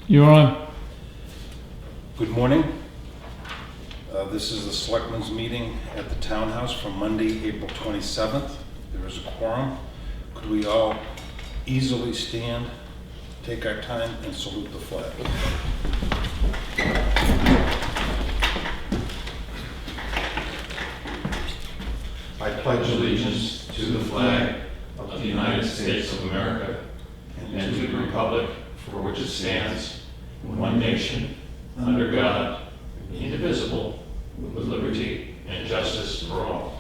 You're on. Good morning. This is the Selectmen's meeting at the Townhouse for Monday, April 27th. There is a quorum. Could we all easily stand, take our time, and salute the flag? I pledge allegiance to the flag of the United States of America and to the republic for which it stands, one nation, under God, indivisible, with liberty and justice for all.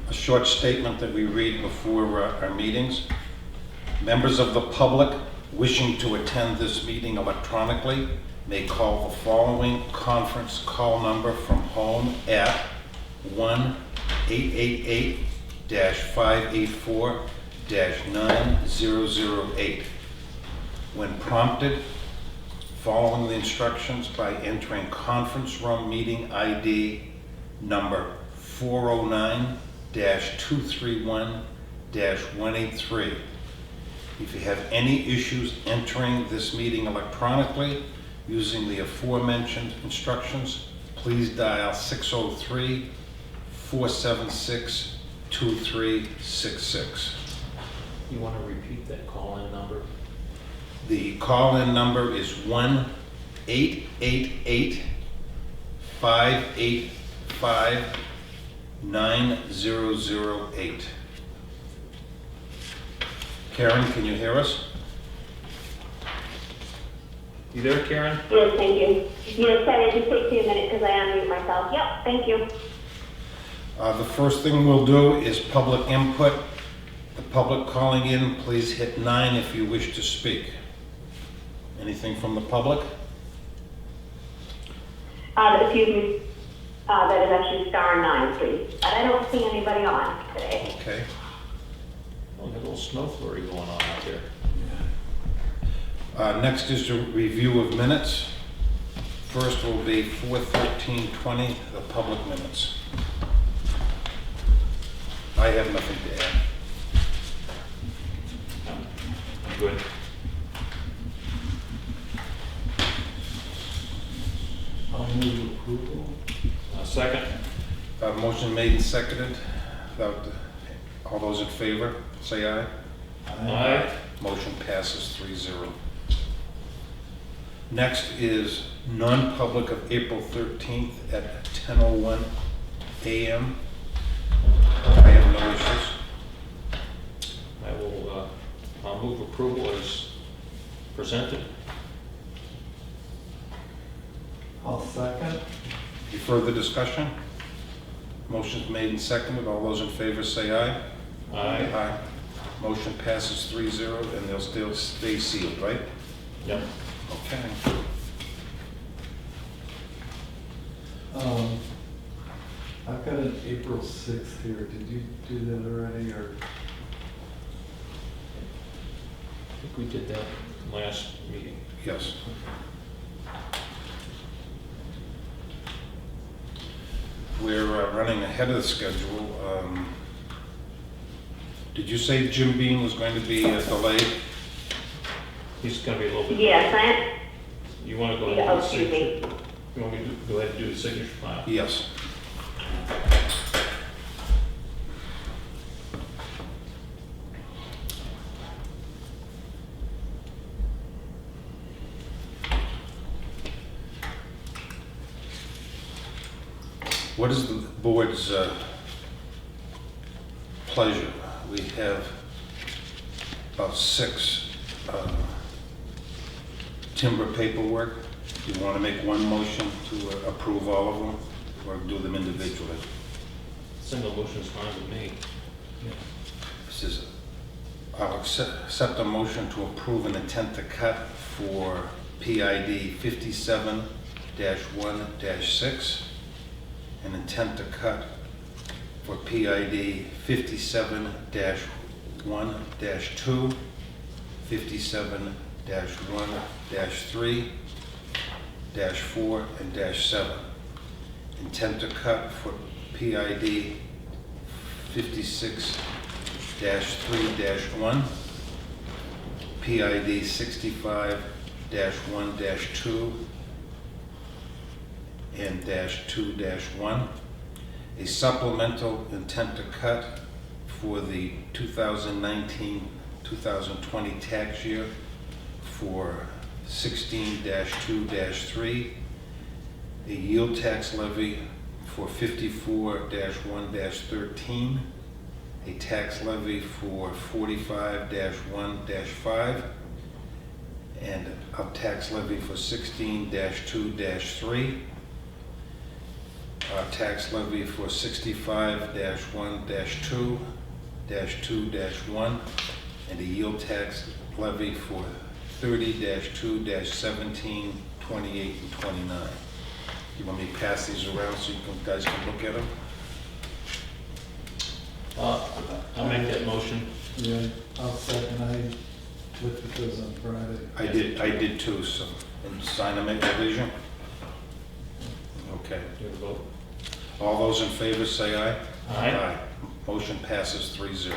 A short statement that we read before our meetings. Members of the public wishing to attend this meeting electronically may call the following conference call number from home at 1-888-584-9008. When prompted, following the instructions by entering conference room meeting ID number 409-231-183. If you have any issues entering this meeting electronically using the aforementioned instructions, please dial 603-476-2366. You want to repeat that call-in number? The call-in number is 1-888-585-9008. Karen, can you hear us? You there, Karen? Yes, thank you. Yes, sorry, just take me a minute because I unmute myself. Yep, thank you. The first thing we'll do is public input. The public calling in, please hit 9 if you wish to speak. Anything from the public? Excuse me, that is actually star 9, please. But I don't see anybody on today. Okay. Well, we got a little snow flurry going on out there. Next is the review of minutes. First will be 4/13/20, the public minutes. I have nothing to add. Good. I'll move approval. Second? Motion made and seconded. All those in favor, say aye. Aye. Motion passes 3-0. Next is non-public of April 13th at 10:01 a.m. I have no issues. I'll move approval as presented. I'll second. Any further discussion? Motion's made and seconded. All those in favor say aye. Aye. Aye. Motion passes 3-0 and they'll still stay sealed, right? Yep. Okay. I've got an April 6th here. Did you do that already, or? I think we did that last meeting. Yes. We're running ahead of the schedule. Did you say Jim Beam was going to be delayed? He's going to be a little bit. Yes, You want to go Yeah, ahead and do the excuse me. signature? You want me to go ahead and do the signature file? Yes. What is the board's pleasure? We have about 6 timber paperwork. Do you want to make one motion to approve all of them, or do them individually? Single motion is fine with me. This is, I'll accept a motion to approve an intent to cut for PID 57-1-6, an intent to cut for PID 57-1-2, 57-1-3, -4 and -7. Intent to cut for PID 56-3-1, PID 65-1-2, and -2-1. A supplemental intent to cut for the 2019-2020 tax year for 16-2-3, a yield tax levy for 54-1-13, a tax levy for 45-1-5, and a tax levy for 16-2-3, a tax levy for 65-1-2, -2-1, and a yield tax levy for 30-2-17, 28, and 29. You want me to pass these around so you guys can look at them? I'll make that motion. Yeah, I'll second. I looked at those on Friday. I did too, so, and sign them at revision? Okay. You have a vote? All those in favor say aye. Aye. Motion passes 3-0.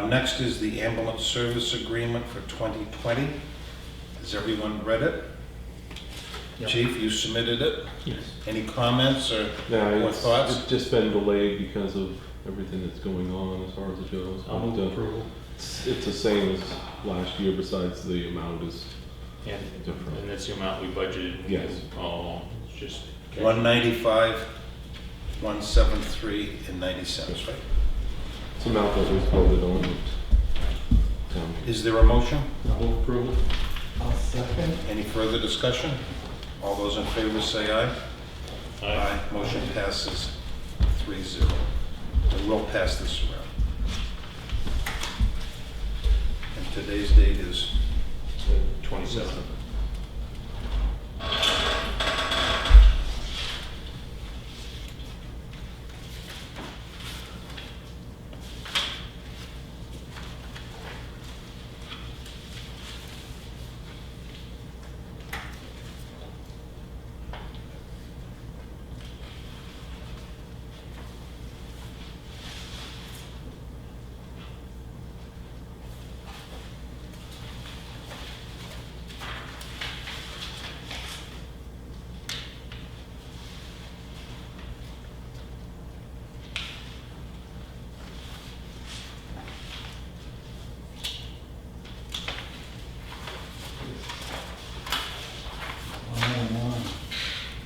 Next is the ambulance service agreement for 2020. Has everyone read it? Yep. Chief, you submitted it. Yes. Any comments or Yeah, thoughts? it's just been delayed because of everything that's going on as far as it goes. I'll move But, approval. it's the same as last year, besides the amount is And different. that's the amount we budgeted. Yes. Oh, it's just. 195, 173, and 90 cents, right? It's the amount that was voted on at town meeting. Is there a motion? I'll move approval. I'll second. Any further discussion? All those in favor say aye. Motion passes 3-0. And we'll pass this around. And today's date is 27.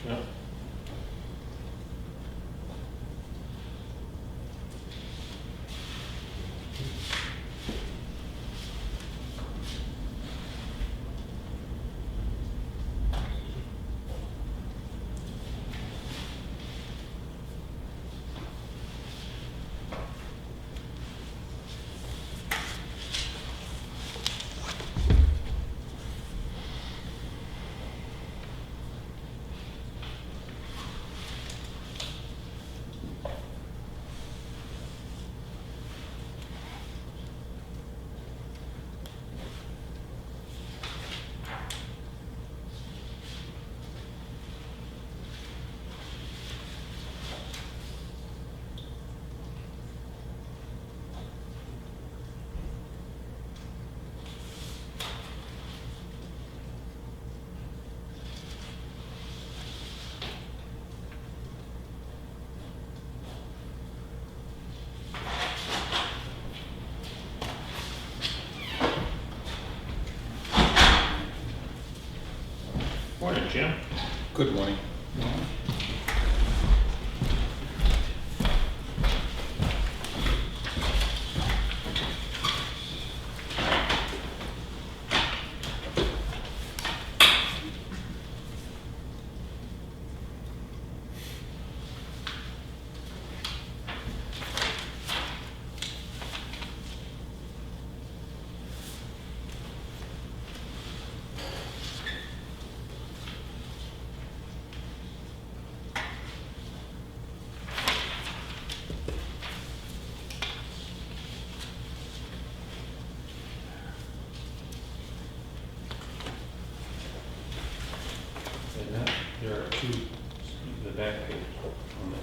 Yep. Morning, Jim. good morning. there are two in the back page on that.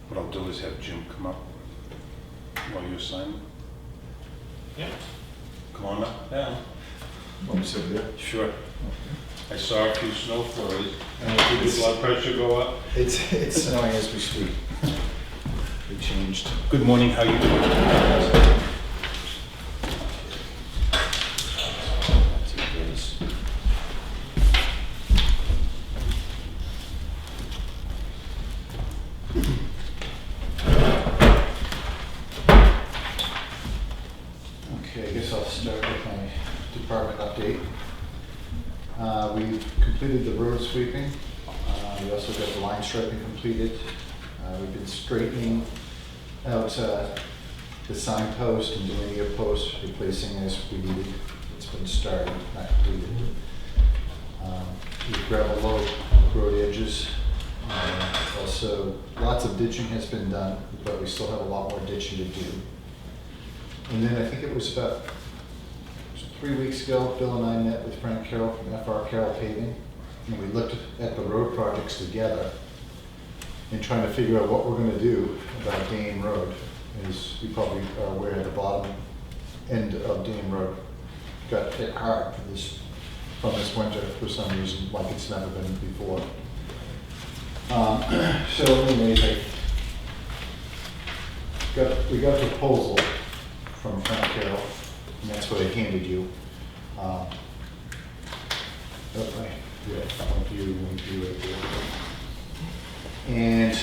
What I'll do is have Jim come up while you sign. Yeah. Come on up down. I'm sitting there. Sure. I saw a few snow flurries. Did your blood pressure go up? It's snowing as we speak. We changed. Good morning, how you doing? Okay, I guess I'll start with my department update. We've completed the road sweeping. We also got the line striping completed. We've been straightening out the signpost and delinear post, replacing as we needed. It's been started, not completed. We've gravel low road edges. Also, lots of ditching has been done, but we still have a lot more ditching to do. And then I think it was about 3 weeks ago, Bill and I met with Frank Carroll from FR Carroll Paving, and we looked at the road projects together and trying to figure out what we're going to do about Dane Road. As you probably are aware, the bottom end of Dane Road got hit hard from this winter for some reason, like it's never been before. So anyways, we got a proposal from Frank Carroll, and that's what I handed you. One for you right there. And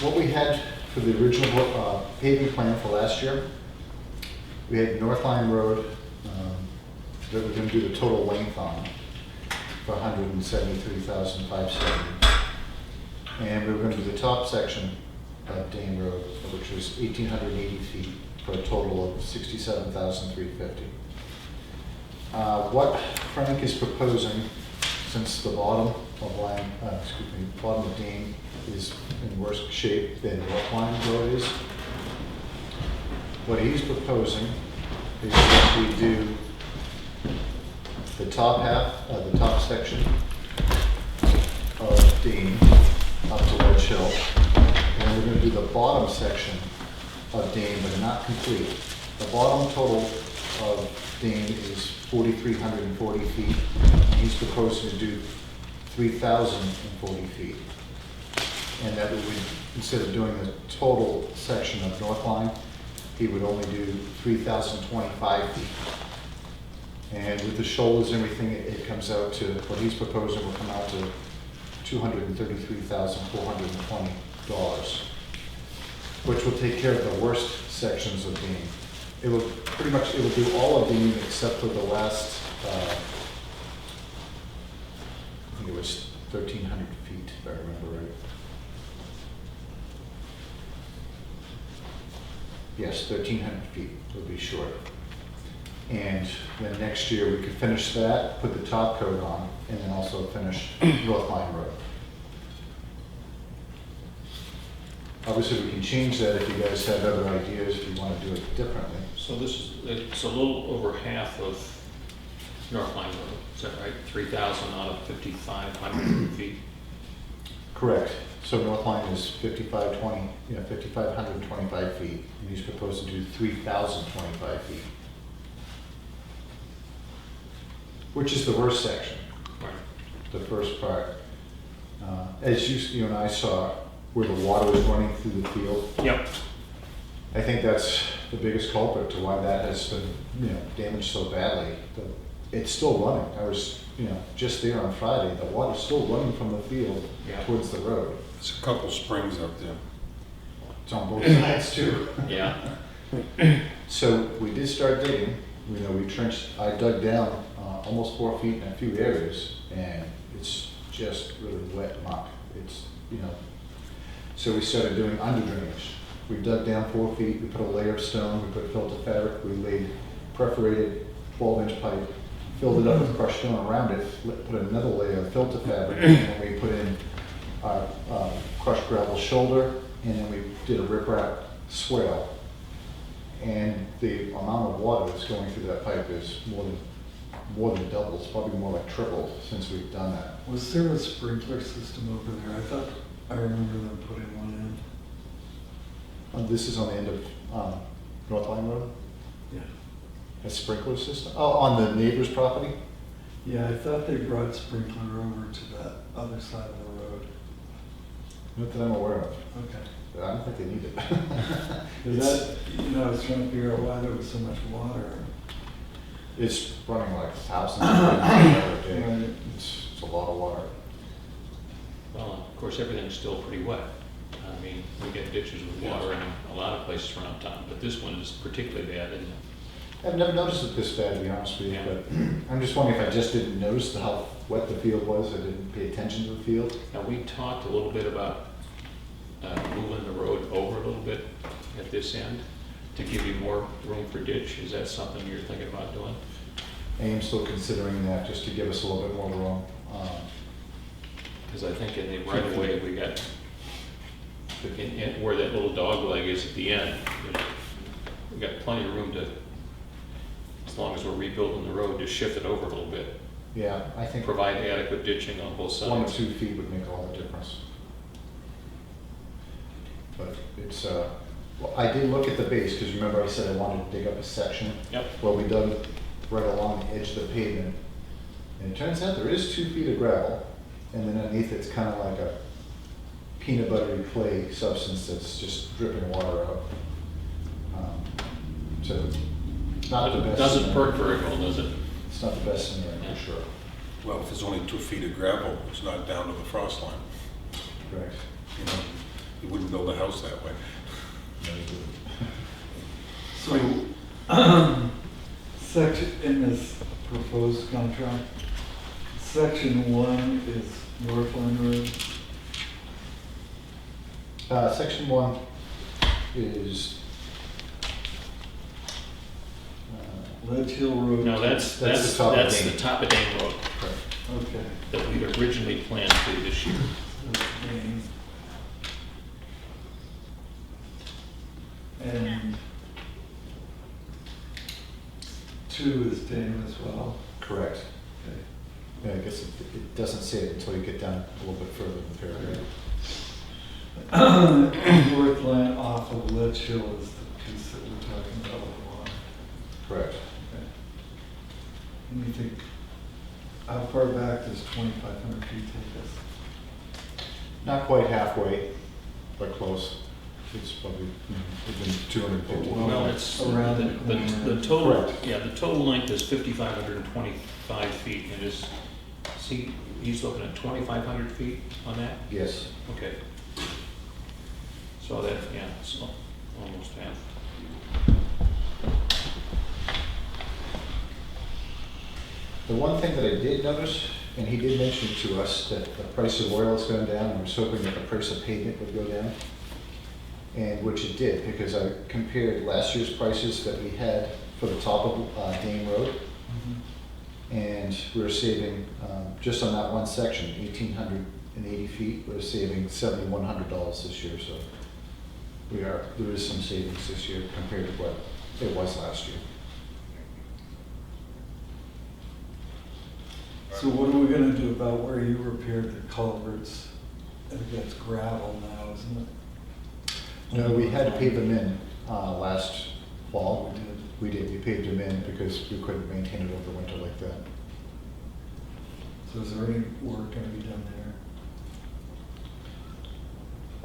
what we had for the original paving plan for last year, we had North Line Road that we're going to do the total length on for $173,570. And we were going to do the top section of Dane Road, which was 1,880 feet, for a total of $67,350. What Frank is proposing, since the bottom of bottom of Dane is in worse shape than North Line Road is, what he's proposing is that we do the top half, the top section of Dane up to Ledge Hill, and we're going to do the bottom section of Dane, but not complete. The bottom total of Dane is 4,340 feet. He's proposing to do 3,040 feet. And that we would, instead of doing the total section of North Line, he would only do 3,025 feet. And with the shoulders and everything, it comes out to, what he's proposing will come out to $233,420, which will take care of the worst sections of Dane. It will pretty much, it will do all of Dane except for the last, I think it was 1,300 feet, if I remember right. Yes, 1,300 feet would be short. And then next year we could finish that, put the top coat on, and then also finish North Line Road. Obviously, we can change that if you guys have other ideas, if you want to do it differently. So it's a little over half of North Line Road, is that right? 3,000 out of 5,500 feet. Correct. So North Line is 5,525 feet, and he's proposed to do 3,025 feet, which is the worst section, Right. the first part. As you and I saw, where the water was running through the field, Yep. I think that's the biggest culprit to why that has been, damaged so badly. It's still running. I was, just there on Friday. The water's still running from the field Yeah. towards the road. There's a couple springs up there. It's on both sides too. Yeah. So we did start digging. I dug down almost 4 feet in a few areas, and it's just really wet muck. So we started doing under drainage. We dug down 4 feet, we put a layer of stone, we put filter fabric, we laid perforated 12-inch pipe, filled it up with crushed stone around it, put another layer of filter fabric, and then we put in our crushed gravel shoulder, and then we did a riprap swale. And the amount of water that's going through that pipe is more than double. It's probably more like triple since we've done that. Was there a sprinkler system over there? I thought I remember them putting one in. This is on the end of North Line Road, Yeah. a sprinkler system. Oh, on the neighbor's property? Yeah, I thought they brought sprinkler over to that other side of the road. Not that I'm aware of. Okay. But I don't think they need it. Is that, I was trying to figure out why there was so much water. It's running like thousands of gallons a day. Right. It's a lot of water. Well, of course, everything's still pretty wet. I mean, we get ditches with water in a lot of places around town, but this one is particularly bad, isn't it? I've never noticed it this bad, to be honest with you, Yeah. but I'm just wondering if I just didn't notice how wet the field was, I didn't pay attention to the field. Now, we talked a little bit about moving the road over a little bit at this end to give you more room for ditch. Is that something you're thinking about doing? I am still considering that, just to give us a little bit more room. Because I think in the right of way, we got, where that little dog leg is at the end, we got plenty of room to, as long as we're rebuilding the road, to shift it over a little bit. Yeah, I think Provide adequate ditching on both 1 or sides. 2 feet would make all the difference. But it's, well, I did look at the base, because remember I said I wanted to dig up a section? Yep. Well, we dug right along the edge of the pavement, and it turns out there is 2 feet of gravel, and then underneath it's kind of like a peanut buttery clay substance that's just dripping water out. So, not the best. Doesn't scenario. perk very well, does it? It's not the best scenario, Yeah. for sure. Well, if there's only 2 feet of gravel, it's not down to the frost line. Correct. You wouldn't build a house that way. No, you wouldn't. So, section, in this proposed contract, section 1 is North Line Road. Section 1 is Ledge Hill Road. No, that's That's the top of Dane. the top of Dane Road Okay. that we'd originally planned to do this year. That's Dane. And 2 is Dane as well. correct. Okay. Yeah, I guess it doesn't say it until you get down a little bit further in the paragraph. North Line off of Ledge Hill is the piece that we're talking about with the water. Correct. Okay. And you think, how far back does 2,500 feet take us? Not quite halfway, but close. It's probably within 250. Well, it's, Around the the total, Correct. yeah, the total length is 5,525 feet, and he's looking at 2,500 feet on that? Yes. Okay. So that, yeah, it's almost half. The one thing that I did notice, and he did mention to us that the price of oil has gone down, and I was hoping that the price of pavement would go down. And which it did, because I compared last year's prices that we had for the top of Dane Road, and we were saving, just on that one section, 1,880 feet, we're saving $7,100 this year, so there is some savings this year compared to what it was last year. So what are we gonna do about where you repaired the culverts? I think that's gravel now, isn't it? No, we had to pave them in last fall. We did. We did, we paved them in because we couldn't maintain it over winter like that. So is there any work gonna be done there?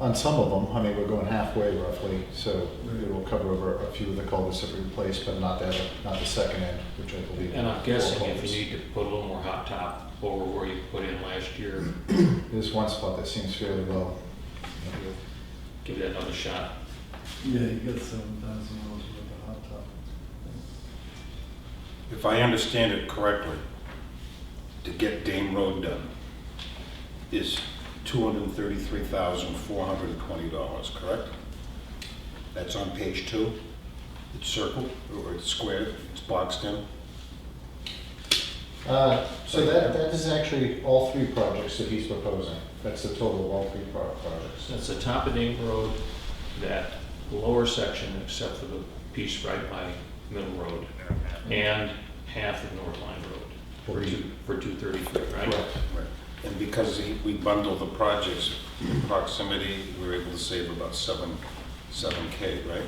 on some of them, I mean, we're going halfway roughly, so it will cover over a few of the culverts that we replaced, but not the second end, which I believe. And I'm guessing four if culverts. you need to put a little more hot top over where you put in last year, There's one spot that seems fairly low. give that another shot. Yeah, you got 7,000 miles worth of hot top. If I understand it correctly, to get Dame Road done is $233,420, correct? That's on page 2. It's circled, or it's squared, it's boxed in. So that is actually all three projects that he's proposing. That's the total of all three projects. That's the top of Dame Road, that lower section, except for the piece right by Middle Road, and half of North Line Road for 233, right? Correct. Right. And because we bundle the projects in proximity, we're able to save about 7K, right?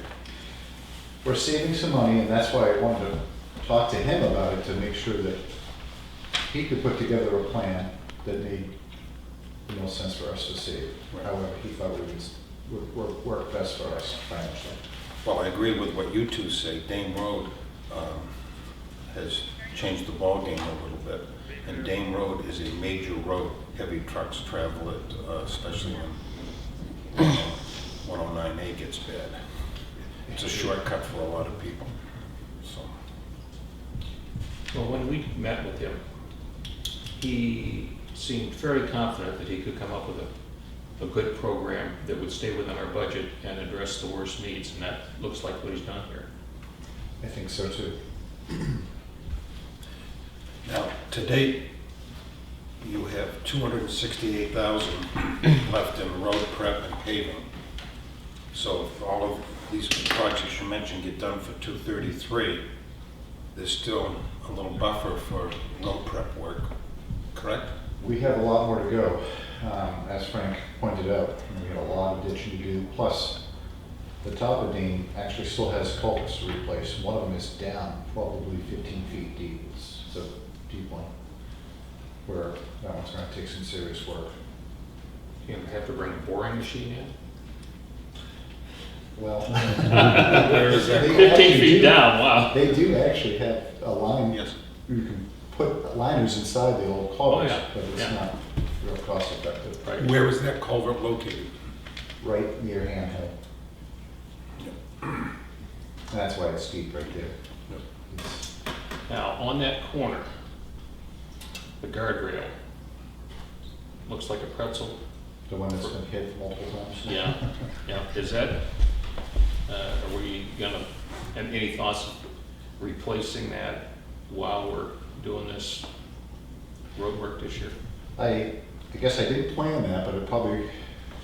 We're saving some money, and that's why I wanted to talk to him about it, to make sure that he could put together a plan that made the most sense for us to save. Right. However, he thought would work best for us financially. Well, I agree with what you two say. Dame Road has changed the ballgame a little bit. And Dame Road is a major road. Heavy trucks travel it, especially when 109A gets bad. It's a shortcut for a lot of people. So, Well, when we met with him, he seemed very confident that he could come up with a good program that would stay within our budget and address the worst needs, and that looks like what he's done here. I think so too. now, to date, you have $268,000 left in road prep and paving. So if all of these projects you mentioned get done for 233, there's still a little buffer for road prep work, correct? We have a lot more to go, as Frank pointed out. We have a lot of ditching to do, plus the top of Dean actually still has culverts to replace. One of them is down probably 15 feet deep. It's a deep one, where that one's gonna take some serious work. You have to bring a boring machine in? Well. Where is that? 15 feet down, wow. They do actually have a line. Yes. You can put liners inside the old culverts, Oh, yeah. but it's Yeah. not real cost effective. Right. Where is that culvert located? Right near Ham Hill. And that's why it's steep right there. It's- Now, on that corner, the guardrail, looks like a pretzel. The one that's been hit multiple times. Yeah, yeah. Is that, are we gonna, have any thoughts of replacing that while we're doing this road work this year? I guess I didn't plan that, but it probably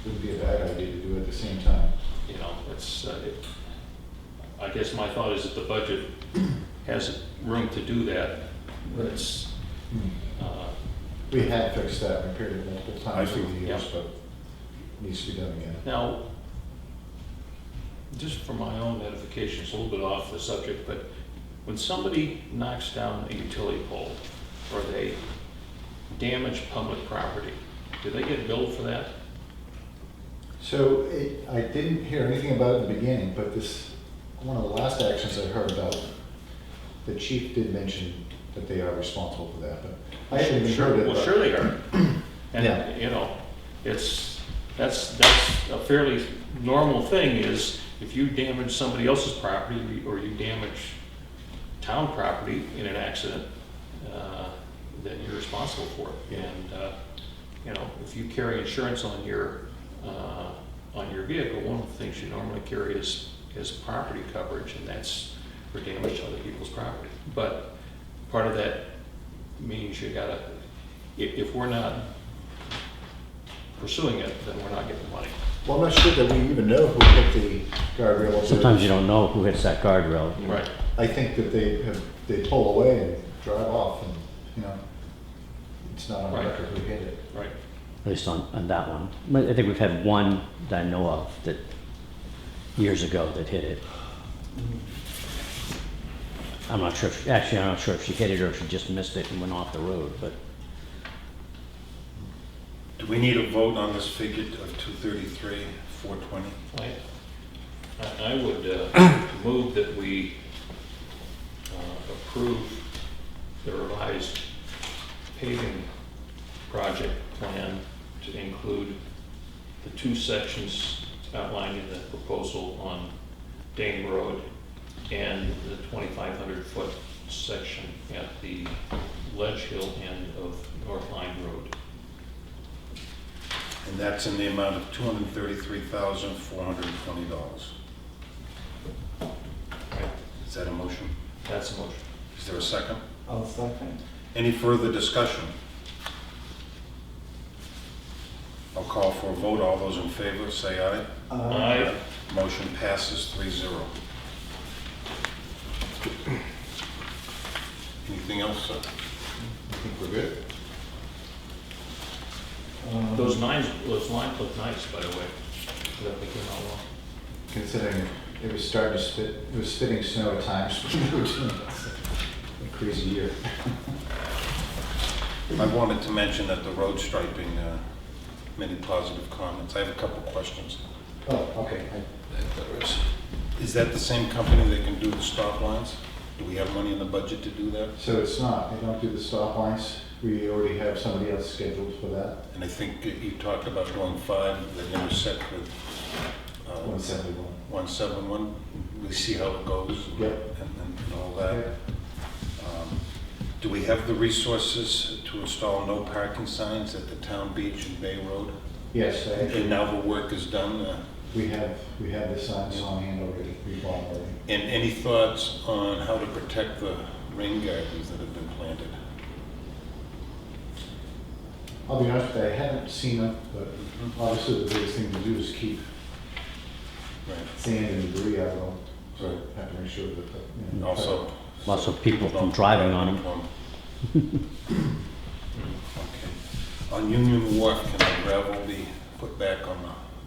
wouldn't be a bad idea to do it at the same time. You know, I guess my thought is that the budget has room to do that, but it's, We had fixed that, repaired it multiple times see. over the years, Yeah. but it needs to be done again. now, just for my own edification, it's a little bit off the subject, but when somebody knocks down a utility pole or they damage public property, do they get billed for that? So I didn't hear anything about it in the beginning, but one of the last actions I heard about, the chief did mention that they are responsible for that, but I haven't even heard it. Well, but- sure they are. And, Yeah. you know, that's a fairly normal thing is if you damage somebody else's property or you damage town property in an accident, then you're responsible for it. And, you know, if you carry insurance on your vehicle, one of the things you normally carry is property coverage, and that's for damage to other people's property. But part of that means you gotta, if we're not pursuing it, then we're not getting money. Well, I'm not sure that we even know who hit the guardrail. over Sometimes there. you don't know who hits that guardrail. Right. I think that they pull away and drive off, and, you know, it's not on Right. record who hit it. Right. At least on that one. But I think we've had one that I know of that years ago that hit it. I'm not sure, I'm not sure if she hit it or if she just missed it and went off the road, but Do we need a vote on this figure of 233, 420? I would move that we approve the revised paving project plan to include the 2 sections outlined in the proposal on Dane Road and the 2,500-foot section at the Ledge Hill end of North Line Road. And that's in the amount of $233,420. Right? Is that a motion? That's a motion. Is there a second? I'll second. Any further discussion? I'll call for a vote. All those in favor, say aye. Aye. Motion passes 3-0. Anything else, sir? I think we're good. Those lines look nice, by the way. That they came out well. Considering it was starting to spit, it was spitting snow at times. A crazy year. I wanted to mention that the road striping, many positive comments. I have a couple questions. Oh, okay. Is that the same company that can do the stop lines? Do we have money in the budget to do that? So it's not, they don't do the stop lines. We already have somebody else scheduled for that. And I think you talked about doing 5 that intersect with 171. 171. We see how it goes Yep. and all that. Okay. Do we have the resources to install no parking signs at the Town Beach and Bay Road? Yes, And now the work is done. we have the signs on hand already. We bought already. And any thoughts on how to protect the rain gardens that have been planted? I'll be honest with you, I haven't seen them, but obviously the biggest thing to do is keep Right. sand and debris out of them. So Right. I have to make sure that, And also. Lots of people from don't driving on drive them. into Okay. On Union Wharf, can the gravel be put back on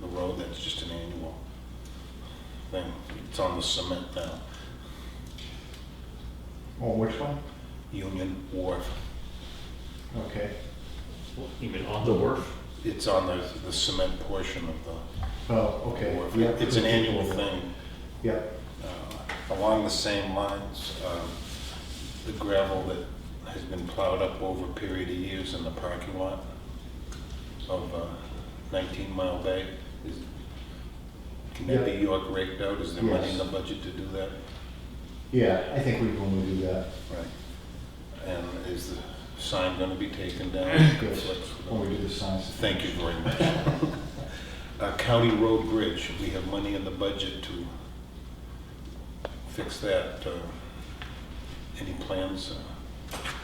the road? That's just an annual thing. It's on the cement now. oh, which one? Union Wharf. Okay. You mean on the wharf? It's on the cement portion of the Oh, okay. wharf. Yeah. It's an annual thing. Yep. Along the same lines, the gravel that has been plowed up over a period of years in the parking lot of 19 Mile Bay, can that be York raked out? Is there money in the budget to do that? Yeah, I think we normally do that. Right. And is the sign going to be taken down? Yes, when we do the signs. Thank you very much. County Road Bridge, we have money in the budget to fix that. Any plans?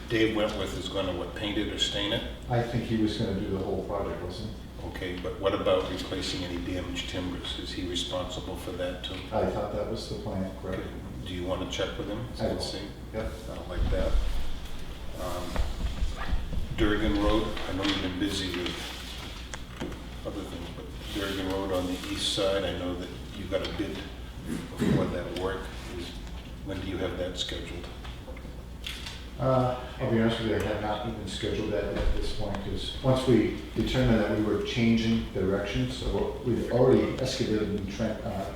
Dave Wentworth is going to, what, paint it or stain it? I think he was gonna do the whole project, wasn't Okay, but what about replacing any damaged timbers? Is he responsible for that too? he? I thought that was the plan, correct? Okay. Do you want to check with him? I will. Let's see. Yep. I don't like that. Durgan Road, I know you've been busy with other things, but Durgan Road on the east side, I know that you got a bid before that work. When do you have that scheduled? I'll be honest with you, I have not even scheduled that at this point, because once we determined that we were changing directions, so we'd already excavated and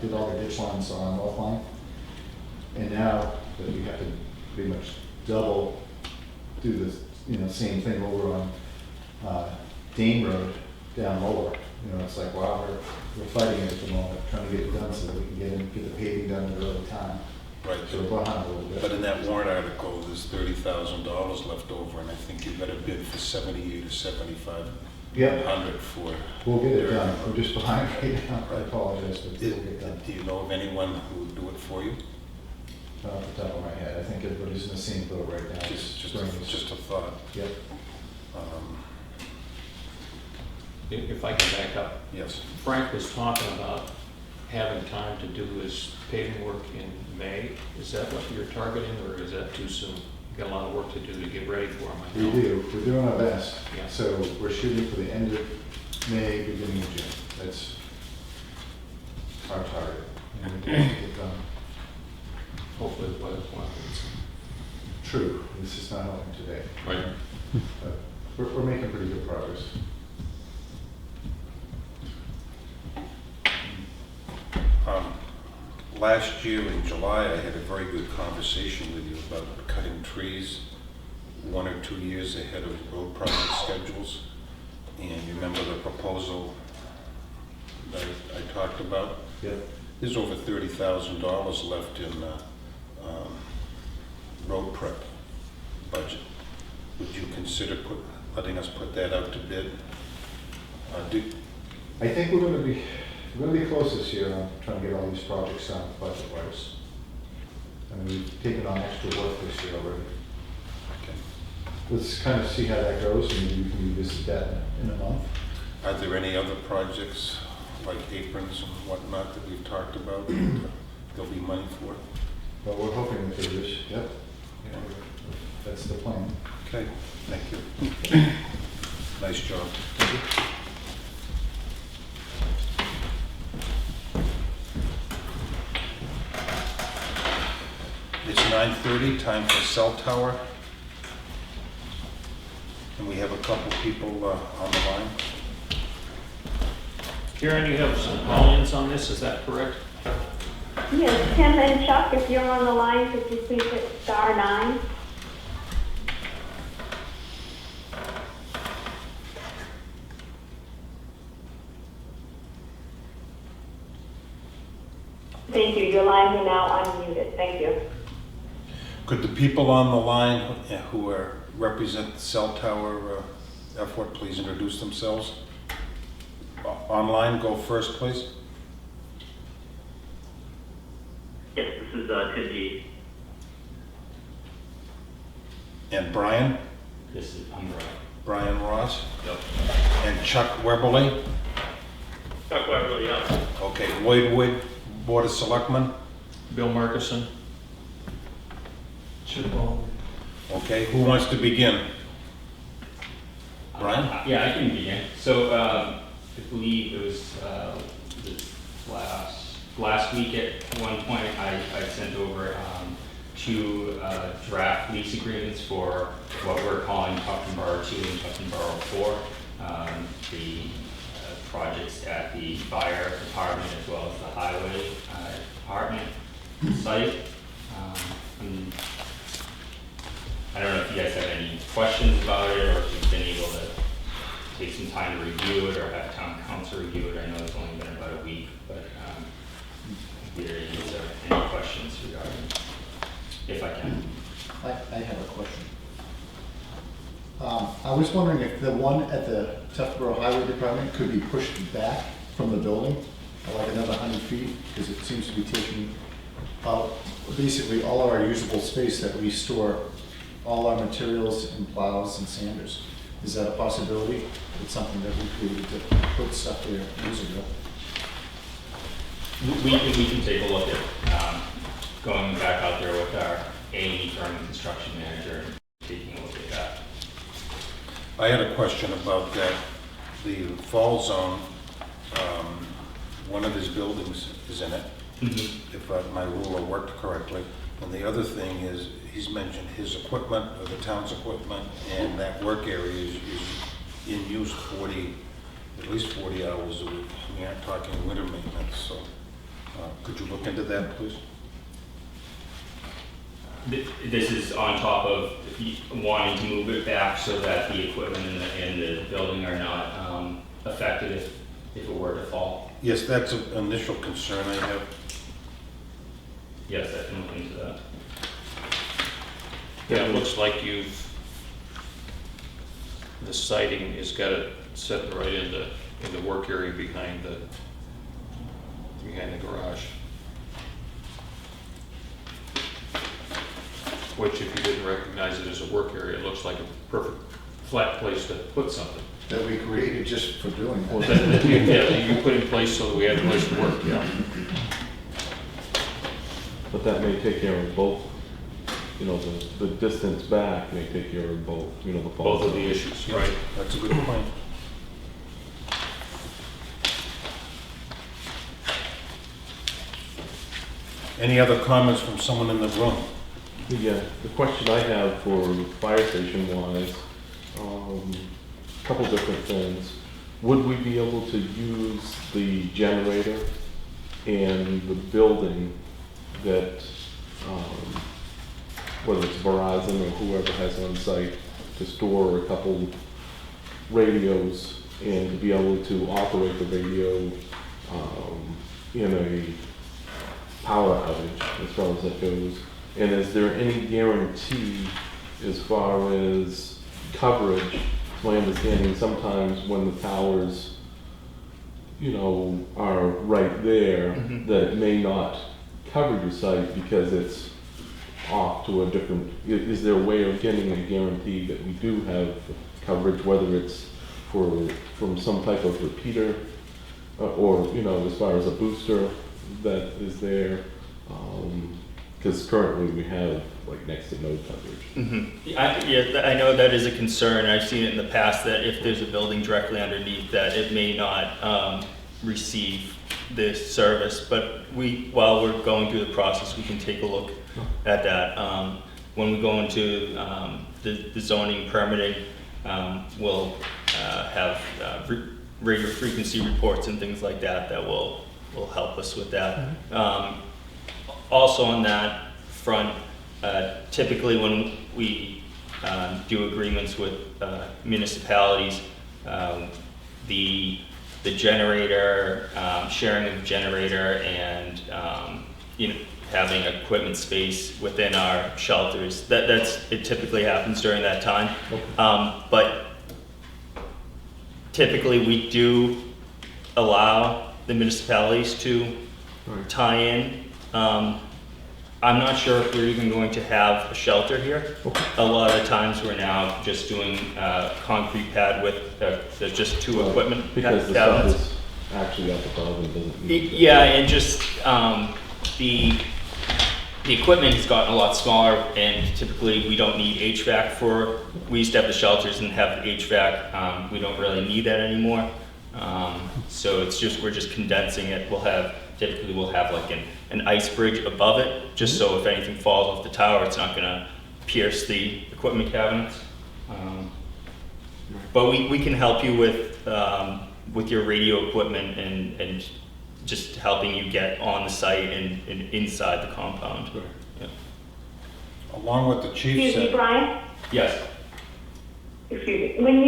did all the ditch lines on North Line. And now that we have to pretty much double, do the same thing over on Dane Road down lower. It's like, wow, we're fighting it at the moment, trying to get it done so that we can get the paving done in early time. Right. So we're behind a little bit. But in that warrant article, there's $30,000 left over, and I think you've got a bid for $7,800 or $7,500 Yep. for. We'll get it Durgan done. Road. We're just behind right now. I apologize, but we'll get it done. Do you know of anyone who would do it for you? Not off the top of my head. I think everybody's in the same boat right now. Just Spring is- just a thought. Yep. If I can back up, Yes. Frank was talking about having time to do his paving work in May. Is that what you're targeting, or is that too soon? You got a lot of work to do to get ready for him, I We know. do. We're doing our best. Yeah. So we're shooting for the end of May, beginning of June. That's our target. And we can get it done. Hopefully the weather cooperates. True. This is not helping today. Right. But we're making pretty good progress. last year in July, I had a very good conversation with you about cutting trees 1 or 2 years ahead of road project schedules. And you remember the proposal that I talked about? Yep. There's over $30,000 left in road prep budget. Would you consider letting us put that out to bid? I think we're gonna be close this year on trying to get all these projects done budget-wise. I mean, we've taken on extra work this year already. Okay. Let's kind of see how that goes, and maybe we can revisit that in a month. Are there any other projects like aprons and whatnot that we've talked about that there'll be money for? But we're hoping that there is, yep. That's the plan. Okay, thank you. Nice job. It's 9:30, time for cell tower. And we have a couple people on the line. Karen, you have some call-ins on this, is that correct? Yes, Tim and Chuck, if you're on the line, could you please hit star 9? Thank you. Your lines are now unmuted. Thank you. Could the people on the line who represent the cell tower effort please introduce themselves? Online, go first, please. Yes, this is Tim G. And Brian? This is, I'm right. Brian Ross? Yep. And Chuck Weberly? Chuck Weberly, yeah. Okay, Lloyd Wood, Board of Selectmen? Bill Markison? Chip Baldwin. Okay, who wants to begin? Brian? Yeah, I can begin. So, I believe it was last week at one point, I sent over 2 draft lease agreements for what we're calling Tufton Borough 2 and Tufton Borough 4. The projects at the fire department as well as the highway department site. And I don't know if you guys have any questions about it, or if you've been able to take some time to review it, or have town council review it. I know it's only been about a week, but is there any questions regarding, if I can? I have a question. I was wondering if the one at the Tufton Borough Highway Department could be pushed back from the building, like another 100 feet, because it seems to be taking up basically all of our usable space that we store all our materials and plows and sanders. Is that a possibility? It's something that we created to put stuff there years ago. We can take a look at going back out there with our A&E firm and construction manager and taking a look at that. I had a question about that. The fall zone, one of his buildings is in it, if my ruler worked correctly. And the other thing is, he's mentioned his equipment, or the town's equipment, and that work area is in use at least 40 hours a week. We aren't talking winter maintenance, so could you look into that, please? This is on top of wanting to move it back so that the equipment and the building are not affected if it were to fall. Yes, that's an initial concern I have. Yes, I can look into that. Yeah, it looks like the siding has got it set right in the work area behind the garage. Which, if you didn't recognize it as a work area, it looks like a perfect flat place to put something. That we created just for doing Well, that. that you put in place so that we had a place to work, yeah. But that may take care of both, you know, the distance back may take care of both, you know, the fall. Both of the issues, right? That's a good point. Any other comments from someone in the room? Yeah, the question I have for fire station wise, a couple different things. Would we be able to use the generator and the building that, whether it's Verizon or whoever has on site, to store a couple radios and to be able to operate the radio in a power outage as far as that goes. And is there any guarantee as far as coverage? It's my understanding sometimes when the towers, are right there, that it may not cover your site because it's off to a different, is there a way of getting a guarantee that we do have coverage, whether it's from some type of repeater or, as far as a booster that is there? Because currently we have like next to no coverage. I know that is a concern. I've seen it in the past that if there's a building directly underneath that, it may not receive this service. But while we're going through the process, we can take a look at that. When we go into the zoning permitting, we'll have radio frequency reports and things like that that will help us with that. Also on that front, typically when we do agreements with municipalities, the generator, sharing of the generator, and having equipment space within our shelters, it typically happens during that time. But typically we do allow the municipalities to tie in. I'm not sure if we're even going to have a shelter here. A lot of the times we're now just doing a concrete pad with there's just two equipment because the cabinets. stuff is actually up above and doesn't need to. Yeah, and just the equipment has gotten a lot smaller, and typically we don't need HVAC we used to have the shelters and have the HVAC. We don't really need that anymore. So we're just condensing it. Typically we'll have like an ice bridge above it, just so if anything falls off the tower, it's not gonna pierce the equipment cabinets. But we can help you with your radio equipment and just helping you get on the site and inside the compound. Yeah. Along with the chief Excuse me, said, Brian? Yes. Excuse me. When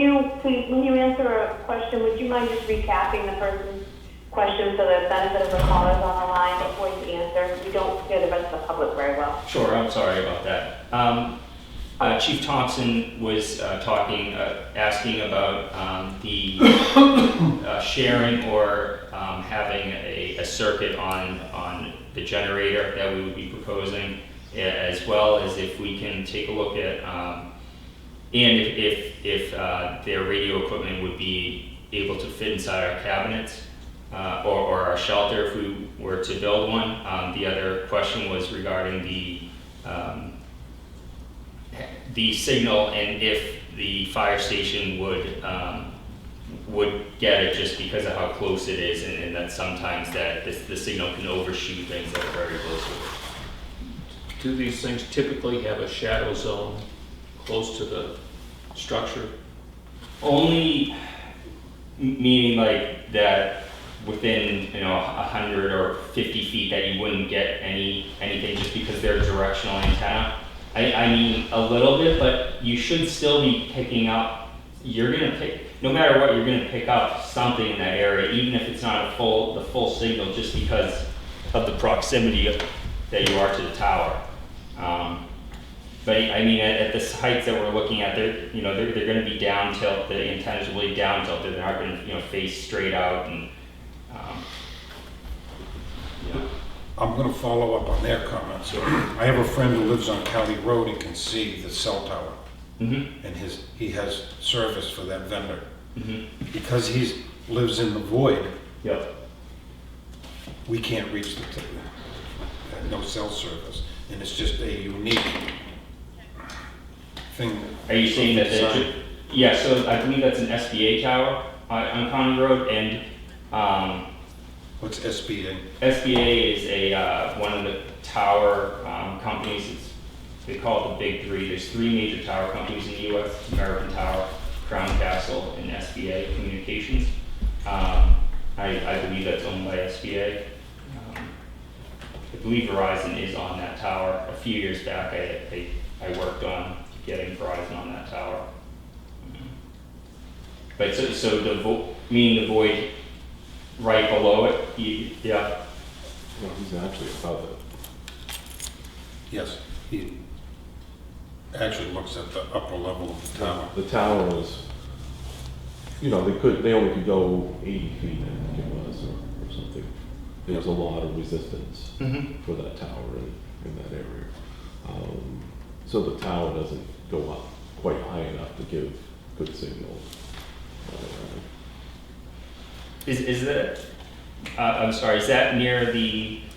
you answer a question, would you mind just recapping the person's question for the benefit of the callers on the line before you answer? We don't hear the rest of the public very well. Sure, I'm sorry about that. Chief Thompson was asking about the sharing or having a circuit on the generator that we would be proposing, as well as if we can take a look at, and if their radio equipment would be able to fit inside our cabinets or our shelter if we were to build one. The other question was regarding the signal and if the fire station would get it just because of how close it is, and that sometimes the signal can overshoot things that are very close to it. Do these things typically have a shadow zone close to the structure? Only meaning like that within 100 or 50 feet that you wouldn't get anything just because they're directional antenna. I mean a little bit, but you should still be picking up. No matter what, you're gonna pick up something in that area, even if it's not the full signal, just because of the proximity that you are to the tower. But I mean, at the heights that we're looking at, they're going to be down tilt. The antennas will be down tilted. They're not going to face straight out. And I'm going to follow up on their comments. I have a friend who lives on County Road and can see the cell tower, and he has service for that vendor. Because he lives in the void. Yep. We can't reach no cell service, and it's just a unique thing. Are you saying that they should? Yeah. So I believe that's an SBA tower on County Road, and What's SBA? SBA is one of the tower companies. They call it the Big Three. There's three major tower companies in the U.S.: American Tower, Crown Castle, and SBA Communications. I believe that's owned by SBA. But believe Verizon is on that tower. A few years back, I worked on getting Verizon on that tower. But so meaning the void right below it, yeah. Well, he's actually above it. Yes, he actually looks at the upper level of the tower. The tower is, you know, they only could go 80 feet, I think it was, or something. There's a lot of resistance for that tower in that area. So the tower doesn't go up quite high enough to give good signal. Is that, I'm sorry, is that near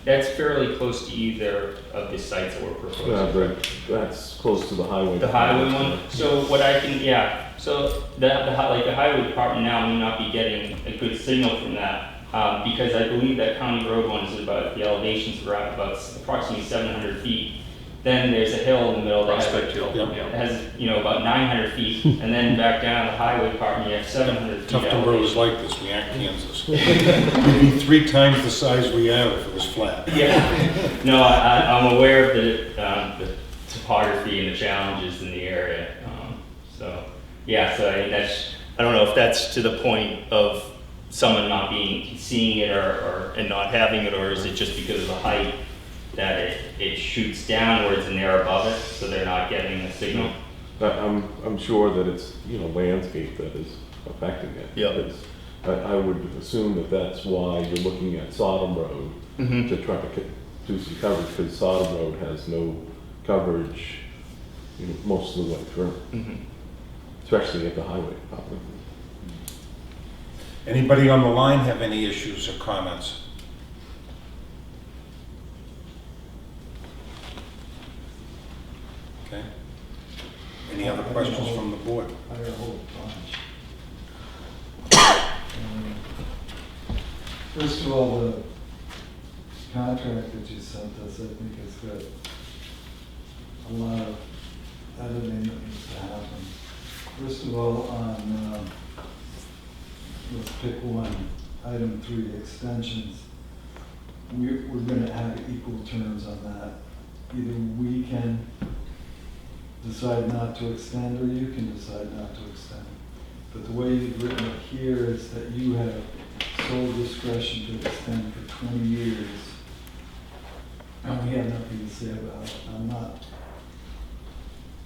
that's fairly close to either of the sites that we're proposing? That's close to the highway. The highway one? So what I can, yeah, so the highway department now may not be getting a good signal from that, because I believe that County Road one is about, the elevations are at about approximately 700 feet. Then there's a hill in the middle that Prospect Hill, has, about 900 feet, and then back down the highway department, you have 700 feet. Tough to elevation. roads like this, we aren't Kansas. We'd be 3 times the size we are if it was flat. Yeah, no, I'm aware of the topography and the challenges in the area. So I think I don't know if that's to the point of someone not seeing it and not having it, or is it just because of the height that it shoots downwards and they're above it, so they're not getting the signal? I'm sure that it's, landscape that is affecting it. Yeah. Because I would assume that that's why you're looking at Sodom Road to try to do some coverage, because Sodom Road has no coverage, most of the way through, especially at the highway department. Anybody on the line have any issues or comments? Okay. Any other questions from the board? I got a whole bunch. First of all, the contract that you sent us, I think has got a lot of editing that needs to happen. First of all, on, let's pick one, item 3, extensions. We're gonna have equal terms on that. Either we can decide not to extend, or you can decide not to extend. But the way you've written it here is that you have sole discretion to extend for 20 years. And we have nothing to say about it. I'm not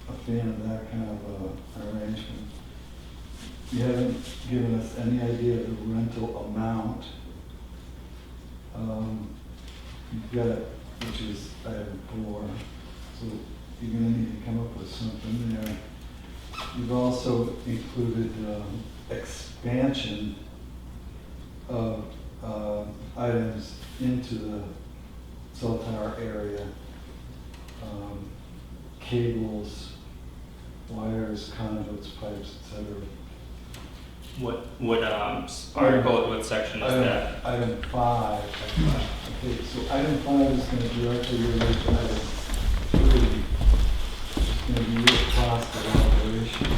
a fan of that kind of arrangement. You haven't given us any idea of the rental amount. You've got it, which is item 4. So you're going to need to come up with something there. You've also included expansion of items into the cell tower area. Cables, wires, conduits, pipes, etc. What article, what section is that? Item 5. Okay, so item 5 is going to directly relate to item 3. It's going to be your cost of operation.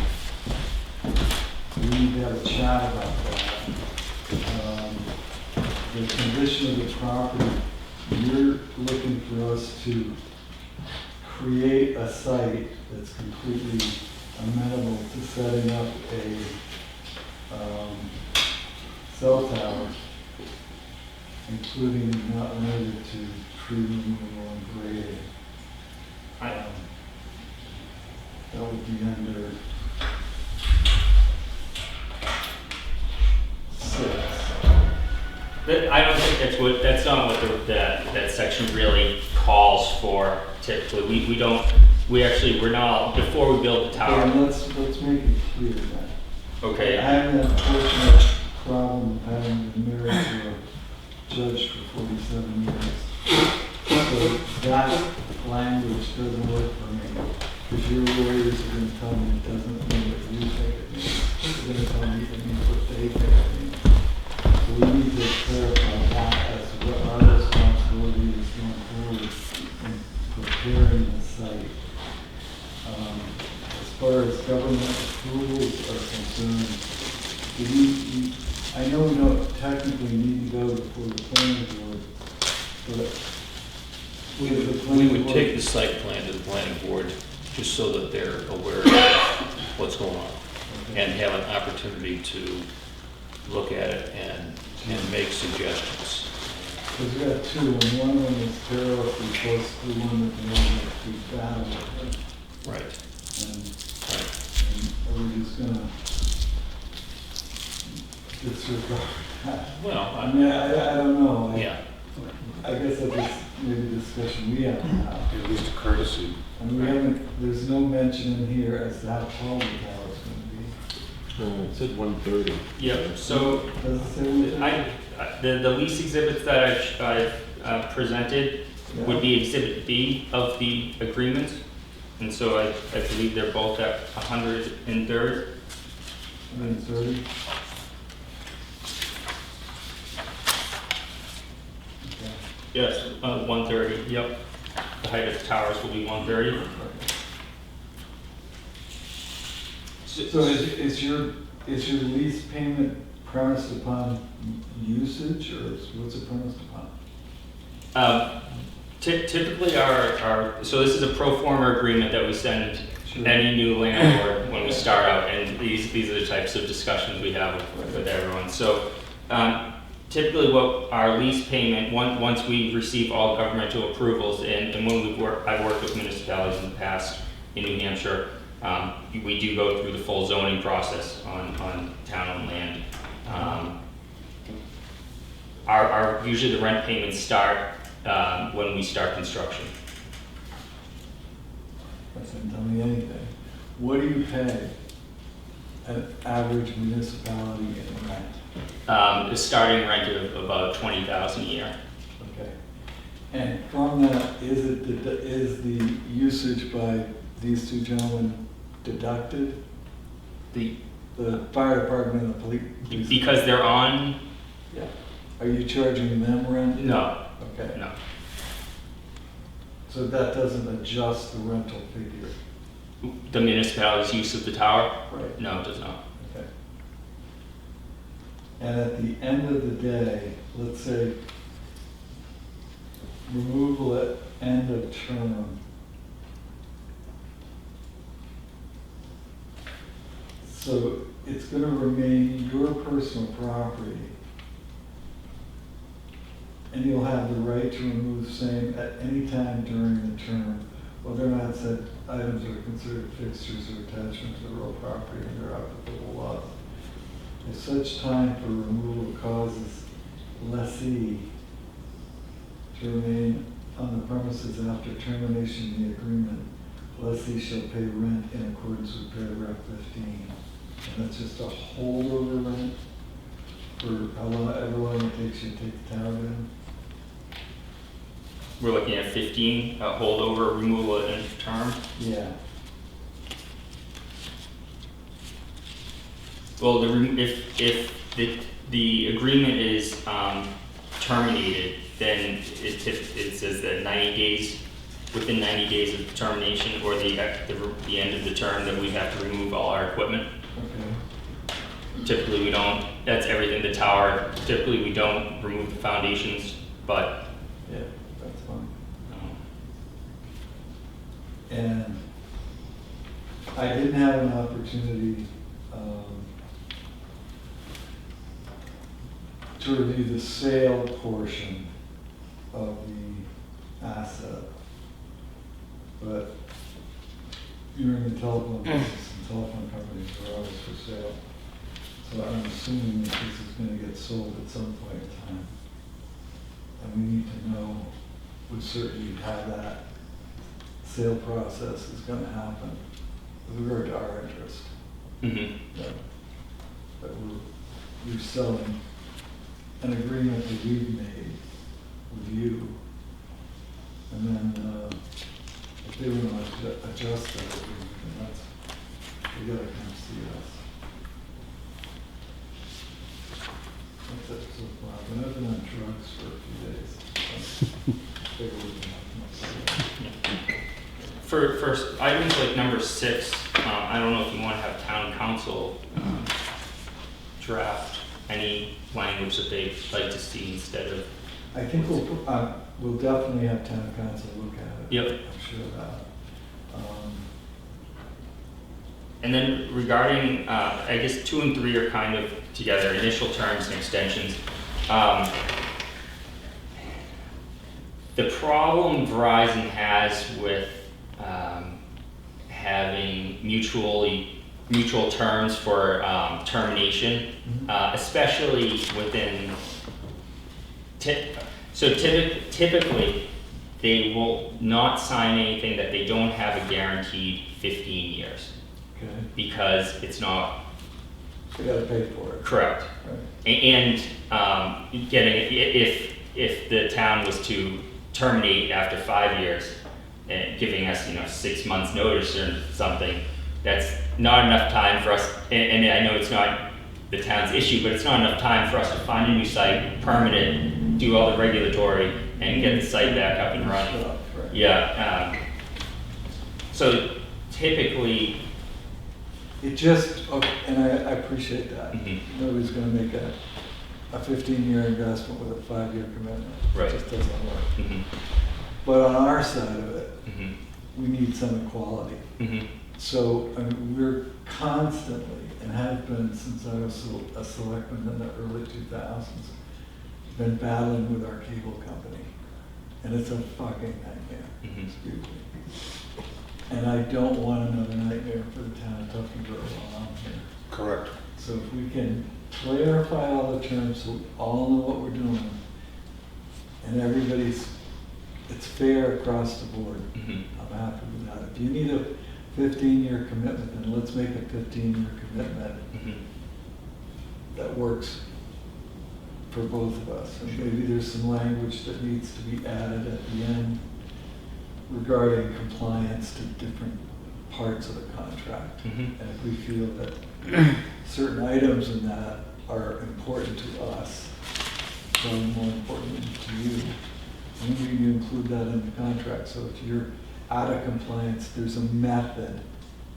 We need to have a chat about that. The condition of the property, you're looking for us to create a site that's completely amenable to setting up a cell tower, including not limited to tree removal and grading. That would be under 6. I don't think that's not what that section really calls for typically. We're not, before we build the tower. Yeah, let's make it clear that. Okay. I have an unfortunate problem of having been married to a judge for 47 years. So that language doesn't work for me. If your lawyers are going to tell me it doesn't mean what you think it means, they're going to tell me it means what they think it means. So we need to clarify that as to what our responsibility is going forward in preparing the site. As far as government approvals are concerned, I know we don't technically need to go before the planning board, but with the We planning would board? take the site plan to the planning board, just so that they're aware of what's going on, and have an opportunity to look at it and make suggestions. Because we got two, and one of them is perilously close to the one that they want to battle with. Right. And Right. are we just gonna disregard that? Well, I mean, I don't know. yeah, I guess that's just maybe a discussion we have to have. At least a courtesy. And we haven't, there's no mention in here as to how tall the tower's gonna It said 130. Yep, so be. Does it say what? the lease exhibits that I've presented would be Exhibit B of the agreement. And so I believe they're both at 103rd. 130? Okay. Yes, 130, yep. The height of the towers will be 130. So is your lease payment premised upon usage, or what's it premised upon? Typically so this is a pro forma agreement that we send Sure. any new landlord when we start out, and these are the types of discussions we have with everyone. So typically what our lease payment, once we receive all governmental approvals, and when I've worked with municipalities in the past in New Hampshire, we do go through the full zoning process on town-owned land. Usually the rent payments start when we start construction. That doesn't tell me anything. What do you pay an average municipality in rent? The starting rent of about $20,000 a year. Okay. And from that, is the usage by these two gentlemen deducted? The The fire department and the police? Because they're on, Yeah. Are you charging them rent? no, Okay. no. So that doesn't adjust the rental figure? The municipality's use of the tower? Right. No, it does not. Okay. And at the end of the day, let's say removal at end of term. So it's gonna remain your personal property. And you'll have the right to remove same at any time during the term, whether or not said items are considered fixtures or attachments to the real property under applicable laws. If such time for removal causes lessee to remain on the premises after termination of the agreement, lessee shall pay rent in accordance with paragraph 15. And that's just a holdover rent for however long it takes you to take the tower down. We're looking at 15, holdover, removal at end of term. Yeah. Well, if the agreement is terminated, then it says that 90 days, within 90 days of termination or the end of the term, that we have to remove all our equipment. Okay. Typically, we don't, that's everything, the tower, typically we don't remove the foundations, but Yeah, that's fine. And I didn't have an opportunity to review the sale portion of the asset. But you're in the telephone business, and telephone companies are always for sale. So I'm assuming that this is gonna get sold at some point in time. And we need to know with certainty how that sale process is gonna happen with regard to our interest. That we're selling an agreement that we've made with you. And then, if they want to adjust that agreement, then they gotta come see us. That's it so far, but I've been on drugs for a few days. Figure we can have for items like number 6, I don't know if you want to have town council draft any language that they'd like to see instead of I think we'll definitely have town council look at it. Yep. I'm sure of that. And then regarding, I guess 2 and 3 are kind of together, initial terms and extensions. The problem Verizon has with having mutual terms for termination, especially within, typically, they will not sign anything that they don't have a guaranteed 15 years. Okay, Because it's not we gotta pay for it. correct. Right. And getting, if the town was to terminate after 5 years, and giving us, 6 months notice or something, that's not enough time for us, and I know it's not the town's issue, but it's not enough time for us to find a new site, permit it, do all the regulatory, and get the site back up and running. Stuff, right. Yeah, so typically, It just, okay, and I appreciate that. Mhm. Nobody's gonna make a 15-year investment with a 5-year commitment. Right. It just doesn't work. mhm, But on our side of it, mhm, we need some equality. mhm, So, I mean, we're constantly, and have been since I was a selectman in the early 2000s, been battling with our cable company. And it's a fucking nightmare, Mhm. excuse me. And I don't want another nightmare for the town of Tuftonboro while I'm here. Correct. So if we can clarify all the terms so we all know what we're doing, and it's fair across the board, mhm. I'm happy with that. If you need a 15-year commitment, then let's make a 15-year commitment Mhm. that works for both of us. And maybe there's some language that needs to be added at the end regarding compliance to different parts of the contract. Mhm. And if we feel that certain items in that are important to us, probably more important to you, then we can include that in the contract. So if you're out of compliance, there's a method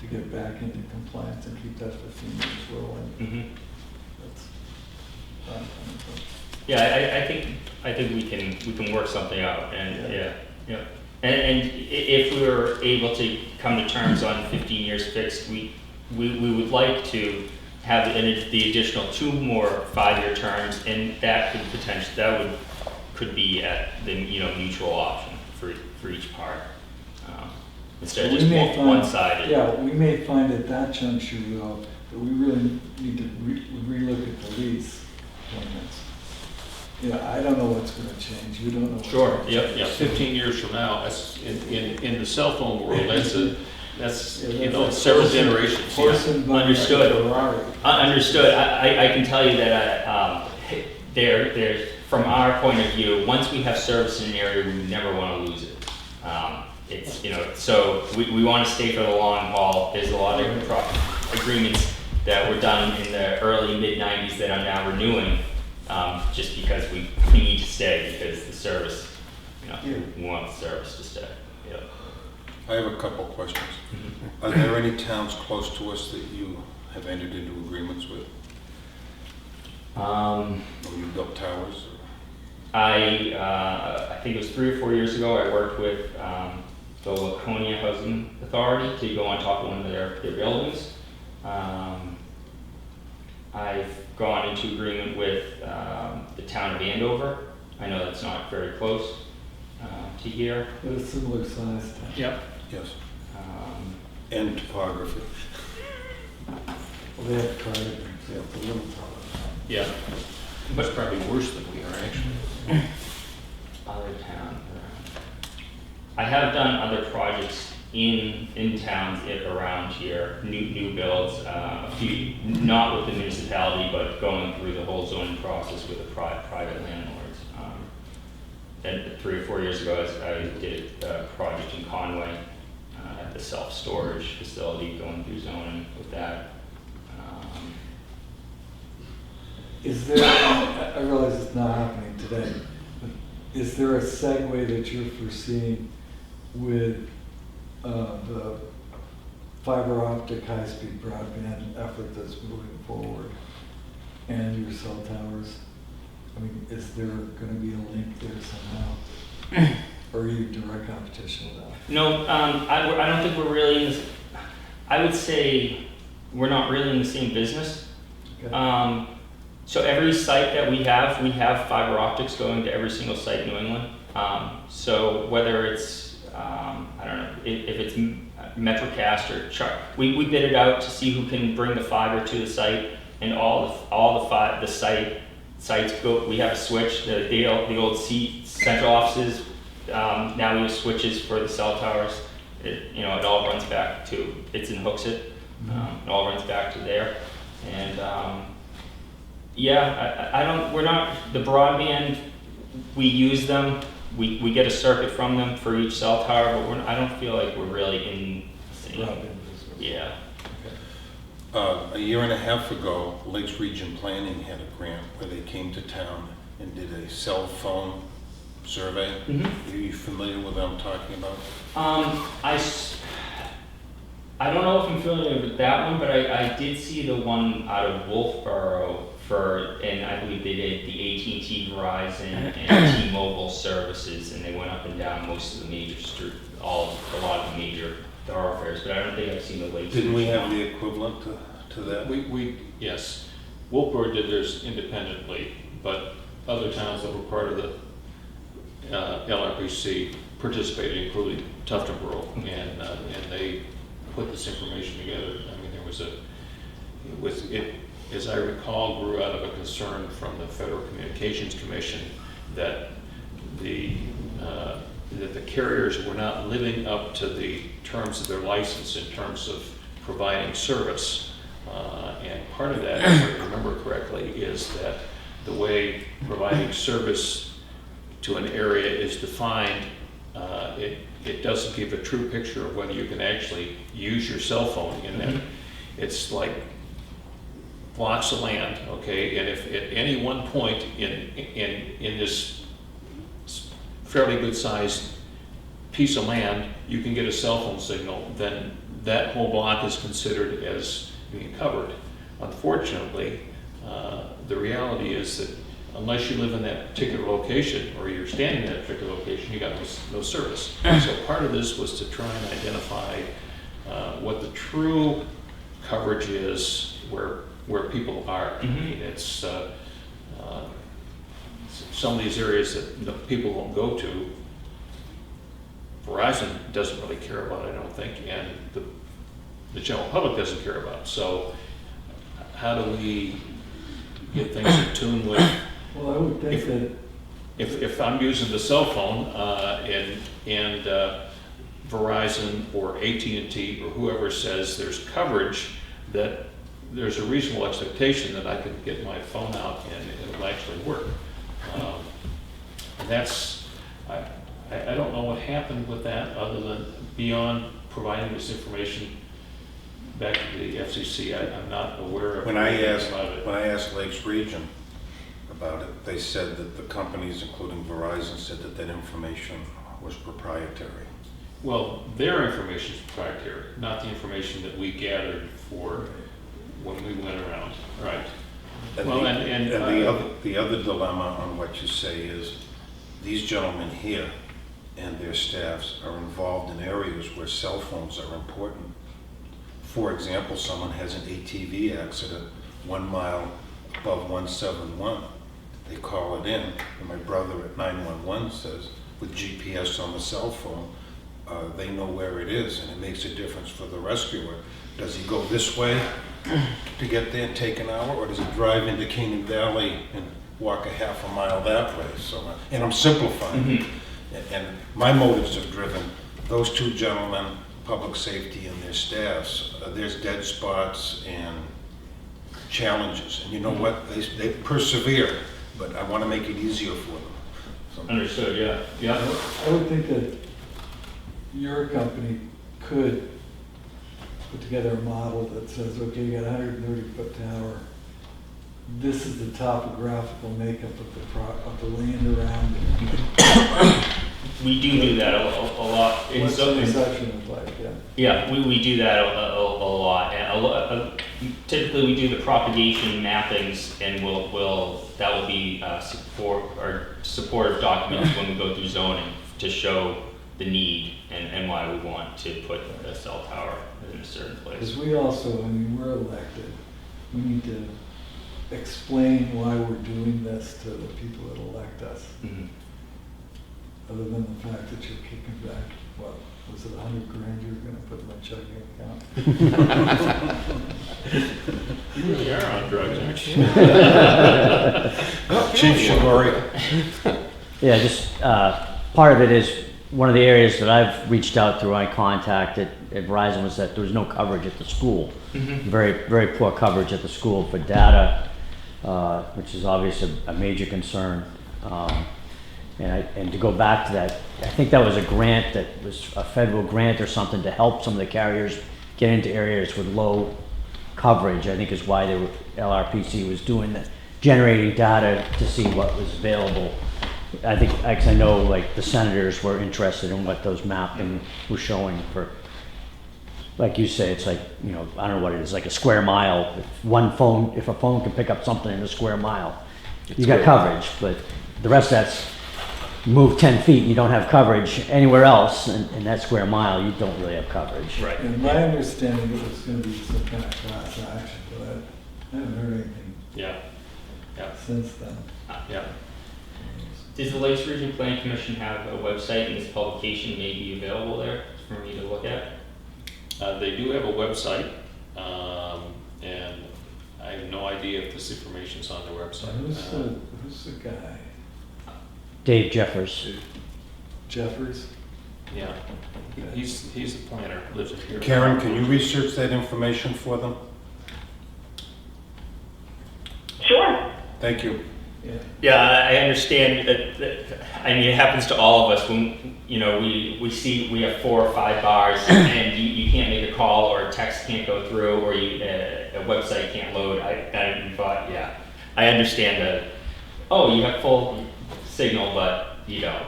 to get back into compliance and keep that 15 years rolling. Mhm. That's where I'm coming from. Yeah, I think we can work something out, and Yeah. yeah. And if we were able to come to terms on 15 years fixed, we would like to have the additional 2 more 5-year terms, and that could be at the, mutual option for each part. Instead of We just may find- one-sided. Yeah, we may find at that juncture, though, that we really need to relook at the lease payments. Yeah, I don't know what's gonna change, you don't know. what's Sure, gonna yep, change. Yeah, 15 years from now, that's, in the cell phone world, that's, several generations. Yeah. Horse and buggy Understood. Ferrari. Understood. I can tell you that there's, from our point of view, once we have service in an area, we never want to lose it. It's, so we want to stay for the long haul. There's a lot of agreements that were done in the early, mid-90s that I'm now renewing, just because we need to stay, because the service, we want the service to stay. Yeah. I have a couple questions. Are there any towns close to us that you have entered into agreements with? Or you built towers? I think it was 3 or 4 years ago, I worked with the Laconia Housing Authority to go on top of one of their buildings. I've gone into agreement with the town of Andover. I know that's not very close to here. But a similar size town. Yep. Yes. Um, And topography? Well, they have tried it, so it's a little taller. Yeah. But it's probably worse than we are, actually. Other town. I have done other projects in towns around here, new builds, a few, not with the municipality, but going through the whole zoning process with the private landlords. And 3 or 4 years ago, I did a project in Conway, at the self-storage facility, going through zoning with that. Is there, I realize it's not happening today, but is there a segue that you're foreseeing with the fiber optic high-speed broadband effort that's moving forward and your cell towers? I mean, is there gonna be a link there somehow? Or are you in direct competition with that? No, I don't think we're really in this, I would say we're not really in the same business. Okay. So every site that we have fiber optics going to every single site in New England. So whether it's, I don't know, if it's MetroCast or we bid it out to see who can bring the fiber to the site, and all the sites go. We have a switch. The old central offices. Now we have switches for the cell towers. It all runs back to, it's in Hooksett. It all runs back to there. And we're not, the broadband, we use them. We get a circuit from them for each cell tower, but I don't feel like we're really in the same. Broadband business. Yeah. A year and a half ago, Lakes Region Planning had a grant where they came to town and did a cell phone survey. Are you familiar with what I'm talking about? I don't know if I'm familiar with that one, but I did see the one out of Wolfboro and I believe they did the AT&T, Verizon, and T-Mobile services, and they went up and down most of the major streets, a lot of the major thoroughfares, but I don't think I've seen the Lakes. Didn't we have the equivalent to that? Yes, Wolfboro did theirs independently, but other towns that were part of the LRPC participated, including Tuftonboro, and they put this information together. I mean, it, as I recall, grew out of a concern from the Federal Communications Commission that the carriers were not living up to the terms of their license in terms of providing service. And part of that, if I remember correctly, is that the way providing service to an area is defined, it doesn't give a true picture of whether you can actually use your cell phone in that. It's like blocks of land, okay? And if at any one point in this fairly good sized piece of land, you can get a cell phone signal, then that whole block is considered as being covered. Unfortunately, the reality is that unless you live in that particular location or you're standing in that particular location, you got no service. So part of this was to try and identify what the true coverage is where people are. I mean, it's some of these areas that people won't go to. Verizon doesn't really care about, I don't think, and the general public doesn't care about. So how do we get things in tune with? Well, I would think that If I'm using the cell phone and Verizon or AT&T or whoever says there's coverage, that there's a reasonable expectation that I can get my phone out and it'll actually work. And that's, I don't know what happened with that other than beyond providing this information back to the FCC. I'm not aware of When I anything about it. asked Lakes Region about it, they said that the companies, including Verizon, said that information was proprietary. Well, their information is proprietary, not the information that we gathered for when we went around, right? And Well, the other dilemma on what you say is these gentlemen here and their staffs are involved in areas where cell phones are important. For example, someone has an ATV accident 1 mile above 171. They call it in, and my brother at 911 says, with GPS on the cell phone, they know where it is, and it makes a difference for the rescuer. Does he go this way to get there and take an hour, or does he drive into Canaan Valley and walk a half a mile that way? So, and I'm simplifying. And my motives have driven those two gentlemen, public safety and their staffs. There's dead spots and challenges, and you know what? They persevere, but I want to make it easier for them. So, Understood, yeah. Yeah. I would think that your company could put together a model that says, okay, you got a 130-foot tower. This is the topographical makeup of the land around it. We do that a lot. In What's some- the section look like, yeah? Yeah, we do that a lot. And typically, we do the propagation mappings, and that will be supportive documents when we go through zoning to show the need and why we want to put a cell tower in a certain place. Because we also, I mean, we're elected, we need to explain why we're doing this to the people that elect us. Mhm. Other than the fact that you're kicking back, what, was it $100,000 you were gonna put in my checking account? You really are on drugs, aren't you? Chief Shigori. Yeah, just, part of it is, one of the areas that I've reached out through my contact at Verizon was that there was no coverage at the school. Very, very poor coverage at the school for data, which is obviously a major concern. And to go back to that, I think that was a grant that was a federal grant or something to help some of the carriers get into areas with low coverage. I think is why LRPC was doing that, generating data to see what was available. I think, actually, I know like the senators were interested in what those mapping was showing for, like you say, it's like, you know, I don't know what it is, like a square mile. If a phone can pick up something in a square mile, you got coverage, but the rest of that's, move 10 feet, you don't have coverage anywhere else in that square mile, you don't really have coverage. Right. And my understanding it was gonna be some kind of class action, but I haven't heard anything Yeah, yeah, since then. yeah. Does the Lakes Region Planning Commission have a website, and this publication may be available there for me to look at? They do have a website, and I have no idea if this information's on their website. Who's the guy? Dave Jeffers. Jeffers? Yeah, he's the planner, lives in here. Karen, can you research that information for them? Sure. Thank you. Yeah. Yeah, I understand that, I mean, it happens to all of us when, you know, we have 4 or 5 bars and you can't make a call, or a text can't go through, or a website can't load. I thought, yeah, I understand that, oh, you have full signal, but you don't.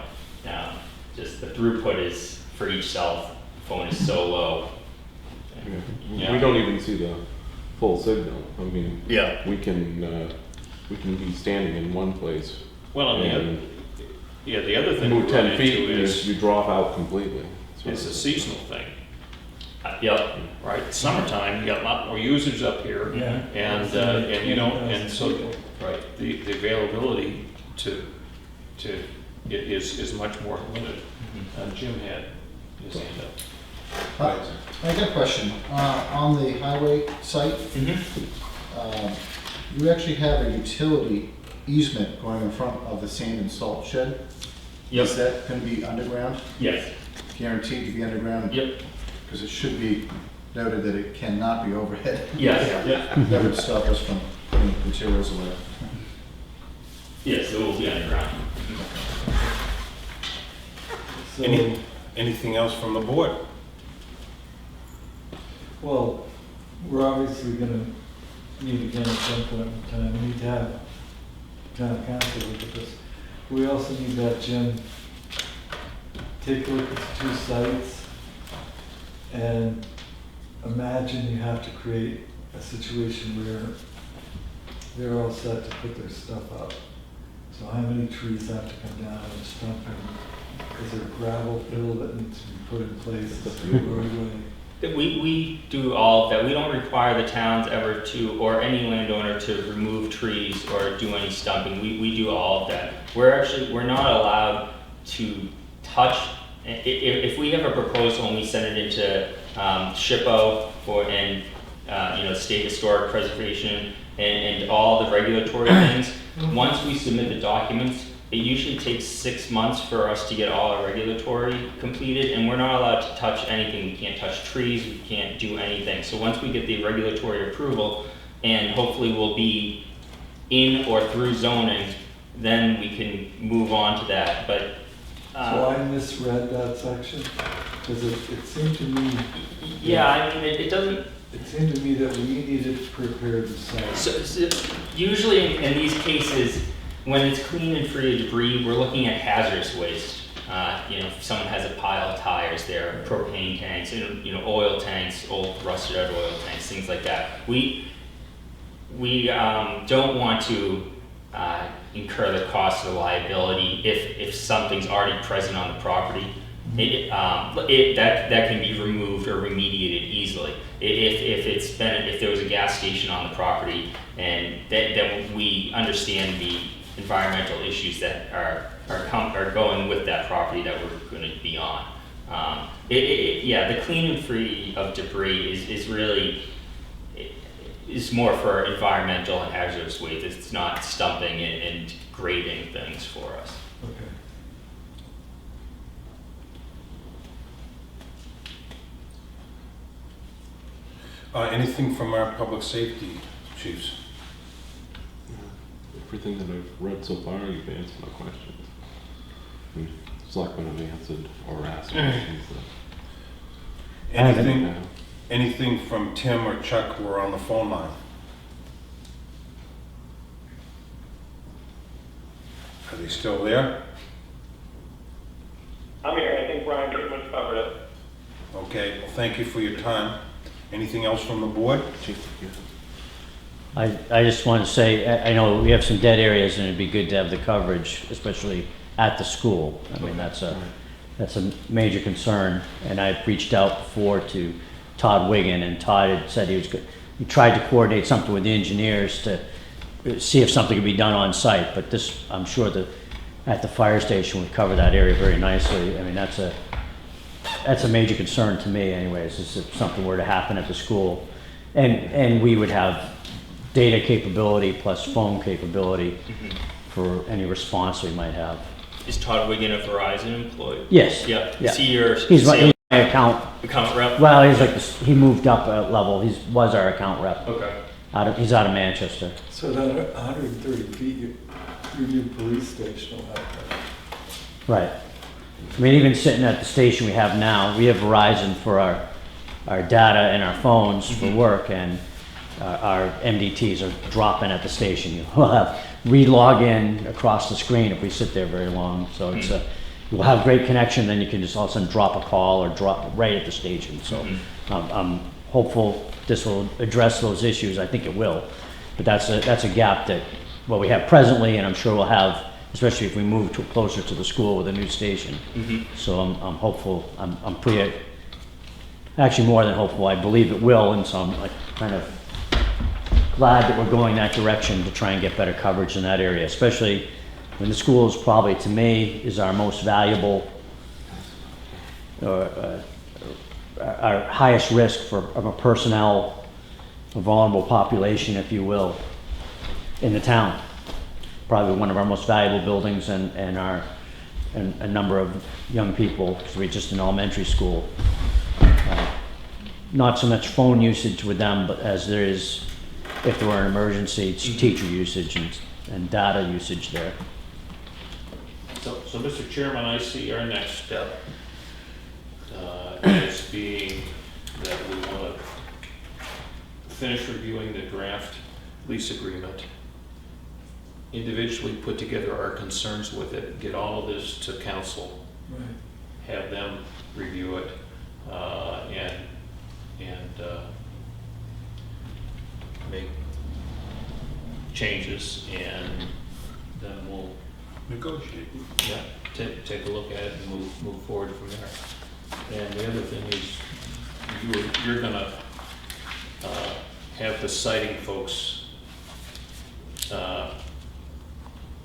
Just the throughput is, for each cell phone is so low. Yeah. We don't even see the full signal. I mean, Yeah. we can be standing in one place Well, and and the other thing we move run 10 feet into and is, you drop out completely. it's a seasonal thing, Yep. right? Summertime, you got a lot more users up here, Yeah. and you don't, and so, right, the availability is much more limited. Jim had his hand up. I got a question. On the highway site, you actually have a utility easement going in front of the sand and salt shed. Yep. Is that going to be underground? Yes. Guaranteed to be underground? Yep. Because it should be noted that it cannot be overhead. Yes. Yep. That would stop us from putting materials away. Yes, it will be underground. So, Anything else from the board? well, we're obviously gonna meet again at some point in time. We need to have town council look at this. We also need that Jim take a look at the 2 sites and imagine you have to create a situation where they're all set to put their stuff up. So how many trees have to come down and stump and is there gravel fill that needs to be put in place to the roadway? We do all of that. We don't require the towns ever to, or any landowner to remove trees or do any stumping. We do all of that. We're not allowed to touch, if we have a proposal and we send it into SHPO State Historic Preservation and all the regulatory things, once we submit the documents, it usually takes 6 months for us to get all our regulatory completed, and we're not allowed to touch anything. We can't touch trees, we can't do anything. So once we get the regulatory approval, and hopefully we'll be in or through zoning, then we can move on to that, but. So I misread that section, because it seemed to me. Yeah, I mean, it doesn't. It seemed to me that we needed to prepare the site. So usually in these cases, when it's clean and free of debris, we're looking at hazardous waste. if someone has a pile of tires there, propane tanks, oil tanks, old rusted out oil tanks, things like that. We don't want to incur the cost of the liability if something's already present on the property. That can be removed or remediated easily. If there was a gas station on the property, and then we understand the environmental issues that are going with that property that we're going to be on. The clean and free of debris is really is more for environmental and hazardous waste. It's not stumping and grading things for us. Okay. Anything from our public safety chiefs? Everything that I've read so far, you've answered my questions. Selectmen have answered or asked questions. Anything from Tim or Chuck who are on the phone line? Are they still there? I'm here. I think Brian pretty much covered it. Okay, well, thank you for your time. Anything else from the board? I just want to say, I know we have some dead areas and it'd be good to have the coverage, especially at the school. I mean, that's a major concern. And I've reached out before to Todd Wigan, and Todd had said he tried to coordinate something with the engineers to see if something could be done on site. But this, I'm sure that at the fire station would cover that area very nicely. I mean, that's a major concern to me anyways, is if something were to happen at the school. And we would have data capability plus phone capability for any response we might have. Is Todd Wigan a Verizon employee? Yes. Yeah. Yeah. Is he your He's my account rep? Well, he's like he moved up a level. He was our account rep. Okay. He's out of Manchester. So that 130 feet, your new police station will have that. Right. I mean, even sitting at the station we have now, we have Verizon for our data and our phones for work, and our MDTs are dropping at the station. We'll have re-log in across the screen if we sit there very long. So it's we'll have great connection, then you can just all of a sudden drop a call or drop right at the station. So I'm hopeful this will address those issues. I think it will. But that's a gap that we have presently, and I'm sure we'll have, especially if we move closer to the school with a new station. So I'm hopeful. I'm pretty, actually more than hopeful. I believe it will, and so I'm like kind of glad that we're going that direction to try and get better coverage in that area, especially when the school is probably, to me, is our most valuable, our highest risk of a personnel, a vulnerable population, if you will, in the town. Probably one of our most valuable buildings, and a number of young people, because we're just an elementary school. Not so much phone usage with them, but as there is, if there were an emergency, it's teacher usage and data usage there. So, Mr. Chairman, I see our next step as being that we want to finish reviewing the draft lease agreement, individually put together our concerns with it, get all of this to council, have them review it, and make changes, and then we'll Negotiate. take a look at it and move forward from there. And the other thing is, you're gonna have the siting folks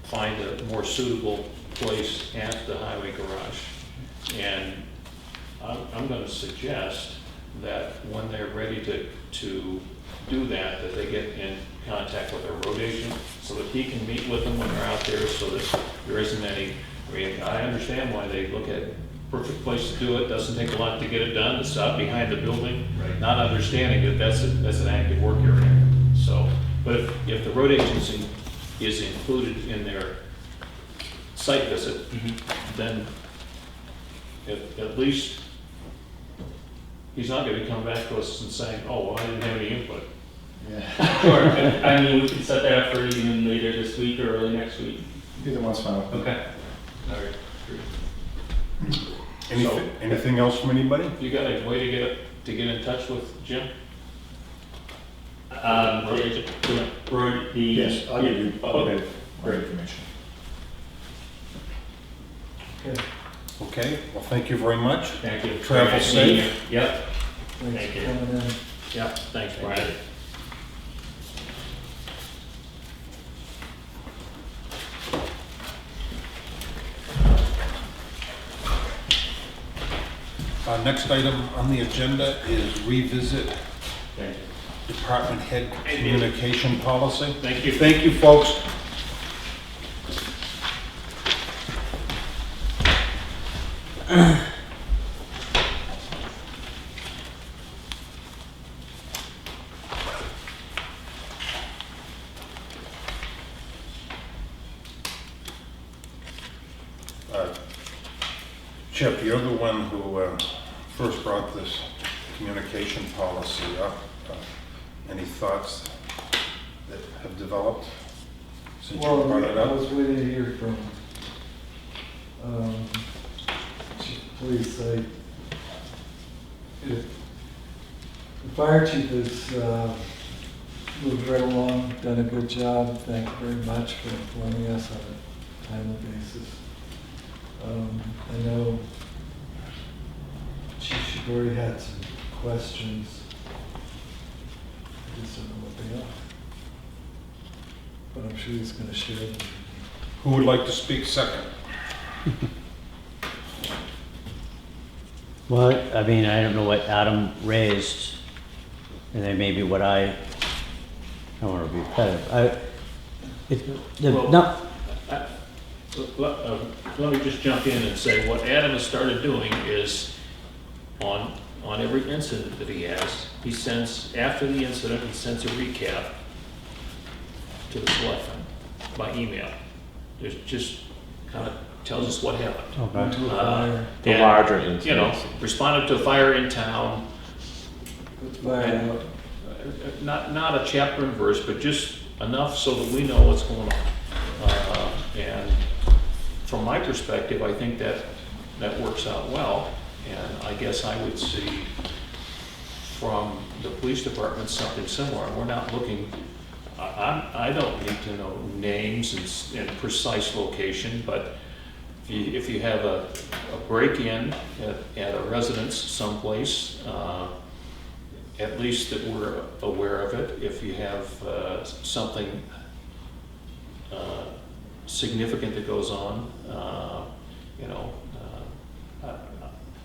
find a more suitable place at the highway garage. And I'm gonna suggest that when they're ready to do that they get in contact with our road agent so that he can meet with them when they're out there, so that there isn't any, I understand why they look at perfect place to do it, doesn't take a lot to get it done, it's out behind the building, not understanding that that's an active work area. So, but if the road agency is included in their site visit, then at least he's not going to come back to us and saying, oh, well, I didn't have any input. Sure. I mean, we can set that up for even later this week or early next week. Either one's fine. Okay. All right. Anything else from anybody? You got a way to get in touch with Jim? Road agent? Yes, I'll give you Okay. more information. Okay, Okay, well, thank you very much. Thank you. Travel Nice meeting safe. you. Yep, thanks Thank for you. coming in. yep, thanks, Brian. Next item on the agenda is revisit Thank you. department head Thank you. communication policy. Thank you. Thank you, folks. Chip, you're the one who first brought this communication policy up. Any thoughts that have developed since you Well, brought it I up? was waiting to hear from chief of police. The fire chief has moved right along, done a good job. Thank you very much for informing us on a timely basis. I know Chief Shigori had some questions. I just don't know what they are. But I'm sure he's going to share them. Who would like to speak second? Well, I mean, I don't know what Adam raised, and then maybe what I don't want to be repetitive. Let me just jump in and say, what Adam has started doing is, on every incident that he has, he sends, after the incident, he sends a recap to the selectmen by email. There's just kind of tells us what happened. Went to a fire, The And, larger you know, incidents. responded to a fire in town, put the fire out. not a chapter and verse, but just enough so that we know what's going on. And from my perspective, I think that works out well. And I guess I would see from the police department something similar. We're not looking, I don't need to know names and precise location, but if you have a break-in at a residence someplace, at least that we're aware of it. If you have something significant that goes on, I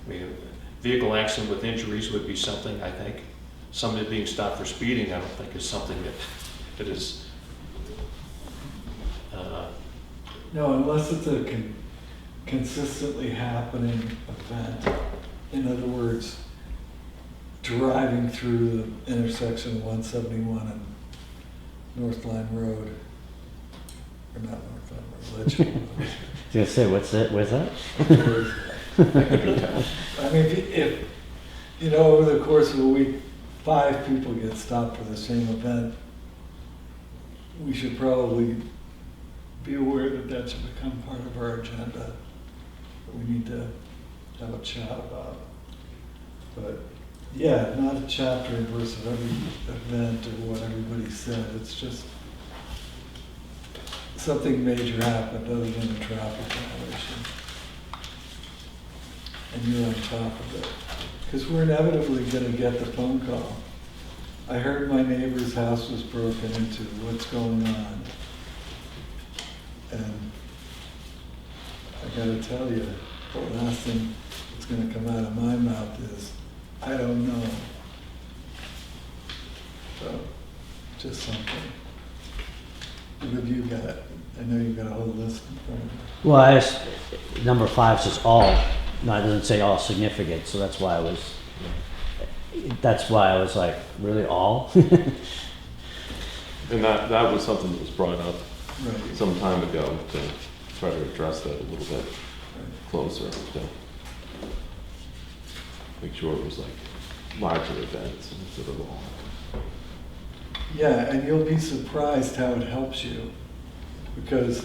mean, vehicle accident with injuries would be something, I think. Somebody being stopped for speeding, I don't think is something that is, No, unless it's a consistently happening event. In other words, driving through the intersection of 171 and North Line Road, or not North Line Road, Litchfield Road. I was gonna say, where's that? I mean, if, you know, over the course of a week, 5 people get stopped for the same event, we should probably be aware that that should become part of our agenda. That we need to have a chat about. But yeah, not a chapter and verse of every event or what everybody said. It's just something major happened other than a traffic violation. And you're on top of it. Because we're inevitably going to get the phone call. I heard my neighbor's house was broken into. What's going on? And I got to tell you, the last thing that's going to come out of my mouth is, I don't know. So, just something. What have you got? I know you've got a whole list in front of you. Well, number 5 says all, no, it doesn't say all significant, so that's why I was like, really all? And that was something that was brought up Right. some time ago to try to address that a little bit closer, to make sure it was like larger events instead of all. Yeah, and you'll be surprised how it helps you. Because,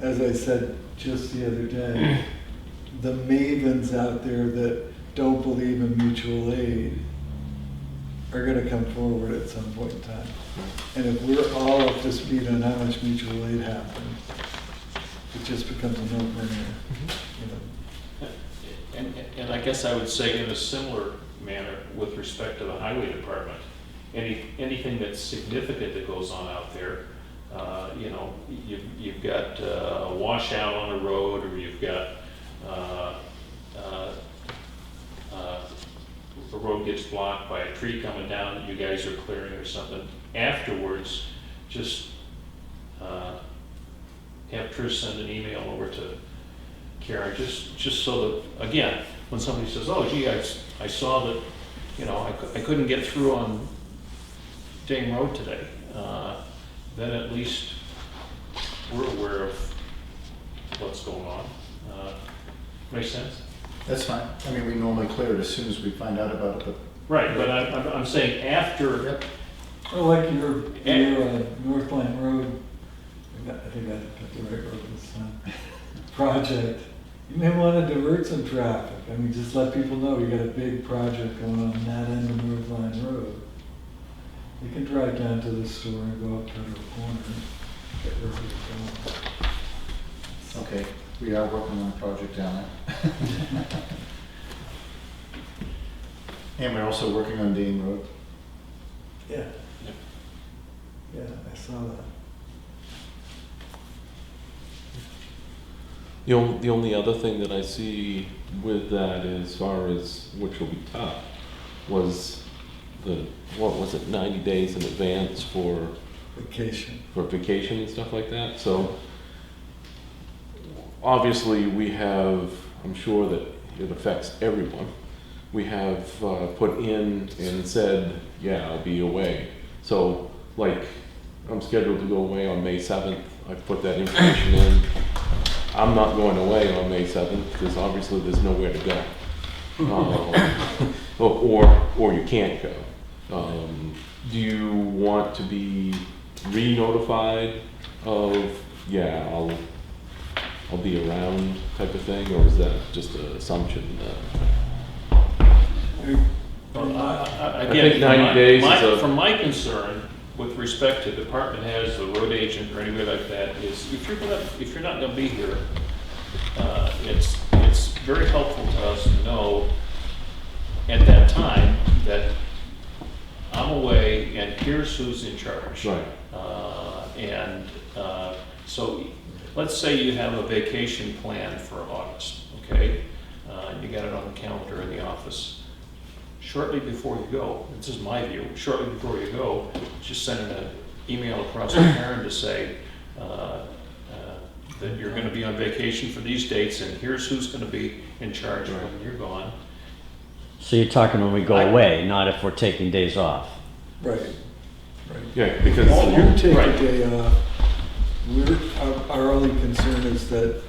as I said just the other day, the mavens out there that don't believe in mutual aid are gonna come forward at some point in time. And if we're all up to speed on how much mutual aid happens, it just becomes a no-brainer, you know. And I guess I would say in a similar manner with respect to the highway department, anything that's significant that goes on out there, you know, you've got a washout on a road, or you've got the road gets blocked by a tree coming down that you guys are clearing or something. Afterwards, just have Trish send an email over to Karen, just so that, again, when somebody says, oh gee, I saw that, you know, I couldn't get through on Dane Road today, then at least we're aware of what's going on. Makes sense? That's fine. I mean, we normally clear it as soon as we find out about it, but. Right, but I'm saying after, Yep. Oh, like your North Line Road, I think I picked the right road this time, project. You may want to divert some traffic. I mean, just let people know you got a big project going on that end of North Line Road. You can drive down to the store and go up to the corner and get where you're going. Okay, we are working on a project down there. And we're also working on Dane Road. Yeah. Yeah, I saw that. The only other thing that I see with that, as far as which will be tough, was what was it, 90 days in advance for Vacation. vacation and stuff like that. So obviously we have, I'm sure that it affects everyone. We have put in and said, yeah, I'll be away. So like, I'm scheduled to go away on May 7th. I put that information in. I'm not going away on May 7th because obviously there's nowhere to go. Or you can't go. Do you want to be re-notified of, yeah, I'll be around type of thing, or is that just an assumption? again, think 90 days is a- from my concern, with respect to department heads, the road agent, or anybody like that, is if you're not gonna be here, it's very helpful to us to know at that time that I'm away and here's who's in charge. Right. So let's say you have a vacation plan for August, okay? You got it on the calendar in the office. Shortly before you go, this is my view, shortly before you go, just send an email across to Karen to say that you're gonna be on vacation for these dates and here's who's gonna be in charge when you're gone. So you're talking when we go away, not if we're taking days off. Right, right. Yeah, because If you take Right. a day off, our only concern is that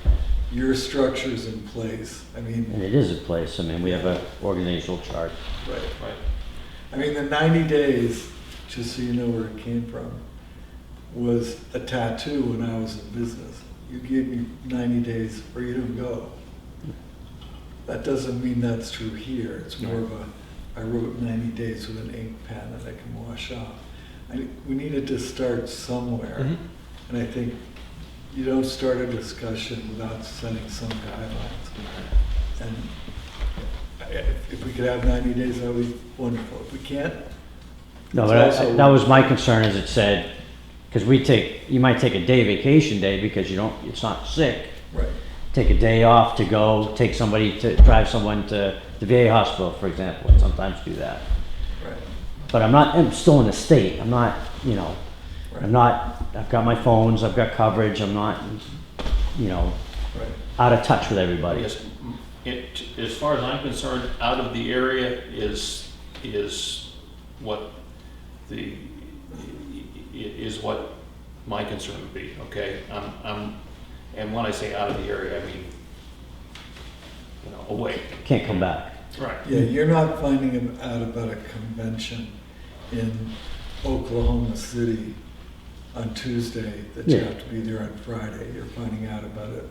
your structure's in place. I mean, And it is a place, I mean, we have a organizational chart. right. Right. I mean, the 90 days, just so you know where it came from, was a tattoo when I was in business. You gave me 90 days or you don't go. That doesn't mean that's true here. It's more of I wrote 90 days with an ink pen that I can wash off. We needed to start somewhere. Mhm. And I think you don't start a discussion without setting some guidelines. And if we could have 90 days, that would be wonderful. If we can't, No, it's but also- that was my concern, as it said, because you might take a vacation day because it's not sick. right. Take a day off to go, drive someone to the VA hospital, for example, and sometimes do that. Right. But I'm still in the state, I'm not, I've got my phones, I've got coverage, I'm not, Right. out of touch with I everybody. guess, as far as I'm concerned, out of the area is what my concern would be, okay? And when I say out of the area, I mean, away. Can't come back. Right. Yeah, you're not finding out about a convention in Oklahoma City on Tuesday that you Yeah. have to be there on Friday. You're finding out about it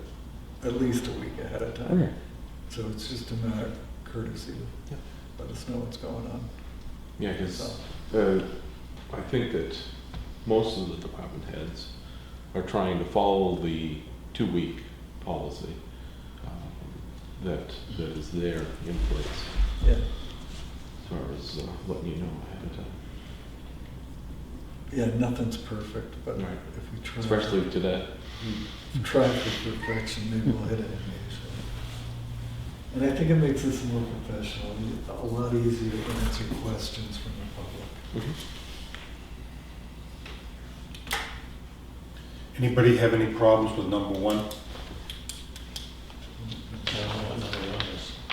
at least a week ahead of Oh, time. yeah. So it's just a matter of courtesy. Let us know what's going on. Yeah, because So, I think that most of the department heads are trying to follow the 2-week policy that is there in place, yeah. as far as letting you know ahead of time. Yeah, nothing's perfect, but Right. if we try. Especially today. If we try for perfection, maybe we'll hit it. And I think it makes us more professional, a lot easier to answer questions from the public. Anybody have any problems with number 1,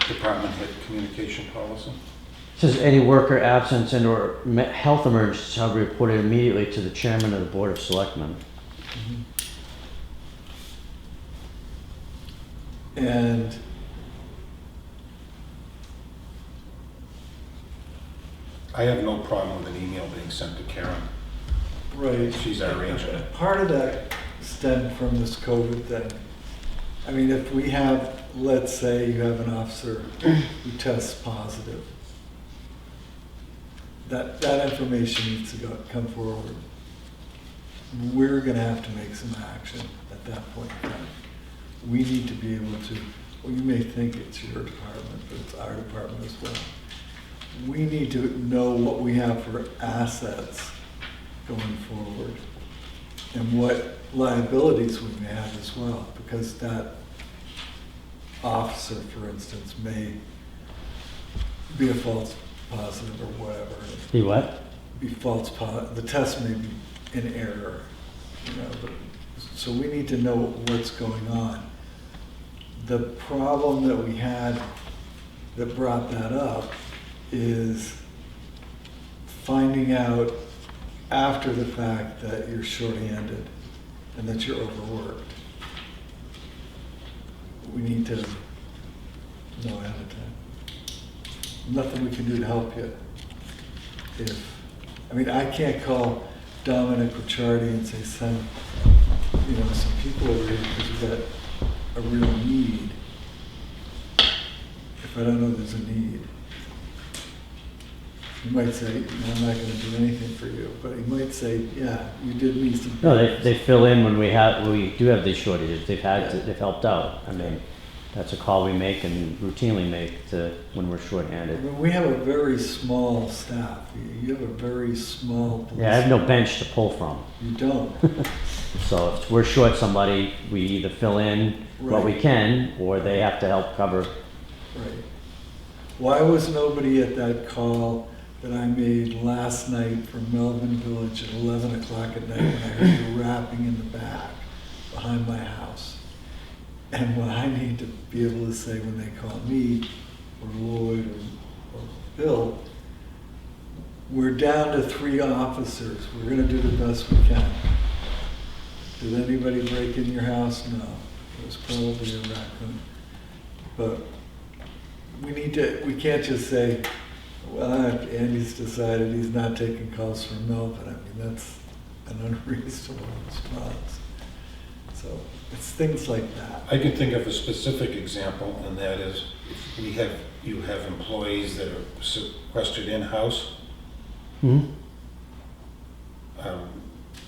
department head communication policy? It says any worker absence and or health emergency shall be reported immediately to the chairman of the Board of Selectmen. And I have no problem with an email being sent to Karen. right. She's our agent. Part of that stemmed from this COVID thing. I mean, if we have, let's say you have an officer who tests positive, that information needs to come forward. We're gonna have to make some action at that point in time. We need to be able to, well, you may think it's your department, but it's our department as well. We need to know what we have for assets going forward and what liabilities we may have as well, because that officer, for instance, may be a false positive or whatever. Be what? Be false positive. The test may be in error, you know, but, so we need to know what's going on. The problem that we had that brought that up is finding out after the fact that you're shorthanded and that you're overworked. We need to know ahead of time. Nothing we can do to help you. I mean, I can't call Dominic Ricciardi and say, send, you know, some people over here because we've got a real need. If I don't know there's a need. He might say, I'm not gonna do anything for you, but he might say, yeah, you did me some. No, they fill in when we do have these shortages. They've helped out. I mean, that's a call we make and routinely make when we're I shorthanded. mean, we have a very small staff. You have a very small police. Yeah, I have no bench to pull from. You don't. So if we're short somebody, we either fill in what we Right. can, or they have to help cover. Right. Why was nobody at that call that I made last night from Melvin Village at 11 o'clock at night when I heard the rapping in the back behind my house? And what I need to be able to say when they call me, or Lloyd, or Bill, we're down to 3 officers. We're gonna do the best we can. Did anybody break in your house? No. It was probably a raccoon. But we can't just say, well, Andy's decided he's not taking calls from Melvin. I mean, that's an unreasonable response. So it's things like that. I can think of a specific example, and that is if you have employees that are sequestered in-house,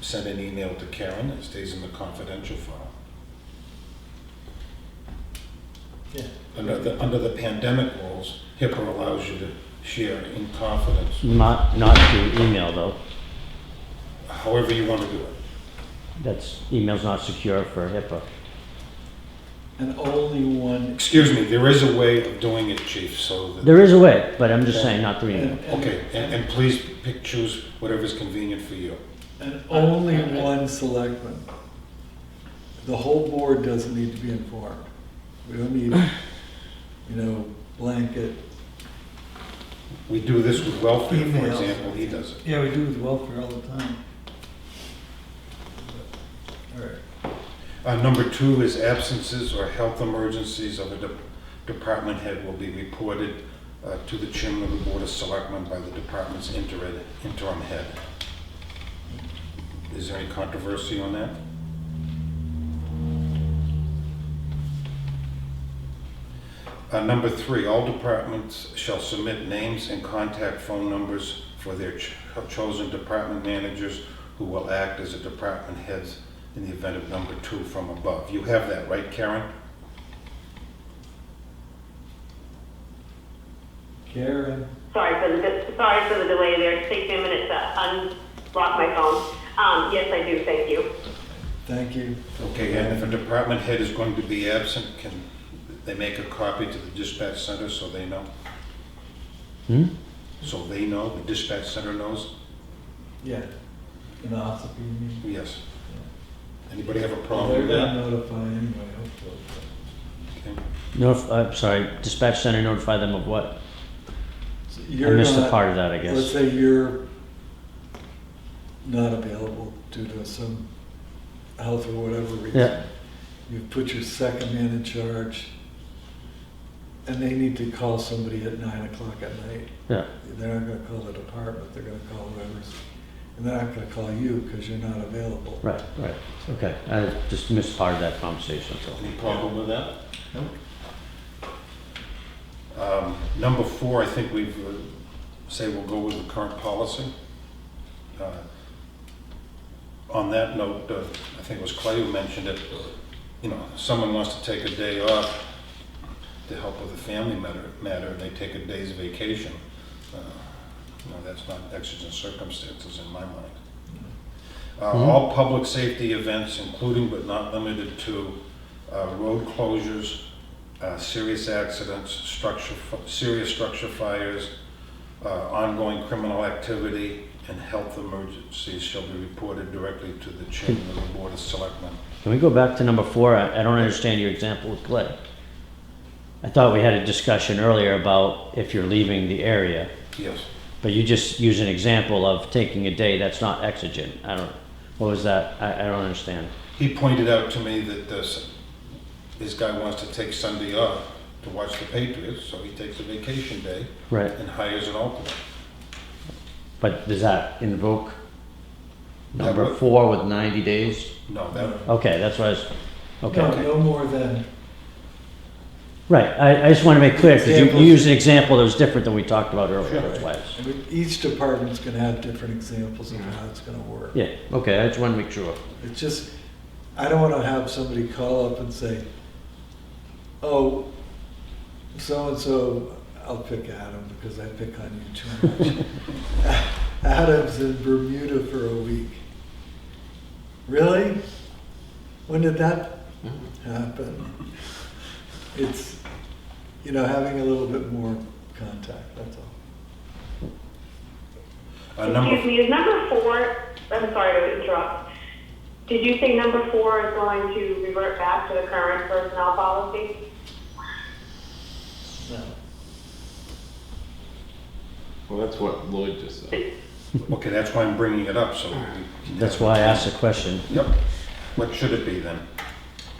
send an email to Karen, it stays in the confidential file. Yeah. Under the pandemic rules, HIPAA allows you to share in confidence, Not through email though. however you want to do it. Email's not secure for HIPAA. And only one. Excuse me, there is a way of doing it, Chief, so that... There is a way, but I'm just saying not through email. Okay, and please choose whatever's convenient for you. And only one selectman. The whole board doesn't need to be informed. We don't need, blanket. We do this with welfare, for Emails. example, he does it. Yeah, we do with welfare all the time. All right. Number 2 is absences or health emergencies of a department head will be reported to the chairman of the Board of Selectmen by the department's interim head. Is there any controversy on that? Number 3, all departments shall submit names and contact phone numbers for their chosen department managers who will act as a department heads in the event of number 2 from above. You have that, right, Karen? Karen? Sorry for the delay there. It takes me a minute to unlock my phone. Yes, I do, thank you. Thank you. Okay, and if a department head is going to be absent, can they make a copy to the dispatch center so they know? So they know, the dispatch center knows? Yeah. In the Ossipee, you mean? Yes. Anybody have a They're problem with gonna that? notify anyway, hopefully. Okay. I'm sorry, dispatch center notify them of what? So I you're missed a not- part of that, I Let's guess. say you're not available due to some health or whatever reason. Yeah. You put your second man in charge, and they need to call somebody at 9 o'clock at night. Yeah, They're not gonna call the department, they're gonna call whoever's, and they're not gonna call you because you're not available. right, okay. I just missed part of that conversation, so. Any problem with that? Nope. Number 4, I think we've, say we'll go with the current policy. On that note, I think it was Clay who mentioned it, you know, someone wants to take a day off to help with a family matter, and they take a day's vacation. You know, that's not exigent circumstances in my mind. All public safety events, including but not limited to road closures, serious accidents, serious structure fires, ongoing criminal activity, and health emergencies shall be reported directly to the chairman of the Board of Selectmen. Can we go back to number 4? I don't understand your example with Clay. I thought we had a discussion earlier about if you're leaving the area, Yes. but you just use an example of taking a day that's not exigent. What was that? I don't understand. He pointed out to me that this guy wants to take Sunday off to watch the Patriots, so he takes a vacation day Right, and hires an alternate. but does that invoke number would- 4 with 90 days? No, that, Okay, that's what I was, okay. No more than, Right, I just want to make clear, because you Examples. used an example that was different than we talked about earlier, that's why. I mean, each department's gonna have different examples of how it's gonna work. Yeah, okay, I just want to make sure. It's just, I don't wanna have somebody call up and say, oh, so-and-so, I'll pick Adam because I pick on you too much. Adam's in Bermuda for a week. Really? When did that happen? It's, you know, having a little bit more contact, that's all. number, Excuse me, is number 4, I'm sorry to interrupt. Did you say number 4 is going to revert back to the current personnel policy? Well, that's what Lloyd just said. okay, that's why I'm bringing it up, so. we can That's have- why I asked the question. Yep. What should it be then?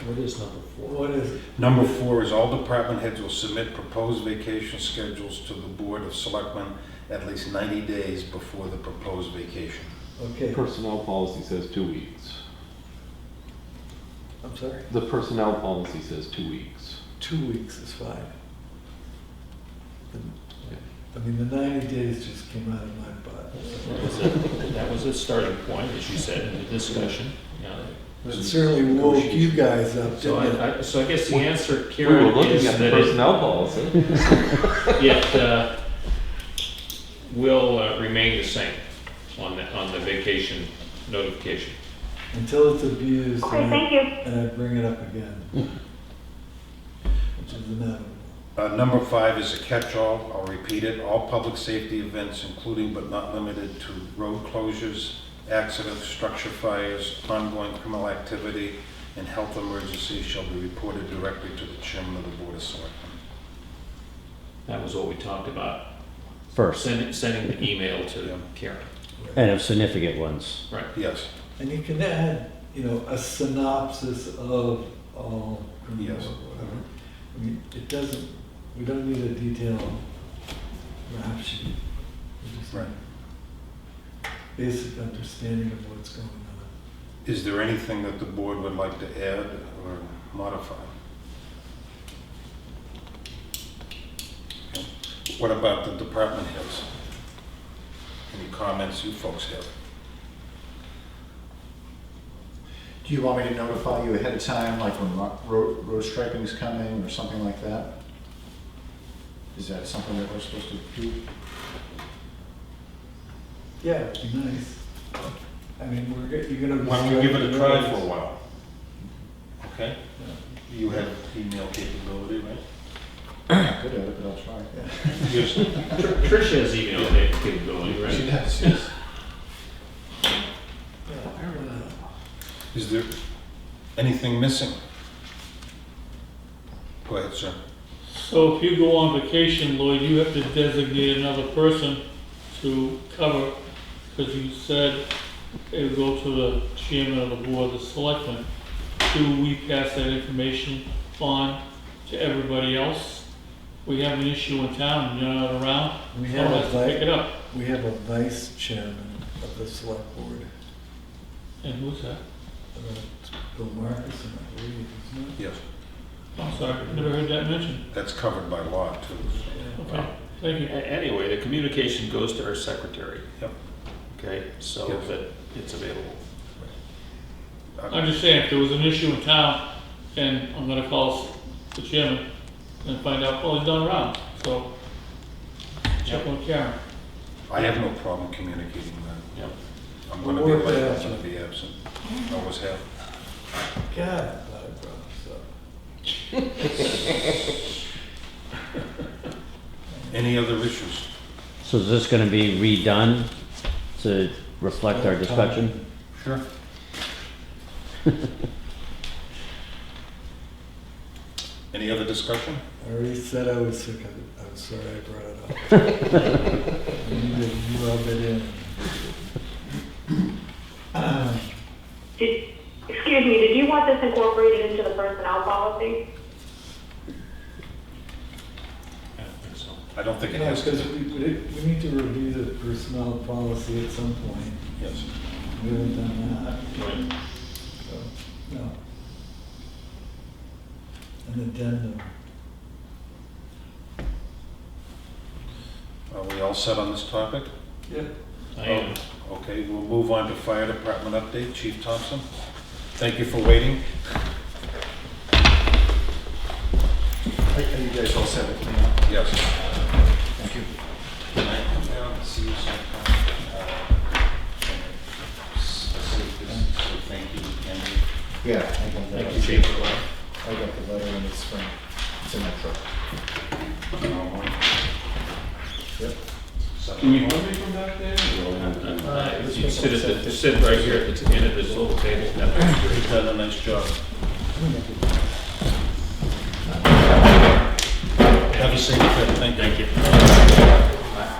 What is number 4? What is it? Number 4 is all department heads will submit proposed vacation schedules to the Board of Selectmen at least 90 days before the proposed vacation. Okay, Personnel policy says 2 weeks. I'm sorry, The personnel policy says 2 weeks. 2 weeks is fine. I mean, the 90 days just came out of my butt. That was a starting point, as you said, in the discussion. It certainly woke you guys up, So didn't it? so I guess the answer, We were Karen, looking is at the that personnel policy. it will remain the same on the vacation notification. Until it's abused, Okay, thank you. and I bring it up again. Which is inevitable. Number 5 is a catch-all. I'll repeat it. All public safety events, including but not limited to road closures, accidents, structure fires, ongoing criminal activity, and health emergencies shall be reported directly to the chairman of the Board of Selectmen. That was what we talked about, First, sending the email to Karen. and of significant ones. Right. Yes. And you can add, you know, a synopsis of all criminal Yes. or whatever. I mean, it doesn't, we don't need a detailed rap sheet. We just need basic understanding of what's going on. Is there anything that the board would like to add or modify? What about the department heads? Any comments you folks have? Do you want me to notify you ahead of time, like when road striping is coming or something like that? Is that something that we're supposed to do? Yeah, it'd be nice. I mean, you're gonna. Why don't we give it a try striking for a the while? Okay? You have email capability, right? I'm good at it, but I'll try. Yeah. Yes. Tricia has email capability, She right? does, yes. Is there anything missing? Go ahead, sir. So if you go on vacation, Lloyd, you have to designate another person to cover, because you said it would go to the chairman of the board, the selectmen. Do we pass that information on to everybody else? We have an issue in town, and you're not around, We someone have has to pick it up. We have a vice chairman of the select board, And who's that? Bill Marcus, I believe, isn't it? Yes. I'm sorry, never heard that mentioned. That's covered by law, too. Okay, thank you. Anyway, the communication goes to our secretary. Yep. Okay, so Yes. that it's available. I'm just saying, if there was an issue in town, and I'm gonna call the chairman and find out, oh, he's not around, so check with Karen. I have no problem communicating that. Yep. I'm gonna be late, I'm gonna be absent. Always have. God, I thought I brought this up. Any other issues? So is this gonna be redone to reflect our discussion? Sure. Any other discussion? I already said I was sick of it. I'm sorry I brought it up. You need to rub it in. Excuse me, did you want this incorporated into the personnel policy? I don't think so. I don't think it No, has to. because we need to review the personnel policy at some point. Yes. We haven't done that, Right. so, no. An addendum. Are we all set on this topic? Yep. I am. Okay, we'll move on to fire department update. Chief Thompson, thank you for waiting. Are you guys all set with me now? Yes. Thank you. Can I come down and see you sometime? Thank you, Andy. Yeah, I got that. Thank you, Chief. I got the letter and it's from, it's in my truck. Yep. Can you hear me from back there? If you sit right here at the end of this little table, that would be You've great. done a nice job. Have a safe trip. Thank you.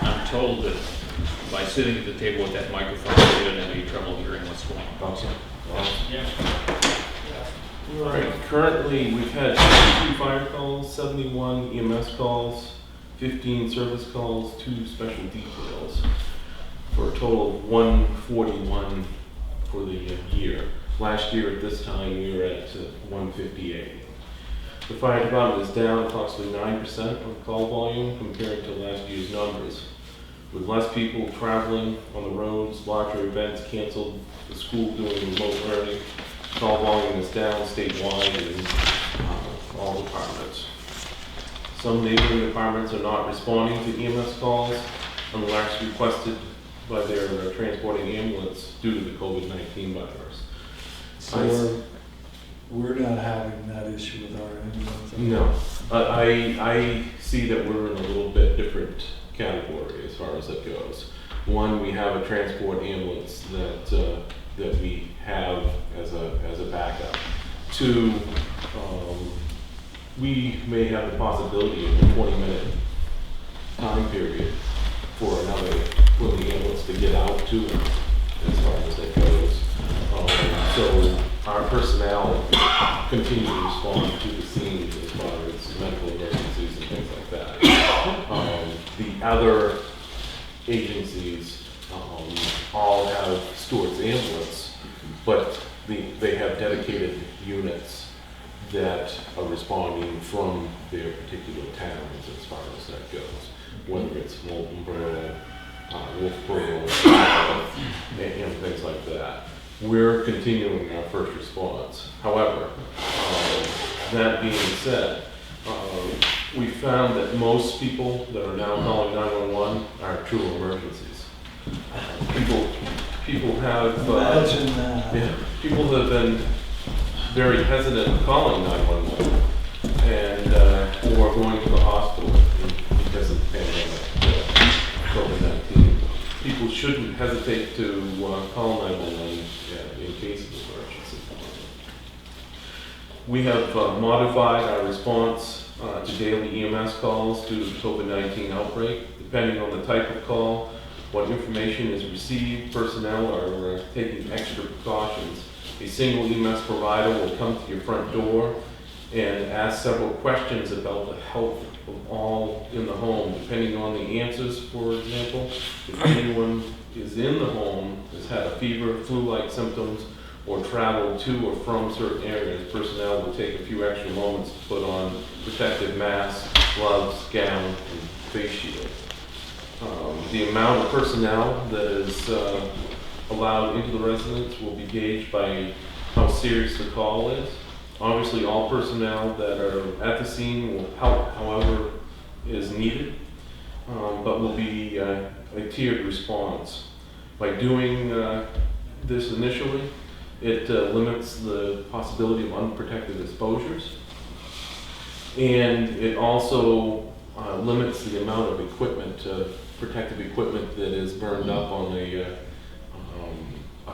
I'm told that by sitting at the table with that microphone, you don't have any trouble hearing what's going on. Awesome. Yeah. All right, currently, we've had 62 fire calls, 71 EMS calls, 15 service calls, 2 special details, for a total of 141 for the year. Last year at this time, we were at 158. The fire department is down approximately 9% on call volume compared to last year's numbers. With less people traveling on the roads, larger events canceled, the school doing remote learning, call volume is down statewide in all departments. Some neighboring departments are not responding to EMS calls unless requested by their transporting ambulance due to the COVID-19 virus. So we're not having that issue with our ambulance? No, I see that we're in a little bit different category as far as that goes. One, we have a transport ambulance that we have as a backup. Two, we may have the possibility of a 20-minute time period for the ambulance to get out to as far as that goes. So our personnel continue to respond to the scenes as far as medical emergencies and things like that. The other agencies all have Stewart's ambulance, but they have dedicated units that are responding from their particular towns as far as that goes. whether it's Molten Borough, Wolfboro, and things like that. We're continuing our first response. However, that being said, we found that most people that are now calling 911 are true emergencies. People have Imagine that. yeah, people have been very hesitant calling 911 and or going to the hospital because of the pandemic, COVID-19. People shouldn't hesitate to call 911 in case of emergency. We have modified our response to daily EMS calls due to the COVID-19 outbreak. Depending on the type of call, what information is received, personnel are taking extra precautions. A single EMS provider will come to your front door and ask several questions about the health of all in the home. Depending on the answers, for example, if anyone is in the home, has had a fever, flu-like symptoms, or traveled to or from certain areas, personnel will take a few extra moments to put on protective masks, gloves, gown, and face shield. The amount of personnel that is allowed into the residence will be gauged by how serious the call is. Obviously, all personnel that are at the scene will help however is needed, but will be a tiered response. By doing this initially, it limits the possibility of unprotected exposures, and it also limits the amount of equipment, protective equipment that is burned up on a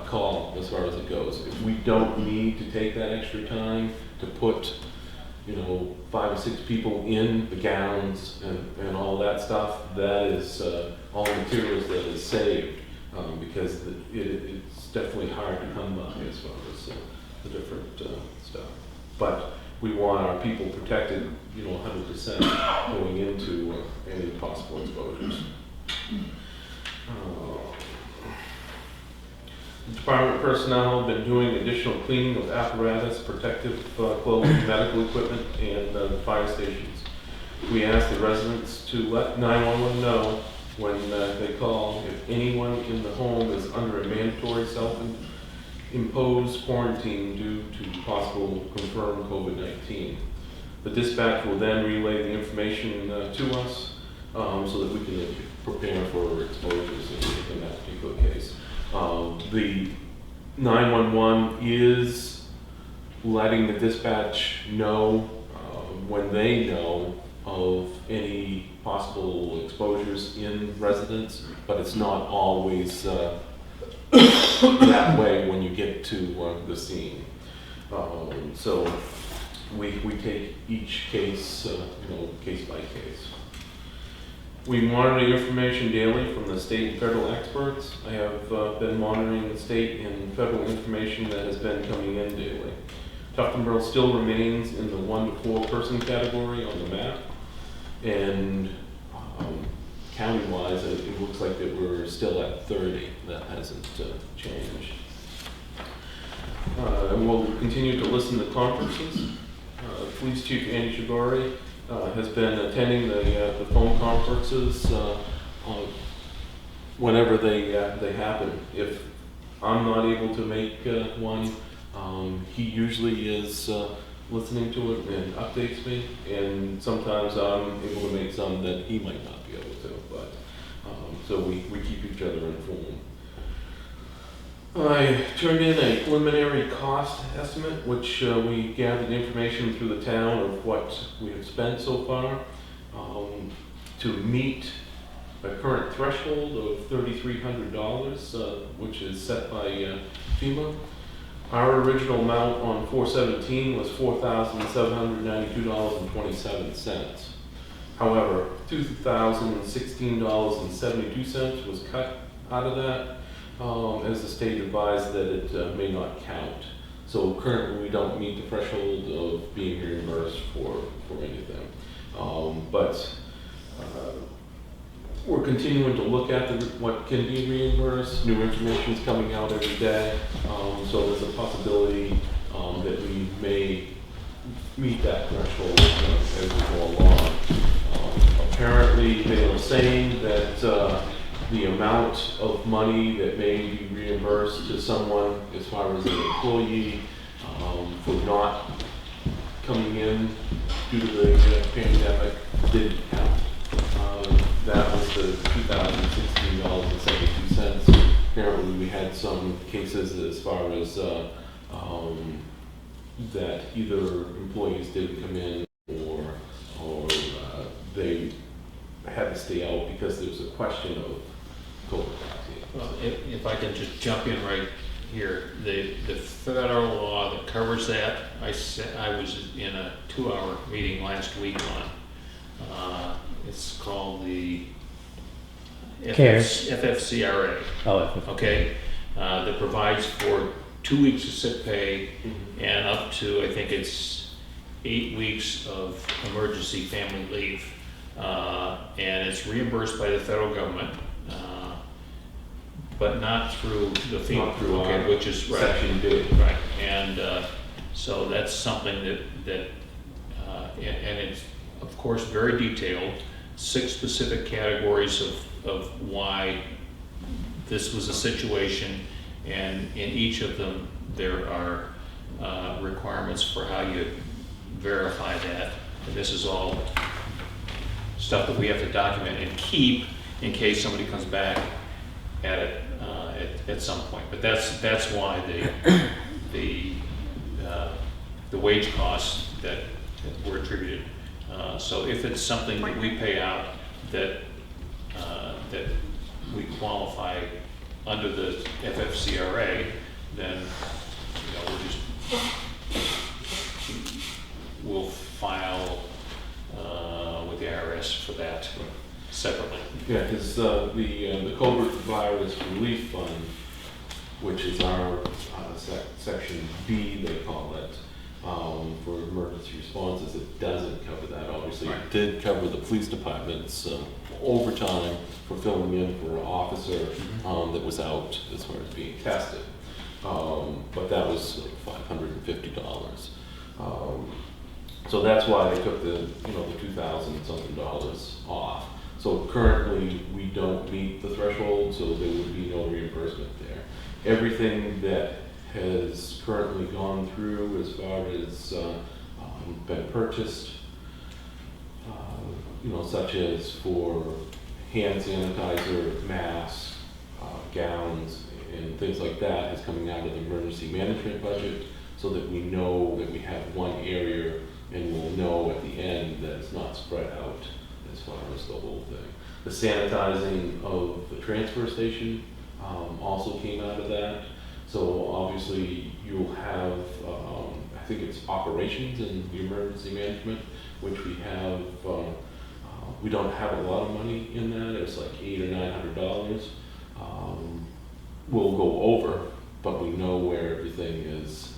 call as far as it goes. If we don't need to take that extra time to put, 5 or 6 people in the gowns and all that stuff, that is all materials that is saved because it's definitely hard to come by as far as the different stuff. But we want our people protected, 100% going into any possible exposures. The department personnel have been doing additional cleaning of apparatus, protective clothing, medical equipment, and the fire stations. We ask the residents to let 911 know when they call if anyone in the home is under a mandatory self-imposed quarantine due to possible confirmed COVID-19. The dispatch will then relay the information to us so that we can prepare for exposures in that particular case. The 911 is letting the dispatch know when they know of any possible exposures in residents, but it's not always that way when you get to the scene. So we take each case, case by case. We monitor information daily from the state and federal experts. I have been monitoring the state and federal information that has been coming in daily. Tuftonboro still remains in the 1 to 4 person category on the map, and county-wise, it looks like that we're still at 30. That hasn't changed. And we'll continue to listen to conferences. Police Chief Andy Shigori has been attending the phone conferences whenever they happen. If I'm not able to make one, he usually is listening to it and updates me, and sometimes I'm able to make some that he might not be able to, but so we keep each other informed. I turned in a preliminary cost estimate, which we gathered information through the town of what we have spent so far to meet a current threshold of $3,300, which is set by FEMA. Our original amount on 417 was $4,792.27. However, $2,016.72 was cut out of that, as the state advised that it may not count. So currently we don't meet the threshold of being reimbursed for anything. But we're continuing to look at what can be reimbursed. New information is coming out every day. So there's a possibility that we may meet that threshold as we go along. apparently they were saying that the amount of money that may be reimbursed to someone as far as an employee for not coming in due to the pandemic didn't count. That was the $2,016.72. Apparently we had some cases as far as that either employees didn't come in or they had to stay out because there was a question of COVID vaccine. Well, if I can just jump in right here, the federal law that covers that, I was in a 2-hour meeting last week on, it's called the CARES. FFCRA, Oh, okay? That provides for 2 weeks of sick pay and up to, I think it's 8 weeks of emergency family leave. And it's reimbursed by the federal government, but not through the FEMA. Not through Okay, our which is right. Section D. Right, and so that's something that and it's, of course, very detailed, 6 specific categories of why this was a situation, and in each of them, there are requirements for how you verify that. And this is all stuff that we have to document and keep in case somebody comes back at it at some point. But that's why the wage costs that were attributed. So if it's something that we pay out that we qualify under the FFCRA, then we'll file with the IRS for that separately. Yeah, because the COVID virus relief fund, which is our section B, they call it, for emergency responses, it doesn't cover that. Obviously, Right. it did cover the police department's overtime for filling in for an officer that was out as far as being tested. But that was like $550. So that's why they took the $2,000 something off. So currently, we don't meet the threshold, so there would be no reimbursement there. Everything that has currently gone through as far as been purchased, such as for hand sanitizer, masks, gowns, and things like that, is coming out of the emergency management budget, so that we know that we have one area, and we'll know at the end that it's not spread out as far as the whole thing. The sanitizing of the transfer station also came out of that. So obviously you'll have, I think it's operations and the emergency management, which we have, we don't have a lot of money in that. It's like $800 or $900. We'll go over, but we know where everything is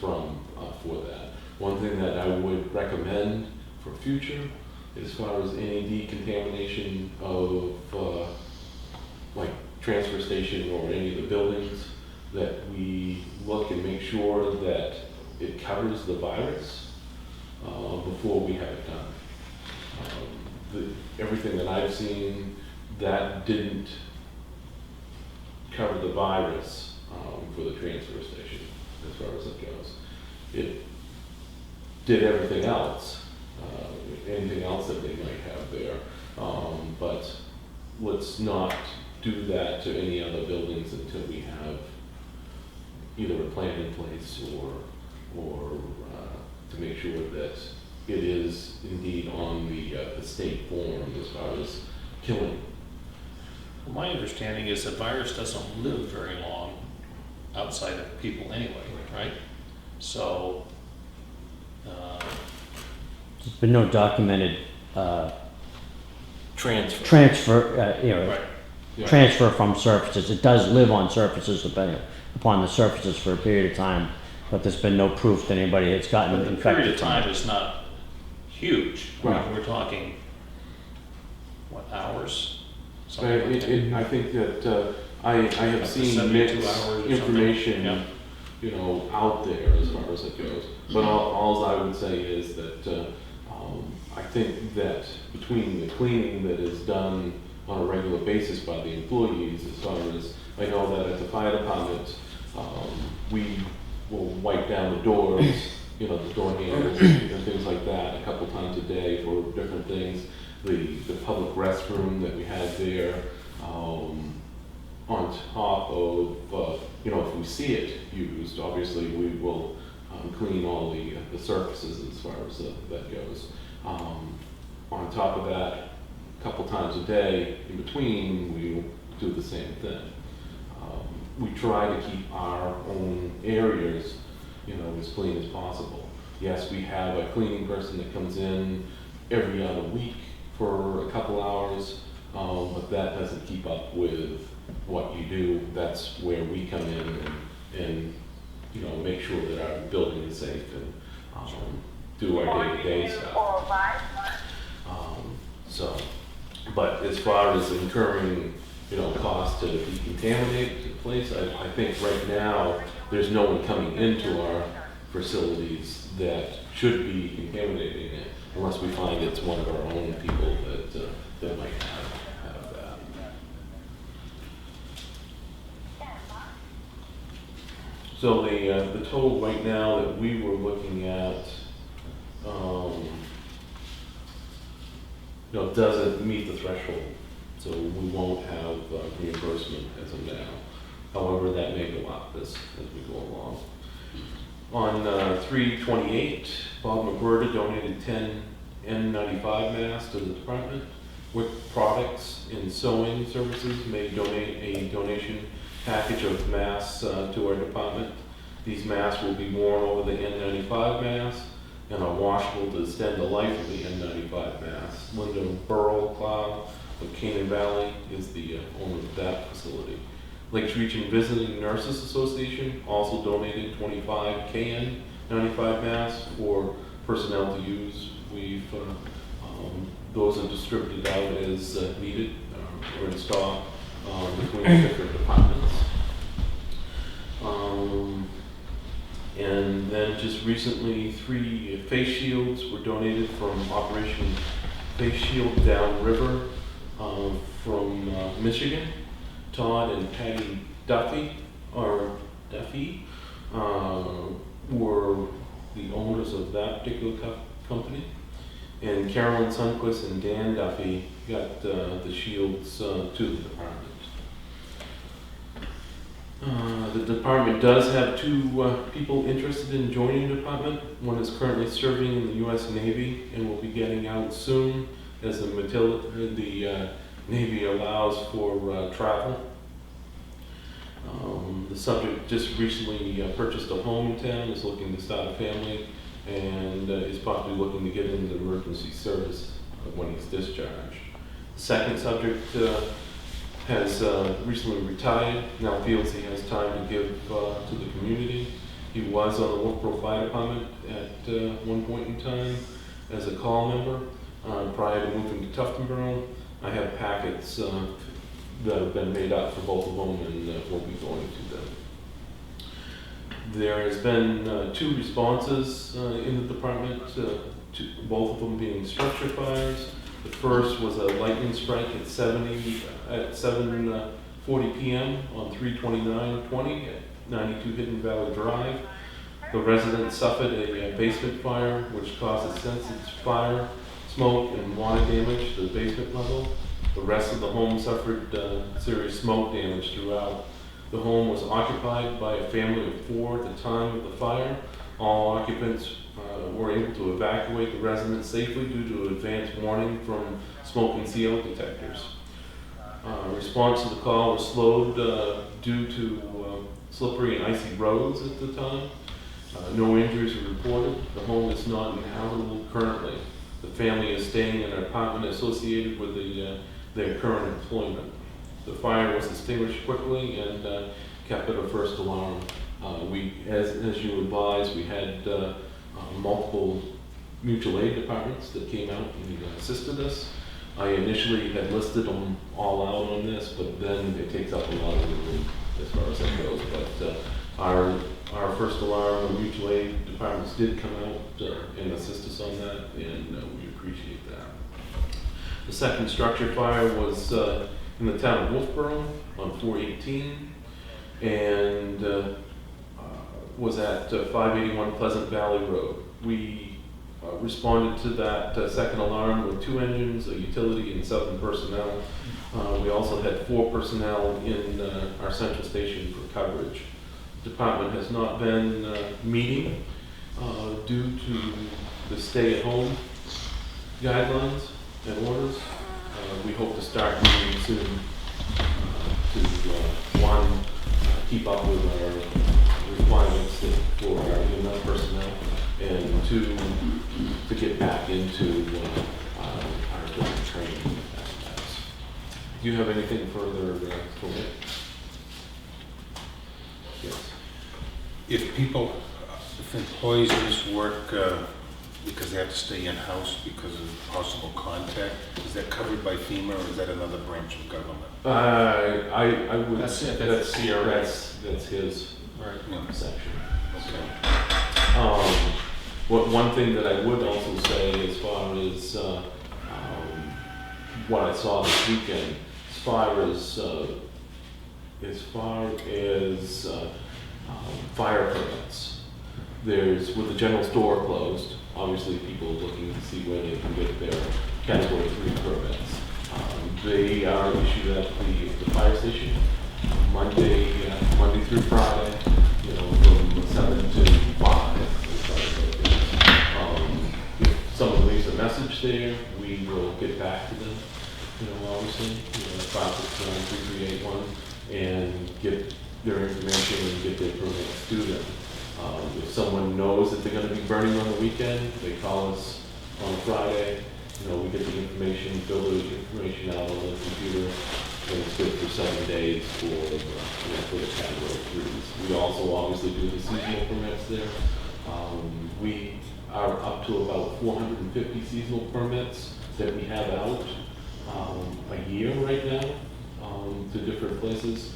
from for that. One thing that I would recommend for future, as far as any decontamination of like transfer station or any of the buildings, that we look and make sure that it covers the virus before we have it done. Everything that I've seen, that didn't cover the virus for the transfer station as far as it goes. It did everything else, anything else that they might have there, but let's not do that to any other buildings until we have either a plan in place or to make sure that it is indeed on the state form as far as killing. Well, my understanding is the virus doesn't live very long outside of people anyway, right? So, There's been no documented Transfer. right. Yeah. transfer from surfaces. It does live on surfaces depending upon the surfaces for a period of time, but there's been no proof that anybody has gotten But the infected. period of from time it. is not huge. Right. We're talking, what, hours? Something like that. I think that I have Up to seen 72 mixed hours or something. information, Yeah. out there as far as it goes. But all I would say is that I think that between between the cleaning that is done on a regular basis by the employees, as far as, I know that at the fire department, we will wipe down the doors, you know, the door handles and things like that a couple times a day for different things. The public restroom that we have there, on top of, you know, if we see it used, obviously we will clean all the surfaces as far as that goes. On top of that, a couple times a day in between, we do the same thing. We try to keep our own areas, you know, as clean as possible. Yes, we have a cleaning person that comes in every other week for a couple hours, but that doesn't keep up with what you do. That's where we come in and you know, make sure that our building is safe and do our day-to-day stuff. So, but as far as incurring, you know, cost to decontaminate the place, I think right now there's no one coming into our facilities that should be contaminating it, unless we find it's one of our own people that might have that. So the total right now that we were looking at, you know, doesn't meet the threshold, so we won't have reimbursement as of now. However, that may go up as we go along. On 3/28, Bob McWhirter donated 10 N95 masks to the department. Wick Products in Sewing Services may donate a donation package of masks to our department. These masks will be worn over the N95 mask and are washable to extend the life of the N95 mask. Linda Burrow-Clough of Canaan Valley is the owner of that facility. Lakes Region Visiting Nurses Association also donated 25 KN95 masks for personnel to use. We've those are distributed out as needed or in stock between the different departments. And then just recently, 3 face shields were donated from Operation Face Shield Downriver from Michigan. Todd and Patty Duffy were the owners of that particular company. And Carolyn Sundquist and Dan Duffy got the shields to the department. The department does have 2 people interested in joining the department. One is currently serving in the U.S. Navy and will be getting out soon as the Navy allows for travel. The subject just recently purchased a home in town, is looking to start a family, and is possibly looking to get into emergency service when he's discharged. The second subject has recently retired, now feels he has time to give to the community. He was on the Wolfboro Fire Department at one point in time as a call member. Prior to moving to Tuftonboro, I have packets that have been made up for both of them and will be going to them. There has been 2 responses in the department, both of them being structure fires. The first was a lightning strike at 7:40 p.m. on 3/29/20 at 92 Hidden Valley Drive. The resident suffered a basement fire, which caused extensive fire, smoke, and water damage to the basement level. The rest of the home suffered serious smoke damage throughout. The home was occupied by a family of 4 at the time of the fire. All occupants were able to evacuate the residence safely due to advance warning from smoke and CO detectors. Response to the call was slowed due to slippery and icy roads at the time. No injuries were reported. The home is not inhabitable currently. The family is staying in an apartment associated with their current employment. The fire was extinguished quickly and kept at a first alarm. As you advised, we had multiple mutual aid departments that came out and assisted us. I initially had listed them all out on this, but then it takes up a lot of room as far as that goes. But our first alarm, the mutual aid departments did come out and assist us on that, and we appreciate that. The second structure fire was in the town of Wolfboro on 418 and was at 581 Pleasant Valley Road. We responded to that second alarm with 2 engines, a utility, and 7 personnel. We also had 4 personnel in our central station for coverage. The department has not been meeting due to the stay-at-home guidelines and orders. We hope to start meeting soon to one, keep up with our requirements for our EMS personnel, and 2, to get back into our different training. Do you have anything further for me? Yes. If employees do this work because they have to stay in-house because of possible contact, is that covered by FEMA or is that another branch of government? I would. That's CRA. That's his Yeah. section. Okay. One thing that I would also say as far as what I saw this weekend, as far as fire permits, there's, with the general store closed, obviously people are looking to see where they can get their category 3 permits. They are issued at the fire station Monday through Friday, from 7 to 5. If someone leaves a message there, we will get back to them, obviously, 569-3381, and get their information and get their permits to them. If someone knows that they're going to be burning on the weekend, they call us on Friday. We get the information, fill the information out on the computer, and it's good for 7 days for the category 3s. We also obviously do the seasonal permits there. We are up to about 450 seasonal permits that we have out a year right now to different places.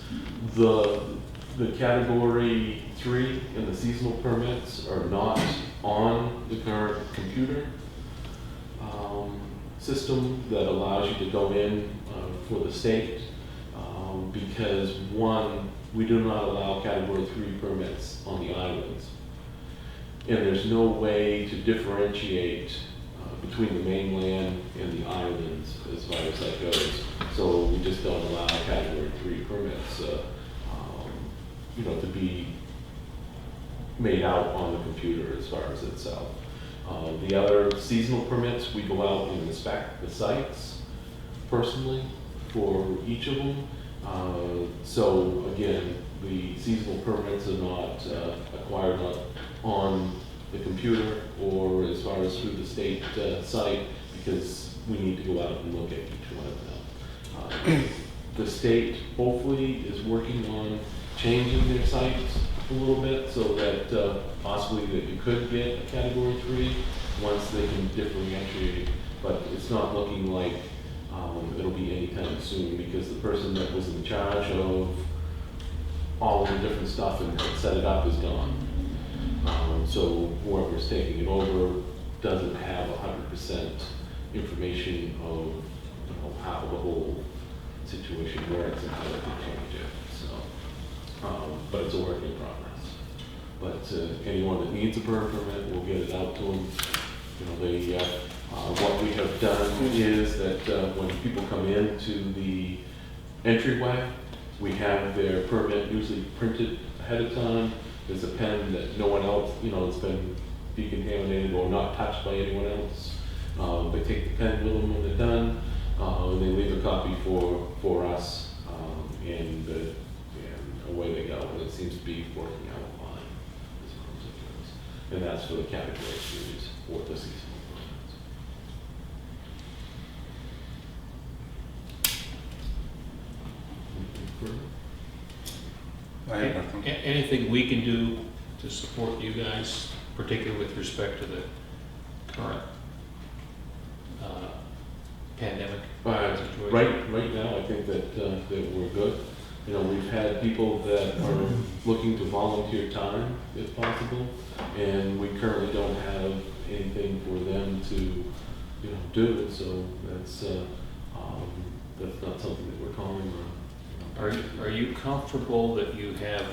The category 3 and the seasonal permits are not on the current computer system that allows you to go in for the state because, one, we do not allow category 3 permits on the islands, and there's no way to differentiate between the mainland and the islands as far as that goes. So we just don't allow category 3 permits to be made out on the computer as far as itself. The other seasonal permits, we go out and inspect the sites personally for each of them. So again, the seasonal permits are not acquired on the computer or as far as through the state site, because we need to go out and look at each one of them. The state hopefully is working on changing their sites a little bit so that possibly that you could get a category 3 once they can differentiate, but it's not looking like it'll be anytime soon, because the person that was in charge of all of the different stuff and set it up is gone. So whoever's taking it over doesn't have 100% information of how the whole situation works and how they can change it. So, but it's a work in progress. But anyone that needs a burn permit, we'll get it out to them. What we have done is that when people come into the entryway, we have their permit usually printed ahead of time. There's a pen that no one else, it's been decontaminated or not touched by anyone else. They take the pen with them when they're done, and they leave a copy for us, and away they go. And it seems to be working out fine as far as it goes. And that's for the category 3s or the seasonal permits. I have nothing. Anything we can do to support you guys, particularly with respect to the current pandemic situation? Right now, I think that we're good. We've had people that are looking to volunteer time, if possible, and we currently don't have anything for them to do, and so that's not something that we're calling on. Are you comfortable that you have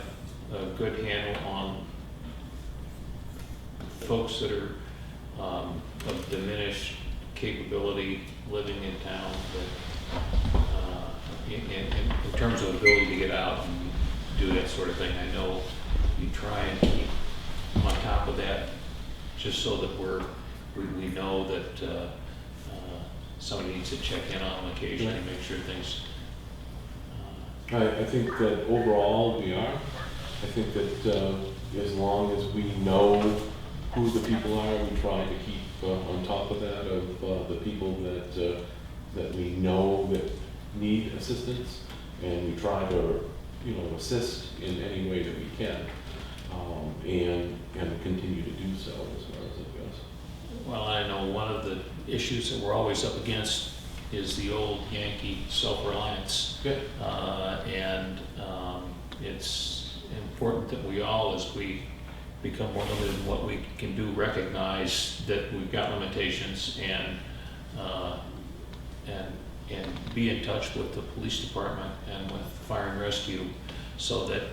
a good handle on folks that are of diminished capability living in town, that in terms of ability to get out and do that sort of thing? I know you try and keep on top of that, just so that we know that somebody needs to check in on them occasionally and make sure things. I think that overall we are. I think that as long as we know who the people are, we try to keep on top of that, of the people that we know that need assistance, and we try to, assist in any way that we can, and continue to do so as far as it goes. Well, I know one of the issues that we're always up against is the old Yankee self-reliance. Good. And it's important that we all, as we become more limited in what we can do, recognize that we've got limitations, and be in touch with the police department and with fire and rescue, so that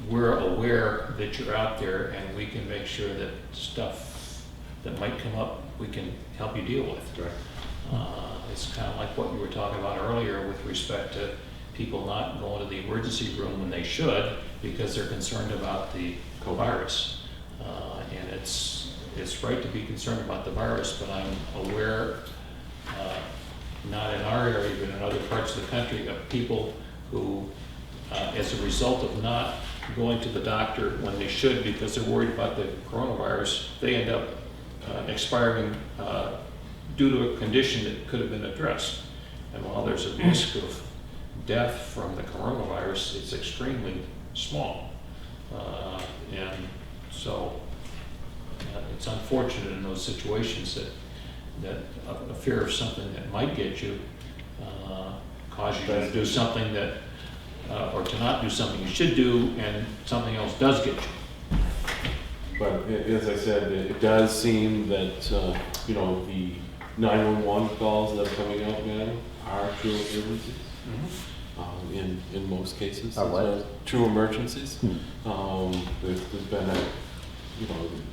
we're aware that you're out there, and we can make sure that stuff that might come up, we can help you deal with. Right. It's kind of like what you were talking about earlier with respect to people not going to the emergency room when they should, because they're concerned about the virus. And it's right to be concerned about the virus, but I'm aware, not in our area, but in other parts of the country, of people who, as a result of not going to the doctor when they should because they're worried about the coronavirus, they end up expiring due to a condition that could have been addressed. And while there's a risk of death from the coronavirus, it's extremely small. And so it's unfortunate in those situations that a fear of something that might get you cause you to do something that, or to not do something you should do, and something else does get you. But as I said, it does seem that, the 911 calls that are coming out now are true emergencies. In most cases. Are what? True emergencies. There's been a,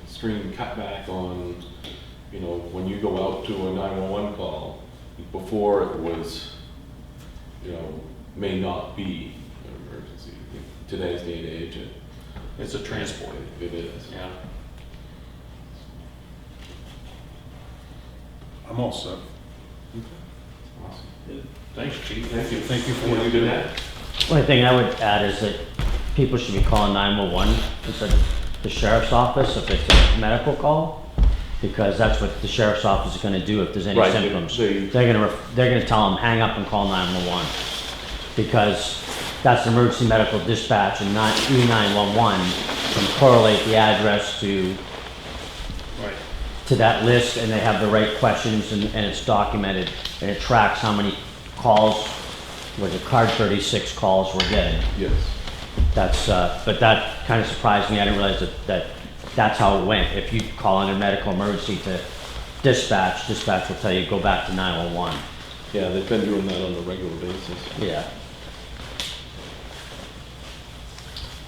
extreme cutback on, when you go out to a 911 call. Before it was, may not be an emergency. Today's day and age, It's a transport. it is. Yeah. I'm all set. Awesome. Thanks, Chief. Thank you. Thank you for what you do. Only thing I would add is that people should be calling 911 instead of the sheriff's office if it's a medical call, because that's what the sheriff's office is gonna do if there's any Right, symptoms. they- They're gonna tell them, hang up and call 911, because that's an emergency medical dispatch, and not E911 can correlate the address to that list, and they have the right questions, and it's documented, and it tracks how many calls, was it card 36 calls we're getting. Yes. That's, but that kind of surprised me. I didn't realize that's how it went. If you call in a medical emergency to dispatch will tell you, go back to 911. Yeah, they've been doing that on a regular basis. Yeah.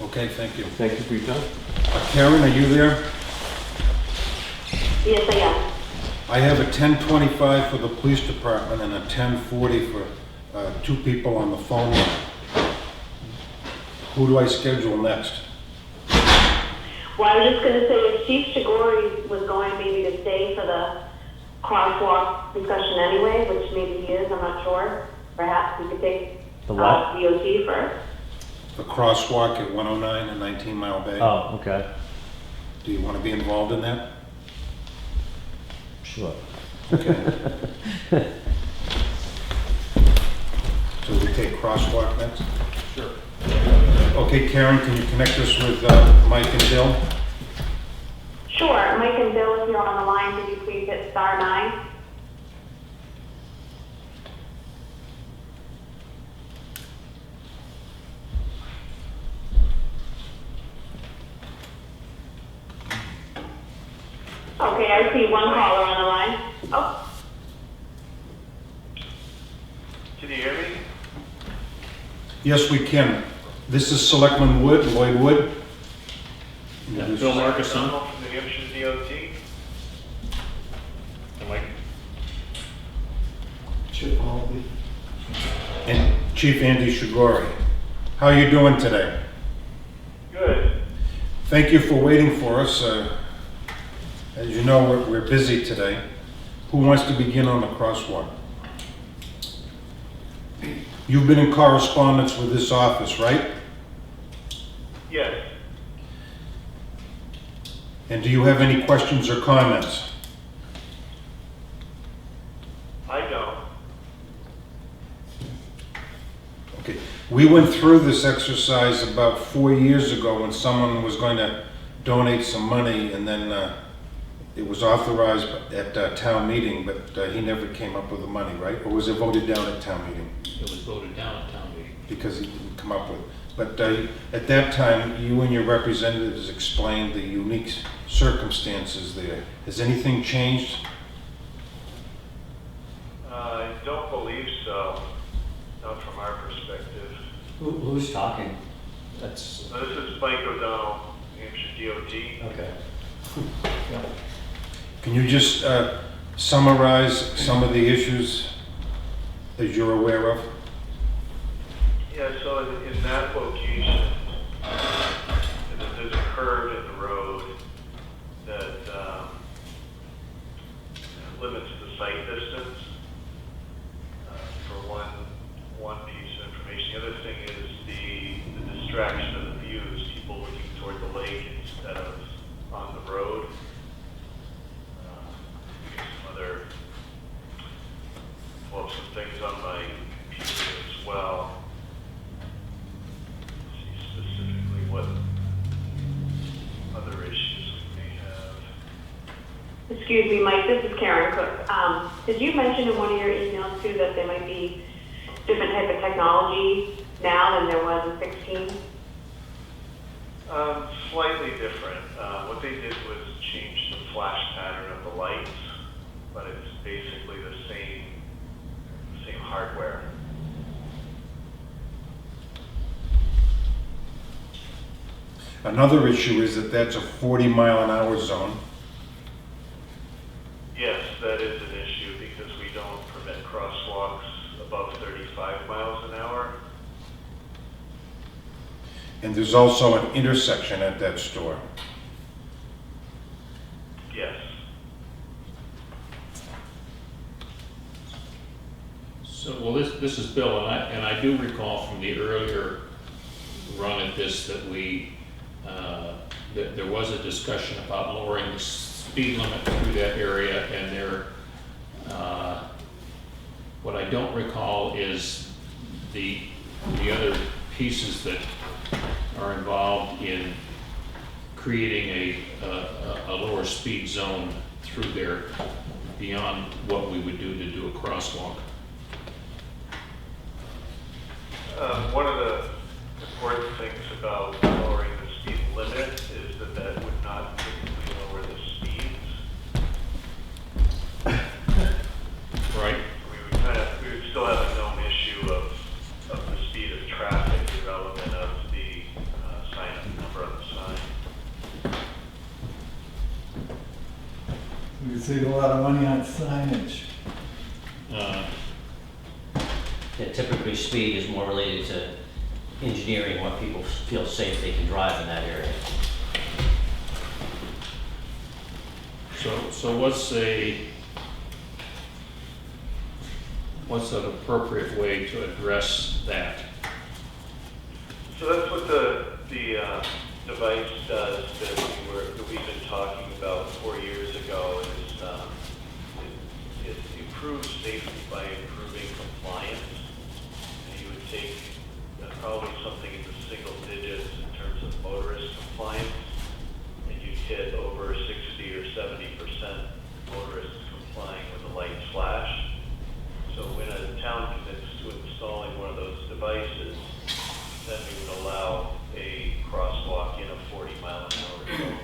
Okay, thank you. Thank you for your time. Karen, are you there? Yes, I am. I have a 10:25 for the police department and a 10:40 for two people on the phone line. Who do I schedule next? Well, I was just gonna say, if Chief Shigori was going maybe to stay for the crosswalk discussion anyway, which maybe he is, I'm not sure. Perhaps we could take The what? DOT first. The crosswalk at 109 and 19 Mile Bay. Oh, okay. Do you want to be involved in that? Sure. Okay. So we take crosswalk next? Sure. Okay, Karen, can you connect us with Mike and Bill? Sure, Mike and Bill, if you're on the line, could you please hit *9? Okay, I see one caller on the line. Oh, Yes, we can. This is Selectman Wood, Lloyd Wood. Yeah, Bill Marcus, son. From New Hampshire DOT. And Mike, Chip Holby. And Chief Andy Shigori. How are you doing today? Good. Thank you for waiting for us. As you know, we're busy today. Who wants to begin on the crosswalk? You've been in correspondence with this office, right? Yes. And do you have any questions or comments? I don't. Okay. We went through this exercise about 4 years ago when someone was going to donate some money, and then it was authorized at town meeting, but he never came up with the money, right? Or was it voted down at town meeting? it was voted down at town meeting. Because he didn't come up with it. But at that time, you and your representatives explained the unique circumstances there. Has anything changed? I don't believe so. Not from our perspective. Who's talking? That's, This is Mike O'Donnell, New Hampshire DOT. okay. Can you just summarize some of the issues that you're aware of? Yeah, so in that location, there's a curve in the road that limits the sight distance for one piece of information. The other thing is the distraction of the views, people looking toward the lake instead of on the road. Some other, well, some things on my computer as well. Specifically what other issues we may have. Excuse me, Mike, this is Karen Cook. Did you mention in one of your emails too that there might be different type of technology now than there was in 16? Slightly different. What they did was change the flash pattern of the lights, but it's basically the same hardware. Another issue is that that's a 40-mile-an-hour zone. Yes, that is an issue because we don't permit crosswalks above 35 miles an hour. And there's also an intersection at that store. Yes. So, well, this is Bill, and I do recall from the earlier run at this that that there was a discussion about lowering the speed limit through that area, and what I don't recall is the other pieces that are involved in creating a lower speed zone through there beyond what we would do a crosswalk. One of the important things about lowering the speed limit is that would not typically lower the speeds. Right. We would still have a known issue of the speed of traffic irrelevant of the number on the sign. We could save a lot of money on signage. Yeah, typically speed is more related to engineering, what people feel safe they can drive in that area. So what's an appropriate way to address that? So that's what the device does that we've been talking about 4 years ago. Is it improves safety by improving compliance. And you would take probably something in the single digits in terms of motorist compliance, and you'd hit over 60 or 70% motorists complying with a light flash. So when a town commits to installing one of those devices, then we would allow a crosswalk in a 40-mile-an-hour zone.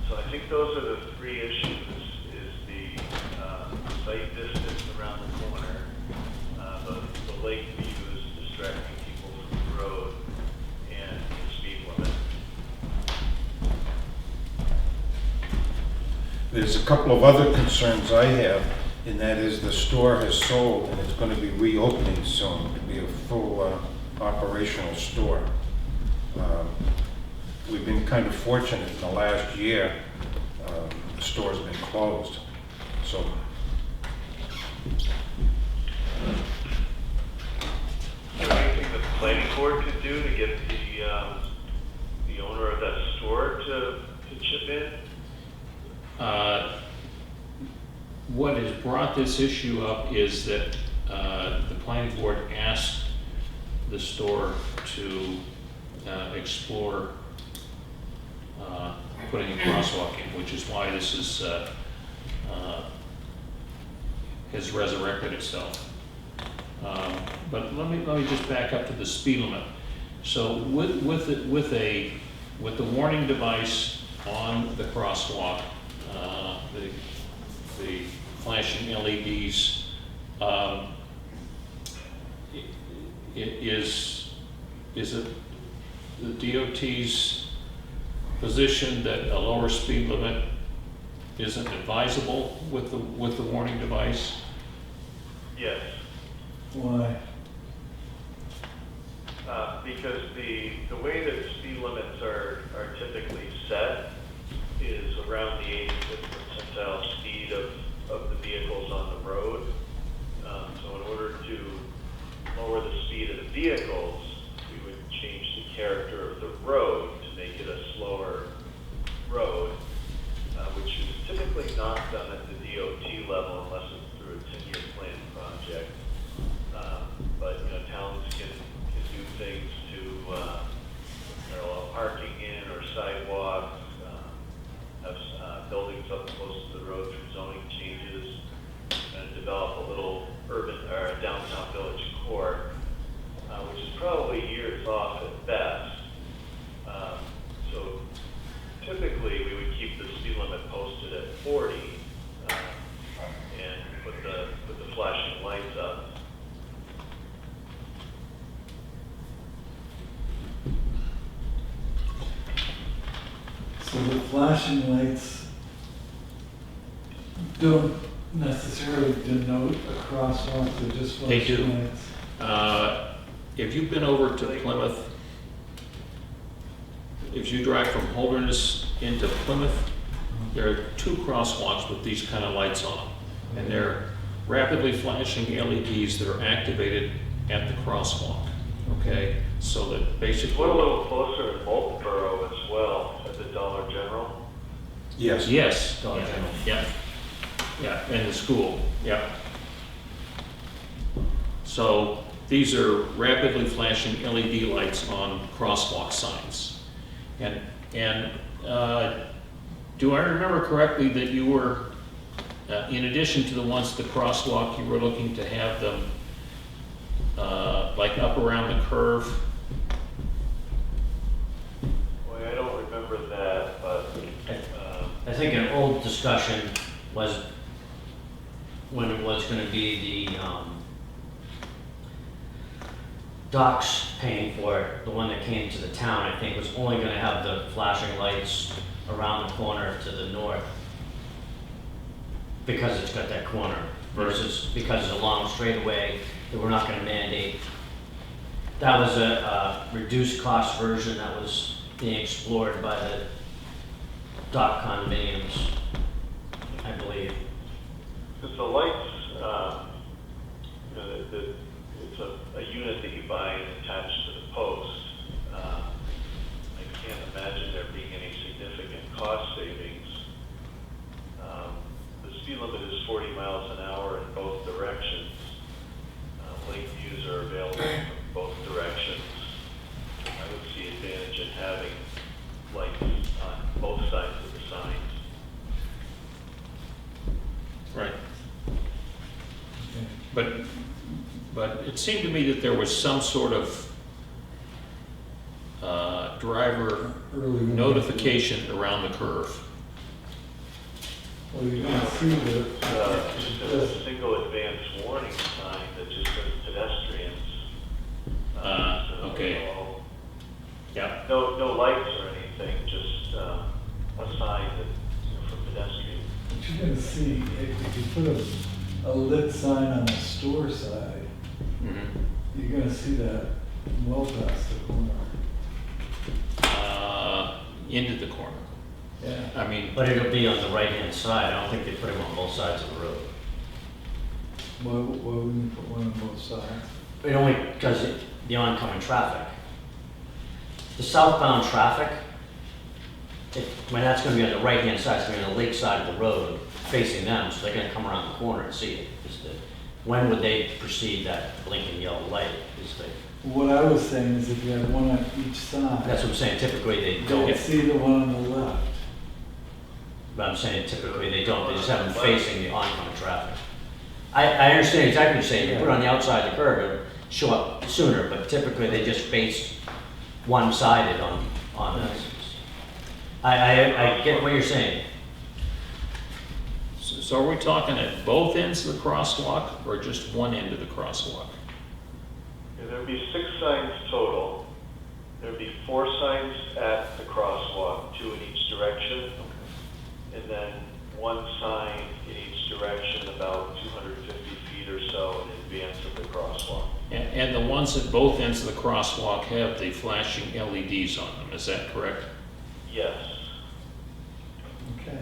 So I think those are the three issues: is the sight distance There's a couple of other concerns I have, and that is the store has sold and it's going to be reopening soon to be a full operational store. We've been kind of fortunate in the last year, the store's been closed. So Is there anything the planning board could do to get the owner of that store to chip in? What has brought this issue up is that the planning board asked the store to explore putting a crosswalk in, which is why this is has resurrected itself. But let me just back up to the speed limit. So with the warning device on the crosswalk, the flashing LEDs, is it the DOT's position that a lower speed limit isn't advisable with the warning device? Yes, Why? because the way that speed limits are typically set is around the 85th percentile speed of the vehicles on the road. So in order to lower the speed of the vehicles, we would change the character of the road to make it a slower road, which is typically not done at the DOT level unless it's through a 10-year plan project. But towns can do things to allow parking in or sidewalks, have buildings up close to the road through zoning changes, and develop a little urban or downtown village core, which is probably years off at best. So typically we would keep the speed limit posted at 40 and put the flashing lights up. So the flashing lights don't necessarily denote a crosswalk, they're just They flashing do. lights? If you've been over to Plymouth, if you drive from Holderness into Plymouth, there are two crosswalks with these kind of lights on them. And they're rapidly flashing LEDs that are activated at the crosswalk, okay? So that basically... What a little closer in Boltonboro as well, at the Dollar General. yes. Yes, Dollar General, yeah. Yeah, and the school, yeah. So these are rapidly flashing LED lights on crosswalk signs. And do I remember correctly that you were, in addition to the ones at the crosswalk, you were looking to have them like up around the curve? Boy, I don't remember that, but I think an old discussion was when it was gonna be the, Doc's paying for it, the one that came to the town, I think, was only gonna have the flashing lights around the corner to the north. Because it's got that corner versus because it's a long straightaway that we're not gonna mandate. That was a reduced cost version that was being explored by the Doc condominiums, I believe. because the lights, it's a unit that you buy and attach to the post. I can't imagine there being any significant cost savings. The speed limit is 40 miles an hour in both directions. Lake views are available from both directions. I would see advantage in having lights on both sides of the signs. Right. But it seemed to me that there was some sort of driver Early notification around the curve. Well, you can see that, Just a single advance warning sign that just says pedestrians. So, Okay. Yeah. No lights or anything, just a sign that, for pedestrians. you're gonna see, if you put a lit sign on the store side, Mhm. you're gonna see that well past the corner. Into the corner. Yeah. I mean, But it'll be on the right-hand side, I don't think they put them on both sides of the road. Why wouldn't you put one on both sides? It only, because the oncoming traffic. The southbound traffic, when that's gonna be on the right-hand side, it's gonna be on the lake side of the road, facing them, so they're gonna come around the corner and see it. When would they perceive that blinking yellow light is the, What I was saying is if you had one on each side, that's what I'm saying, typically they you don't. don't see the one on the left. But I'm saying typically they don't, they just have them facing the oncoming traffic. I understand exactly what you're saying, you put it on the outside of the curb, it'll show up sooner, but typically they just face one-sided on this. I get what you're saying. so are we talking at both ends of the crosswalk or just one end of the crosswalk? Yeah, there'd be 6 signs total. There'd be 4 signs at the crosswalk, 2 in each direction, and then 1 sign in each direction about 250 feet or so in advance of the crosswalk. And the ones at both ends of the crosswalk have the flashing LEDs on them, is that correct? Yes. Okay.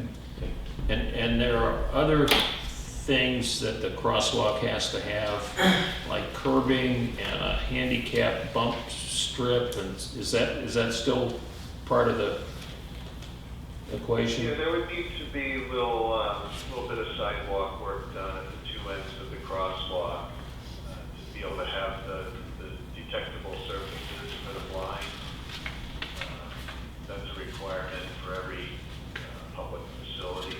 And there are other things that the crosswalk has to have, like curbing and a handicap bump strip, and is that still part of the equation? Yeah, there would need to be a little bit of sidewalk work done at the 2 ends of the crosswalk to be able to have the detectable surfaces for the blind. That's a requirement for every public facility.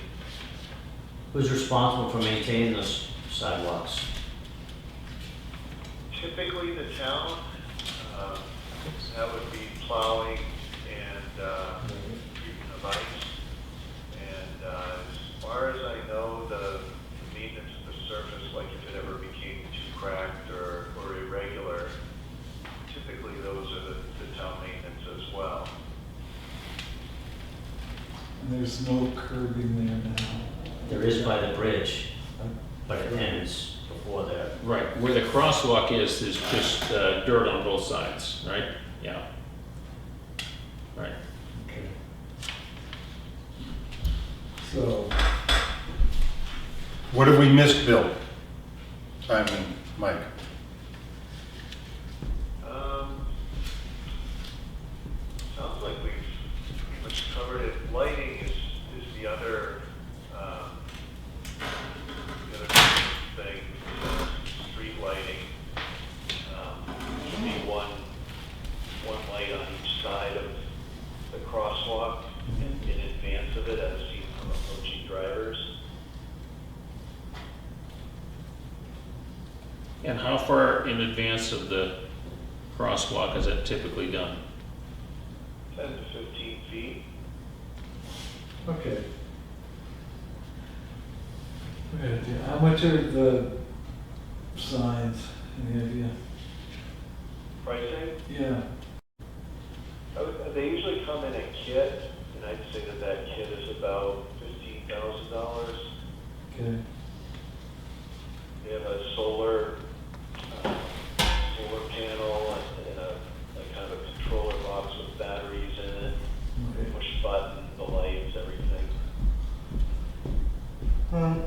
Who's responsible for maintaining those sidewalks? Typically, the town, that would be plowing and treatment of ice. And as far as I know, the maintenance of the surface, like if it ever became too cracked or irregular, typically those are the town maintenance as well. And there's no curbing there now. There is by the bridge, but it ends before that. Right, where the crosswalk is, there's just dirt on both sides, right? Yeah. Right. Okay. So, What have we missed, Bill? I mean, Mike? Sounds like we've pretty much covered it. Lighting is the other thing, street lighting. Should be one light on each side of the crosswalk in advance of it, as seen from approaching drivers. And how far in advance of the crosswalk is that typically done? 10 to 15 feet. okay. Good idea. How much are the signs? Any idea? Pricing, Yeah. they usually come in a kit, and I'd say that kit is about $15,000. Okay. They have a solar panel and a kind of a controller box with batteries in it, Okay. push button, the lights, everything. Well,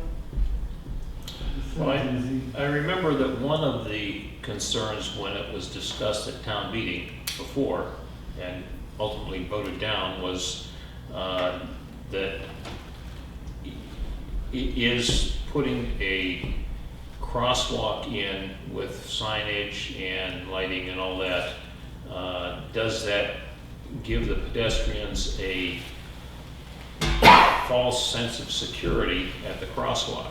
Sounds easy. I remember that one of the concerns when it was discussed at town meeting before and ultimately voted down was that is putting a crosswalk in with signage and lighting and all that, does that give the pedestrians a false sense of security at the crosswalk?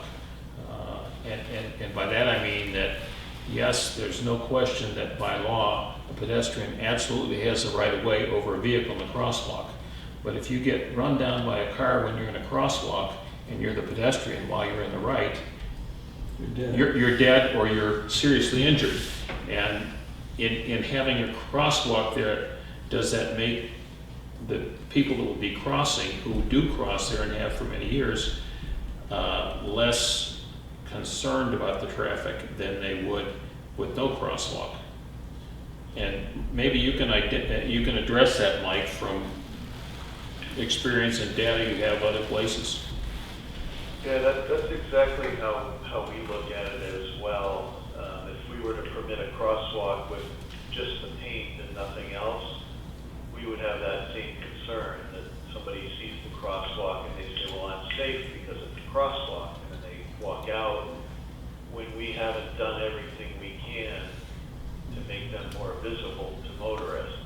And by that I mean that, yes, there's no question that by law, a pedestrian absolutely has the right of way over a vehicle in the crosswalk. But if you get run down by a car when you're in a crosswalk and you're the pedestrian while you're in the right, You're dead. you're dead or you're seriously injured. And in having a crosswalk there, does that make the people that will be crossing, who do cross there and have for many years, less concerned about the traffic than they would with no crosswalk. And maybe you can address that, Mike, from experience and data you have other places. Yeah, that's exactly how we look at it as well. If we were to permit a crosswalk with just the paint and nothing else, we would have that same concern that somebody sees the crosswalk and they say, well, I'm safe because it's a crosswalk, and then they walk out when we haven't done everything we can to make them more visible to motorists.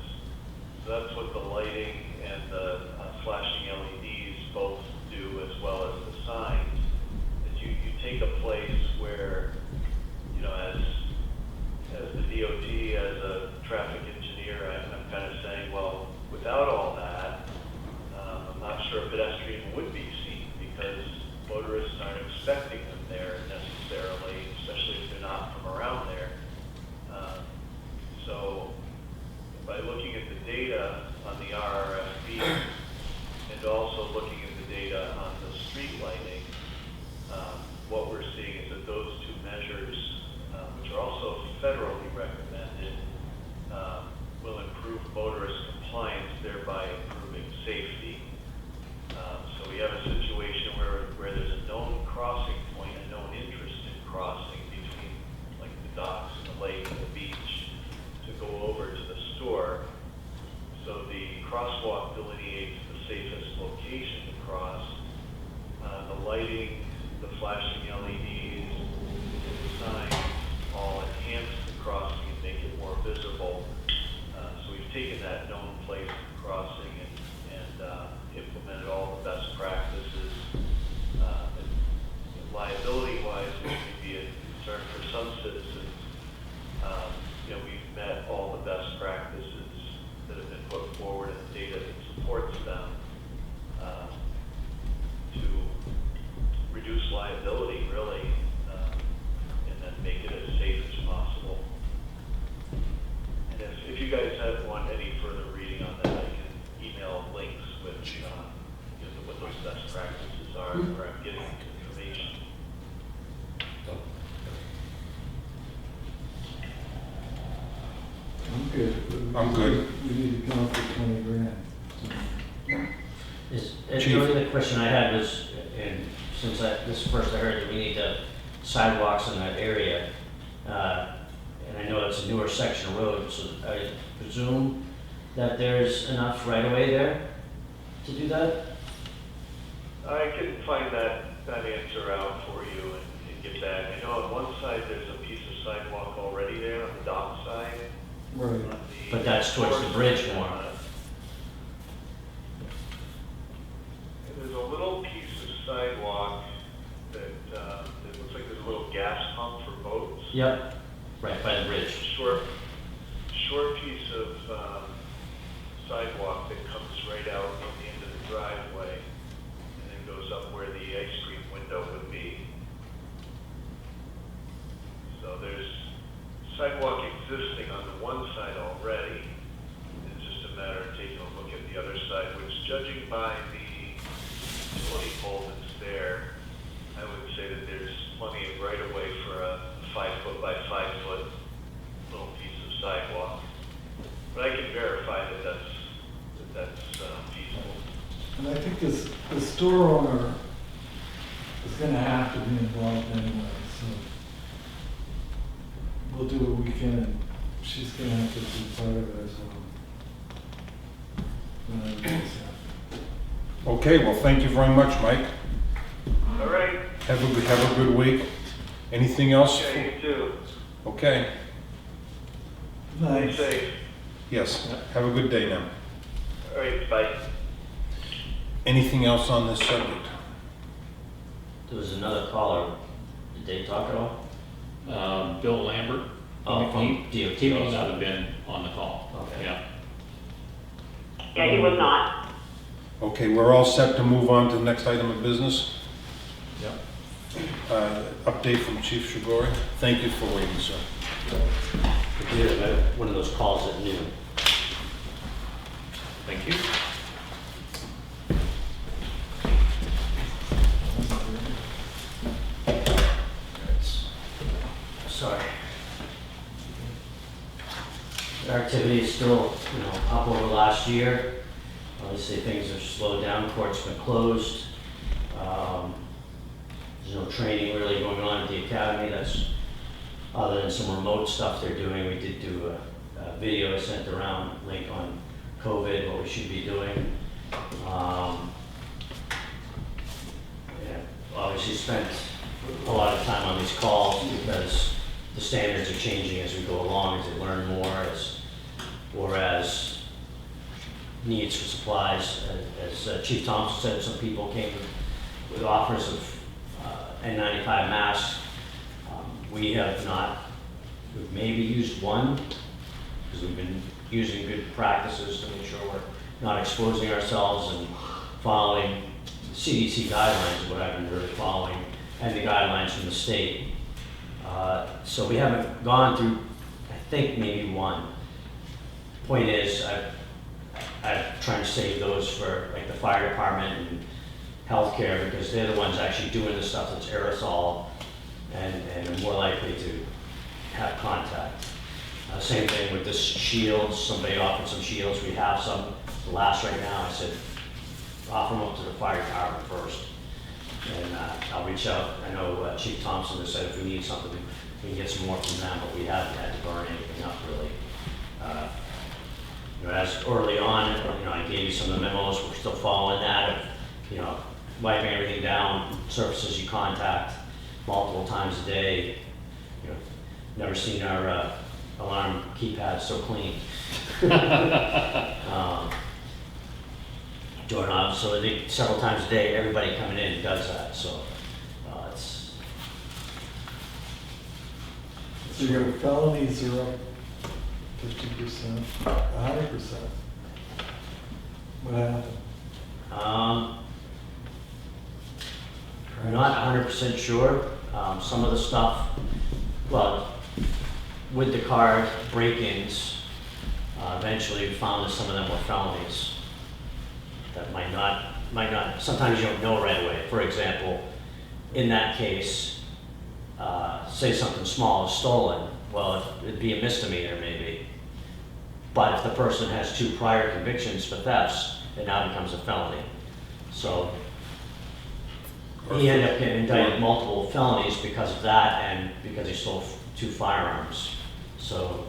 So that's what the lighting and the flashing LEDs both do, as well as the signs. That you take a place where, you know, as the DOT, as a traffic engineer, I'm kind of saying, well, without all that, I'm not sure a pedestrian would be seen, because motorists aren't expecting them there necessarily, especially if they're not from around there. So by looking at the data on the RRFB and also looking at the data on the street lighting, what we're seeing is that those two measures, which are also federally recommended, will improve motorist compliance, thereby improving safety. So we have a situation where there's a known crossing point, a known interest in crossing between like the docks and the lake and the beach to go over to the store. So the crosswalk delineates the safest location to cross. The lighting, the flashing LEDs, the signs all enhance the crossing and make it more visible. So we've taken that known place of crossing and implemented all the best practices. And liability-wise, which may be a concern for some citizens, you know, we've met all the best practices that have been put forward and the data that supports them to reduce liability, really, and then make it as safe as possible. And if you guys want any further reading on that, I can email links with you know, what those best practices are, where I'm getting information. I'm good. I'm good. We need to come up with 20 grand. The Chief. only other question I had was, and since this is the first I heard that we need sidewalks in that area, and I know it's a newer section of road, so I presume that there's enough right of way there to do that? I can find that answer out for you and get back. I know on one side there's a piece of sidewalk already there on the dock side. Right. On the But that's towards the bridge north more. side. And there's a little piece of sidewalk that looks like there's a little gas pump for boats. Yep, right by the bridge. Short piece of sidewalk that comes right out from the end of the driveway and then goes up where the ice cream window would be. So there's sidewalk existing on the one side already. It's just a matter of taking a look at the other side, which, judging by the utility pole that's there, I would say that there's plenty of right of way for a 5-foot by 5-foot little piece of sidewalk. But I can verify that that's feasible. And I think the store owner is gonna have to be involved anyway, so we'll do what we can, and she's gonna have to be part of it as well. Okay, well, thank you very much, Mike. All right. Have a good week. Anything else? Okay, you too. Okay, Stay Nice. safe. yes, have a good day now. All right, bye. Anything else on this subject? There was another caller. Did they talk at all? Bill Lambert. Oh, from He DOT may also. not have been on the call. Okay. Yeah. Yeah, he was not. Okay, we're all set to move on to the next item of business. Yep. Update from Chief Shigori. Thank you for waiting, sir. We did one of those calls at noon. Thank you. activity is still, up over last year. Obviously, things have slowed down, court's been closed. There's no training really going on at the academy, that's, other than some remote stuff they're doing. We did do a video sent around, link on COVID, what we should be doing. Yeah, obviously spent a lot of time on these calls because the standards are changing as we go along, as they learn more, or as needs for supplies. As Chief Thompson said, some people came with offers of N95 masks. We have not, we've maybe used one, because we've been using good practices to make sure we're not exposing ourselves and following CDC guidelines, what I've been really following, and the guidelines from the state. So we haven't gone through, I think, maybe one. Point is, I'm trying to save those for like the fire department and healthcare, because they're the ones actually doing the stuff that's aerosol and are more likely to have contact. Same thing with the shields. Somebody offered some shields. We have some to last right now. I said, offer them up to the fire department first. And I'll reach out. I know Chief Thompson has said if we need something, we can get some more from them, but we haven't had to burn anything up really. As early on, I gave you some of the memos. We're still following that of, wiping everything down, surfaces you contact multiple times a day. Never seen our alarm keypad so clean. Doorknobs, so I think several times a day, everybody coming in does that, so it's... So your felonies are up 50%, 100%. What happened? I'm not 100% sure. Some of the stuff, well, with the car break-ins, eventually we found that some of them were felonies that might not, sometimes you don't know right away. For example, in that case, say something small is stolen, well, it'd be a misdemeanor maybe. But if the person has 2 prior convictions for thefts, it now becomes a felony. So he ended up getting indicted with multiple felonies because of that and because he stole 2 firearms. So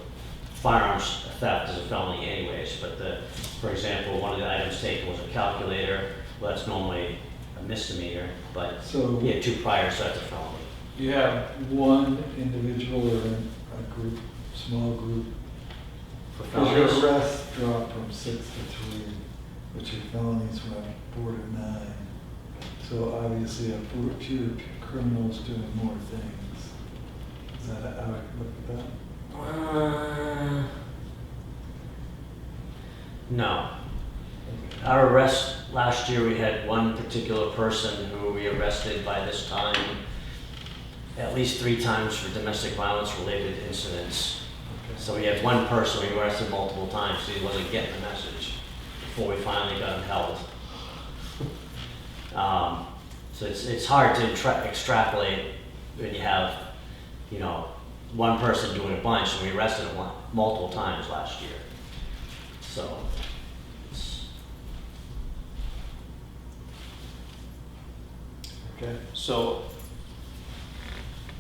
firearms theft is a felony anyways, but for example, one of the items taken was a calculator. Well, that's normally a misdemeanor, but So he had 2 priors, so that's a felony. you have one individual or a group, small group. For Because your felonies, arrests dropped from 6 to 3, but your felonies went 4 to 9. So obviously, a fewer criminals doing more things. Is that how I look at that? no. Our arrest last year, we had one particular person who we arrested by this time at least 3 times for domestic violence related incidents. So we had one person we arrested multiple times, so he wasn't getting the message before we finally got him held. So it's hard to extrapolate when you have, one person doing a bunch, and we arrested him multiple times last year. So, Okay. So,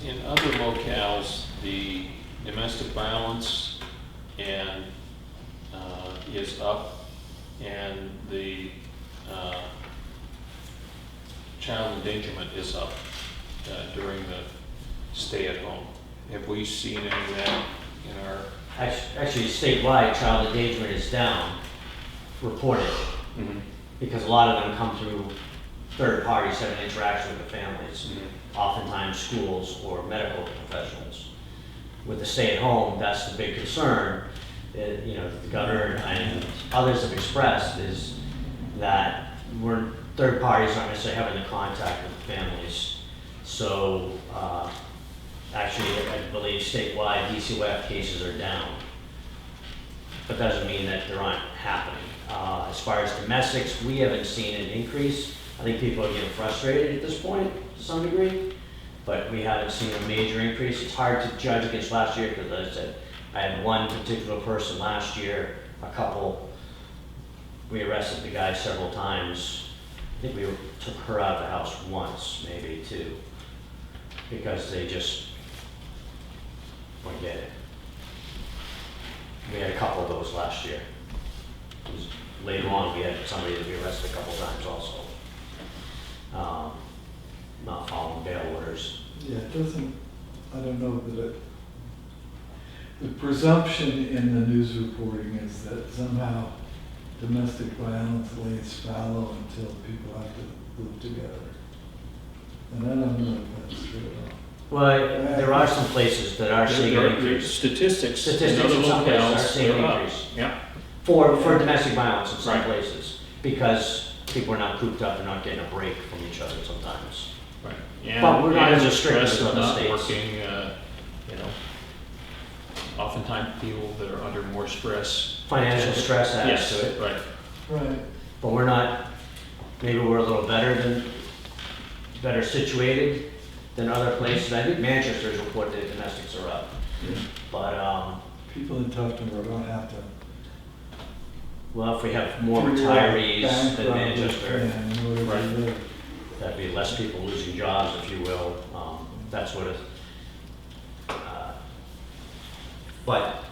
in other locales, the domestic violence and is up, and the child endangerment is up during the stay-at-home. Have we seen any of that in our? actually, statewide, child endangerment is down, reported, because a lot of them come through third parties having interaction with the families, oftentimes schools or medical professionals. With the stay-at-home, that's the big concern. The governor and others have expressed is that third parties aren't necessarily having the contact with the families. So actually, I believe statewide DCOF cases are down, but doesn't mean that there aren't happening. As far as domestics, we haven't seen an increase. I think people are getting frustrated at this point to some degree, but we haven't seen a major increase. It's hard to judge against last year because, as I said, I had one particular person last year, a couple, we arrested the guy several times. I think we took her out of the house once, maybe two, because they just wouldn't get it. We had a couple of those last year. It was later on, we had somebody that we arrested a couple times also. Not following bail orders. Yeah, it doesn't, I don't know that it, the presumption in the news reporting is that somehow domestic violence lays fallow until people have to live together. And I don't know if that's true at all. Well, there are some places that are seeing an There are increase. statistics in Statistics other in some places are locales, seeing they're an up. increase. Yeah, For domestic violence in some Right. places, because people are not cooped up and not getting a break from each other sometimes. right. But we're not And as the restricted stress as of other not states. working, you know, oftentimes people that are under more stress. Financial stress adds Yes, to it, right. Right. but we're not, maybe we're a little better situated than other places. I think Manchester's reported that domestics are up. But, People in Tufton don't have to. well, if we have more figure out retirees bank than robbery Manchester, plan in order to Right. live. that'd be less people losing jobs, if you will. That's what it, but,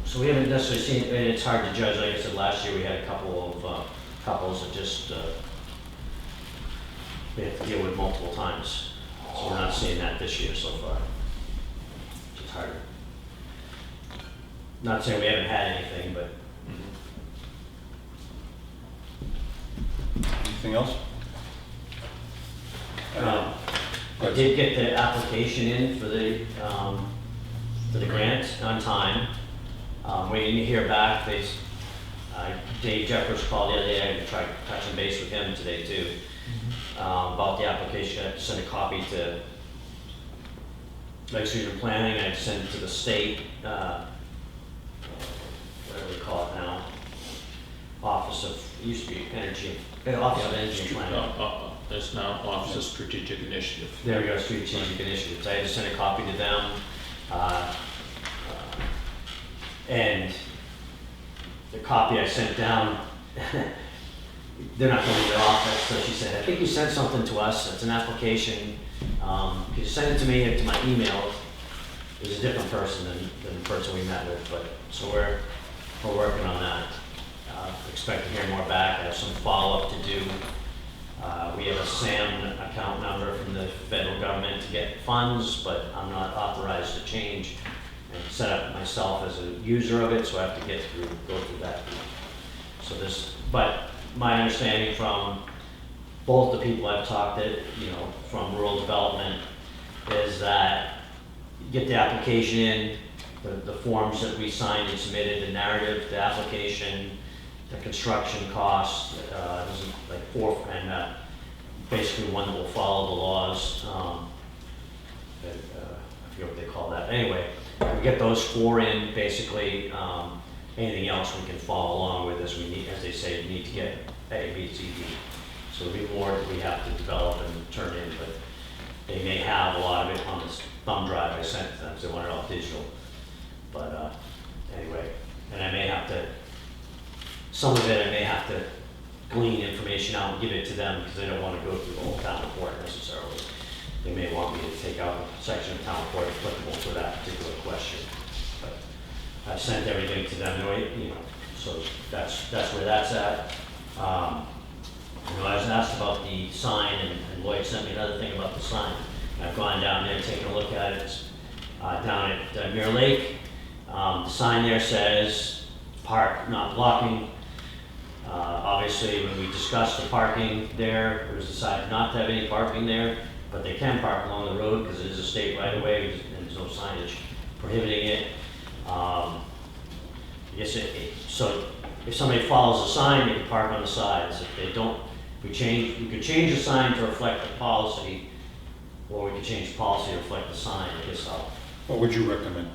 so we haven't necessarily seen, and it's hard to judge. Like I said, last year we had a couple of couples that just, we have to deal with multiple times. So we're not seeing that this year so far. It's harder. Not saying we haven't had anything, but Anything else? I did get the application in for the grant on time. Waiting to hear back. Dave Jeffers called the other day. I tried touching base with him today too, about the application. I sent a copy to Lakes Region Planning. I sent it to the state, whatever we call it now, Office of, it used to be Energy, Office of Energy and Planning. That's now Office of Strategic Initiative. There we go, strategic initiatives. I had to send a copy to them. And the copy I sent down, they're not going to the office, so she said, I think you sent something to us, it's an application. Could you send it to me, to my email? It was a different person than the person we met with, but, so we're working on that. Expect to hear more back. I have some follow-up to do. We have a SAM account number from the federal government to get funds, but I'm not authorized to change and set up myself as a user of it, so I have to go through that. So but my understanding from both the people I've talked to, from rural development, is that you get the application in, the forms that we signed and submitted, the narrative, the application, the construction costs, there's like basically one that will follow the laws. I forget what they call that. Anyway, we get those four in, basically. Anything else we can follow along with as we need, as they say, we need to get A, B, C, D. So there'll be more that we have to develop and turn in, but they may have a lot of it on this thumb drive I sent to them, because they want it all digital. But anyway, and I may have to, some of it I may have to glean information out and give it to them, because they don't want to go through the whole town report necessarily. They may want me to take out a section of town report applicable for that particular question. But I've sent everything to them, so that's where that's at. I was asked about the sign, and Lloyd sent me another thing about the sign. I've gone down there, taken a look at it. It's down at Mirror Lake. The sign there says, park not blocking. Obviously, when we discussed the parking there, it was decided not to have any parking there, but they can park along the road because it is a state right of way and there's no signage prohibiting it. I guess so if somebody follows the sign, they can park on the sides. If they don't, we could change the sign to reflect the policy, or we could change the policy to reflect the sign. I guess What would you recommend?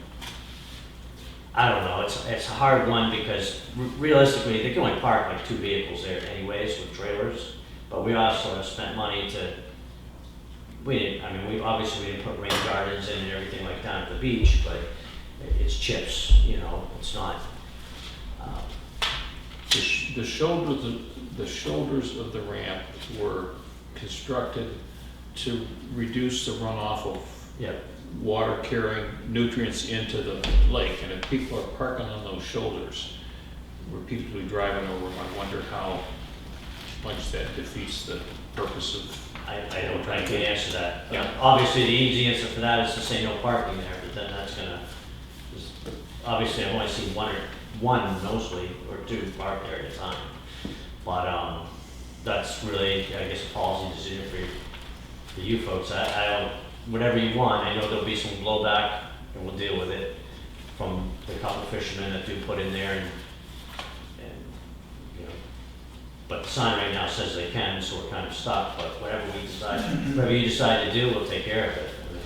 I don't know. It's a hard one because realistically, they can only park like 2 vehicles there anyways with trailers. But we also have spent money to. We obviously we didn't put rain gardens in and everything like down at the beach, but it's chips, you know, it's not, The shoulders of the ramp were constructed to reduce the runoff of yeah, water carrying nutrients into the lake. And if people are parking on those shoulders, repeatedly driving over them, I wonder how much that defeats the purpose of. I don't try to answer that. Yeah. Obviously, the easy answer for that is to say no parking there, but then that's gonna, obviously, I've only seen one nosebleed or two parked there at a time. But, that's really, I guess, a policy decision for you folks. I don't, whatever you want, I know there'll be some blowback, and we'll deal with it from the couple fishermen that do put in there and, you know, but the sign right now says they can, so we're kind of stuck, but whatever you decide to do, we'll take care of it. I mean,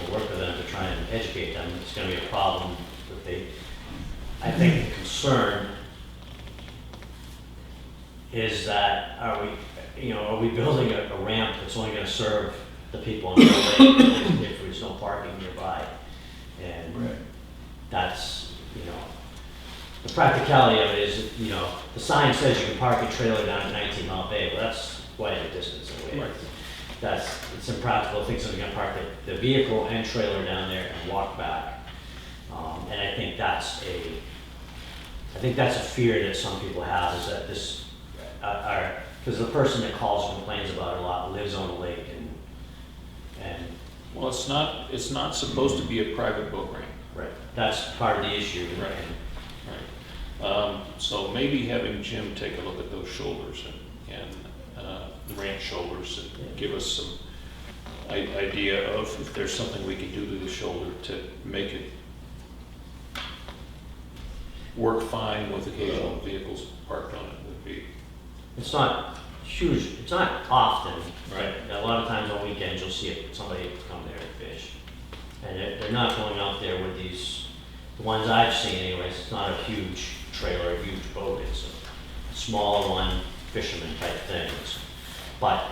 we'll work with them to try and educate them. It's gonna be a problem, but I think the concern is that, are we building a ramp that's only gonna serve the people on the lake if there's no parking nearby? And Right. that's, you know, the practicality of it is, you know, the sign says you can park your trailer down at 19 Mile Bay, well, that's quite a distance away. Right. It's impractical. I think someone's gonna park the vehicle and trailer down there and walk back. And I think that's a fear that some people have, is that this, because the person that calls and complains about it a lot lives on the lake and. Well, it's not supposed to be a private boat ramp. Right, that's part of the issue. Right. Right. So maybe having Jim take a look at those shoulders and the ramp shoulders and give us some idea of if there's something we can do to the shoulder to make it work fine with occasional vehicles parked on it would be. It's not huge, it's not often. Right. A lot of times on weekends, you'll see somebody come there and fish. And they're not going out there with these, the ones I've seen anyways, it's not a huge trailer, a huge boat, it's a smaller one, fisherman type things. But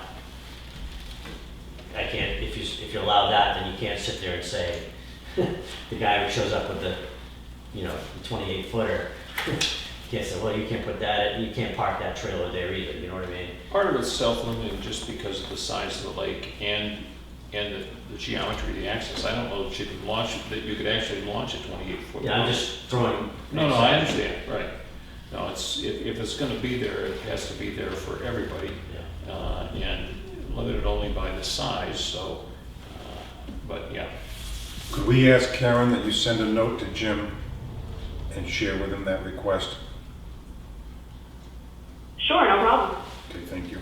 I can't, if you allow that, then you can't sit there and say, the guy who shows up with the, you know, the 28 footer, can't say, well, you can't put that, you can't park that trailer there either, you know what I mean? Part of it's self-limiting just because of the size of the lake and the geometry of the access. I don't know that you could actually launch a 28-foot. Yeah, I'm just throwing. No, I understand, right. No, if it's gonna be there, it has to be there for everybody. Yeah. And limited only by the size, so, but yeah. Could we ask Karen that you send a note to Jim and share with him that request? Sure, no problem. Okay, thank you.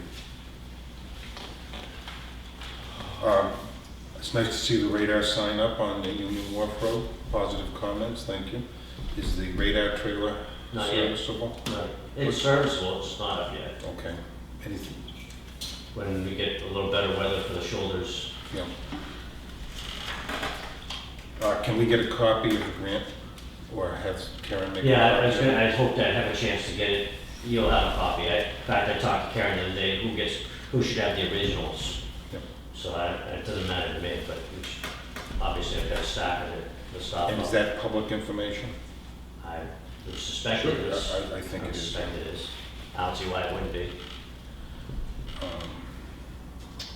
It's nice to see the radar sign up on the Union Wharf Road. Positive comments, thank you. Is the radar trailer Not yet. serviceable? No, it's serviceable, it's just not up yet. Okay. Anything? When we get a little better weather for the shoulders. Yeah. Can we get a copy of the grant, or have Karen make a copy? Yeah, I hope to have a chance to get it. You'll have a copy. In fact, I talked to Karen the other day, who should have the originals. Yep. So it doesn't matter to me, but obviously I've got a stack of it, the stuff. And is that public information? I would suspect it is. Sure, I think it is. suspect it is. I don't see why it wouldn't be.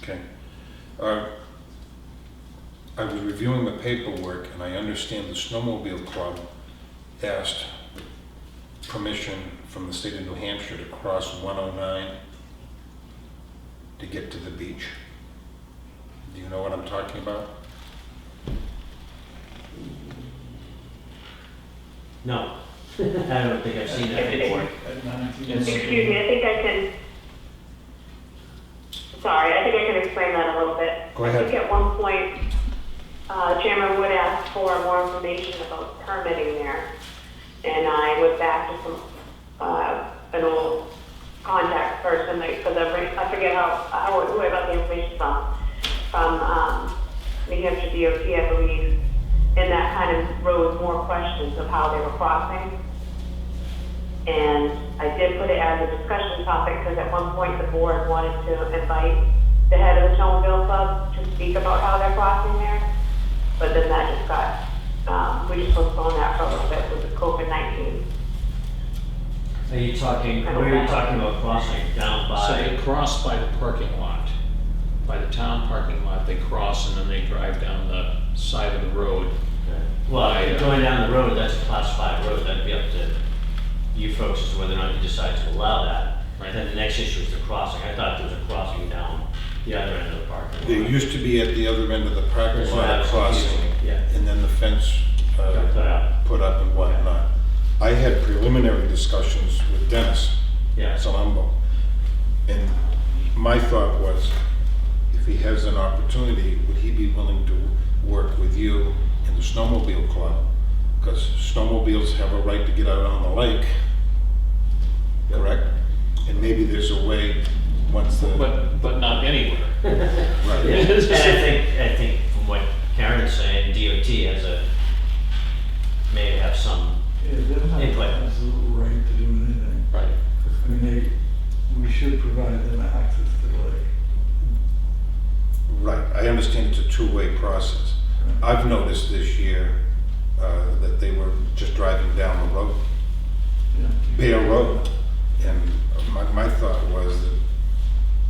Okay. I was reviewing the paperwork, and I understand the Snowmobile Club asked permission from the state of New Hampshire to cross 109 to get to the beach. Do you know what I'm talking about? No, I don't think I've seen that paperwork. Excuse me, I think I can, sorry, I think I can explain that a little bit. Go ahead. I think at one point, Chairman Wood asked for more information about permitting there. And I went back to some, an old contact person, because I forget who I got the information from New Hampshire DOT, I believe. And that kind of rose more questions of how they were crossing. And I did put it as a discussion topic because at one point the board wanted to invite the head of the Snowmobile Club to speak about how they're crossing there. But then that just got, we just talking, where are you talking about crossing? Down So they by, cross by the parking lot, by the town parking lot, they cross and then they drive down the side of the road. well, if you're going down the road, that's a class 5 road, that'd be up to you folks as to whether or not you decide to allow that. Right. Then the next issue is the crossing. I thought there was a crossing down the other end of the parking lot. There used to be at the other end of the parking That's what I lot was crossing, confusing, yeah. and then the fence Got put up. put up and whatnot. I had preliminary discussions with Dennis Yeah. Salumbo, and my thought was, if he has an opportunity, would he be willing to work with you in the snowmobile club? Because snowmobiles have a right to get out on the lake, correct? And maybe there's a way, once the, But not anywhere. right, Yeah, and I think from what Karen's saying, DOT may have some, Yeah, they don't have an Input. absolute right to do anything. Right. I mean, we should provide them access to the lake. right, I understand it's a two-way process. I've noticed this year that they were just driving down the road, Yeah. Bear Road. And my thought was that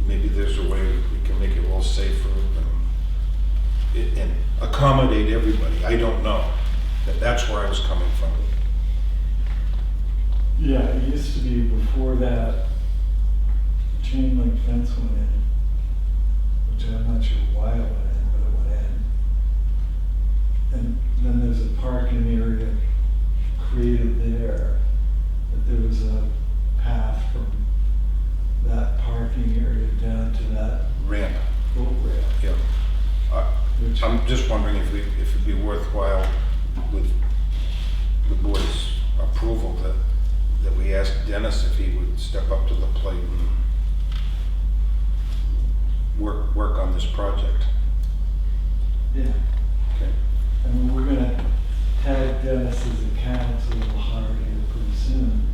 maybe there's a way we can make it a little safer and accommodate everybody. I don't know. That's where I was coming from. Yeah, it used to be before that, chain link fence went in, which I'm not sure why it went in, but it went in. And then there's a parking area created there, that there was a path from that parking area down to that Ramp, boat ramp, yeah. which, I'm just wondering if it'd be worthwhile with the board's approval that we ask Dennis if he would step up to the plate and work on this project. yeah. Okay. I mean, we're gonna tag Dennis's accounts a little hard here pretty soon.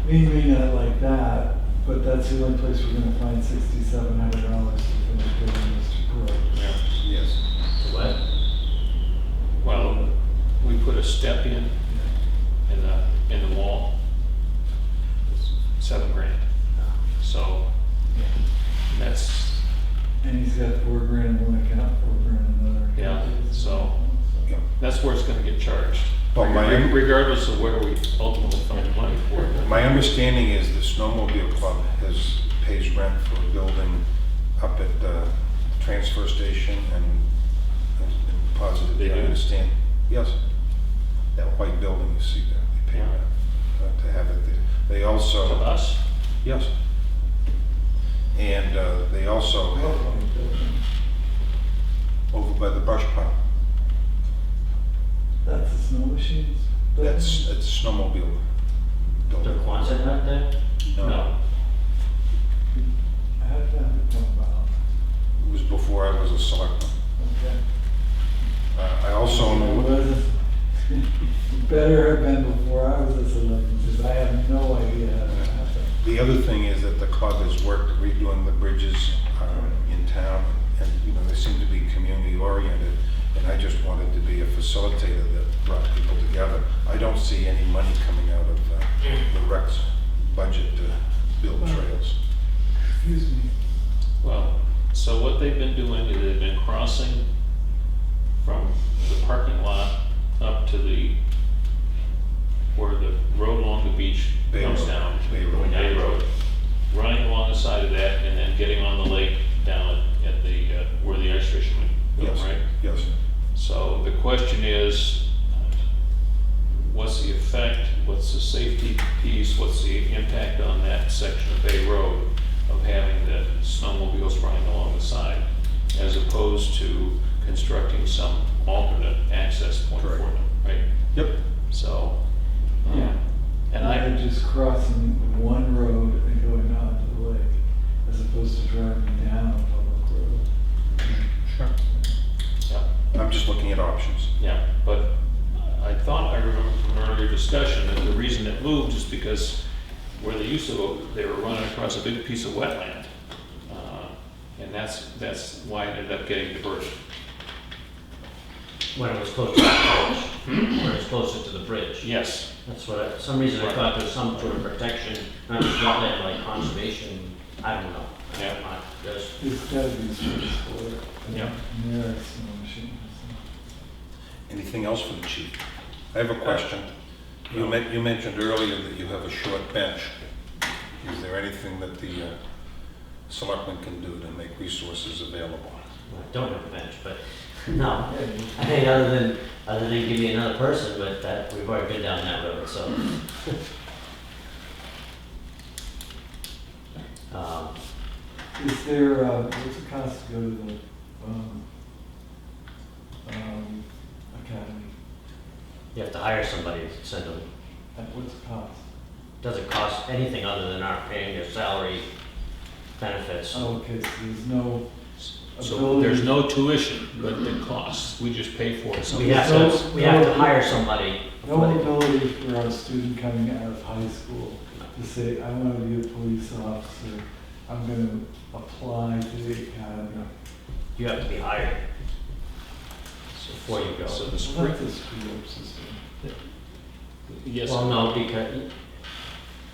We may not like that, but that's the only place we're gonna find $6,700 to finish building Mr. Croy. Yes. what? Well, we put a step in the wall, $7,000. So that's, And he's got $4,000 in one account, $4,000 in another. Yeah, account. so- Yeah. that's where it's gonna get charged. But Regardless of where we ultimately find the money for it. my understanding is the snowmobile club pays rent for a building up at the transfer station and positive, They I do? understand. Yes. That white building, you see there, they pay Yeah. rent to have it there. They To also, us, yes. And they also have over by the brush pile. That's the snow machines? It's a snowmobile The building. Quonset hut there? no. How did that come about? It was before I was a selectman. Okay. I also know. It better have been before I was a selectman, because I have no idea how that happened. The other thing is that the club has worked redoing the bridges in town, and, you know, they seem to be community oriented, and I just wanted to be a facilitator that brought people together. I don't see any money coming out of the rec's budget to build trails. Excuse me. Well, so what they've been doing is they've been crossing from the parking lot up to where the road along the beach Bay comes Road. down. Bay Road. Bay Road. Running along the side of that and then getting on the lake down at the, where the ice fishermen go, Yes, right? yes. So the question is, what's the effect, what's the safety piece, what's the impact on that section of Bay Road of having the snowmobiles running along the side, as opposed to constructing some alternate access point for Correct. them, right? Yep. So, yeah. And They're I, just crossing one road and going onto the lake, as opposed to driving down a public road. yeah, I'm just looking at options. yeah, but I thought I remember from an earlier discussion that the reason it moved is because where they used to go, they were running across a big piece of wetland. And that's why it ended up getting diverted. When it was close to the village. where it's closer to the bridge. Yes. That's what, for some reason I thought there was some sort of protection, not just wetland, like conservation, I don't know. Yeah. There's, There's gotta be space for it. Yeah. Near a snow machine. Anything else for the chief? I have a question. You mentioned earlier that you have a short bench. Is there anything that the selectmen can do to make resources available? I don't have a bench, but no. I think other than give me another person, but that, we've already been down that road, so. Is there, what's the cost to go to the, academy? You have to hire somebody to send them. What's the cost? Doesn't cost anything other than our paying their salary, benefits. Oh, okay, so there's no So ability. there's no tuition, but it costs, we just pay for it. We have to hire somebody. No before they- ability for a student coming out of high school to say, I want to be a police officer, I'm going to apply to the academy. You have to be hired before you go. So the Well, spring, that's a screwed up system. yes. Well,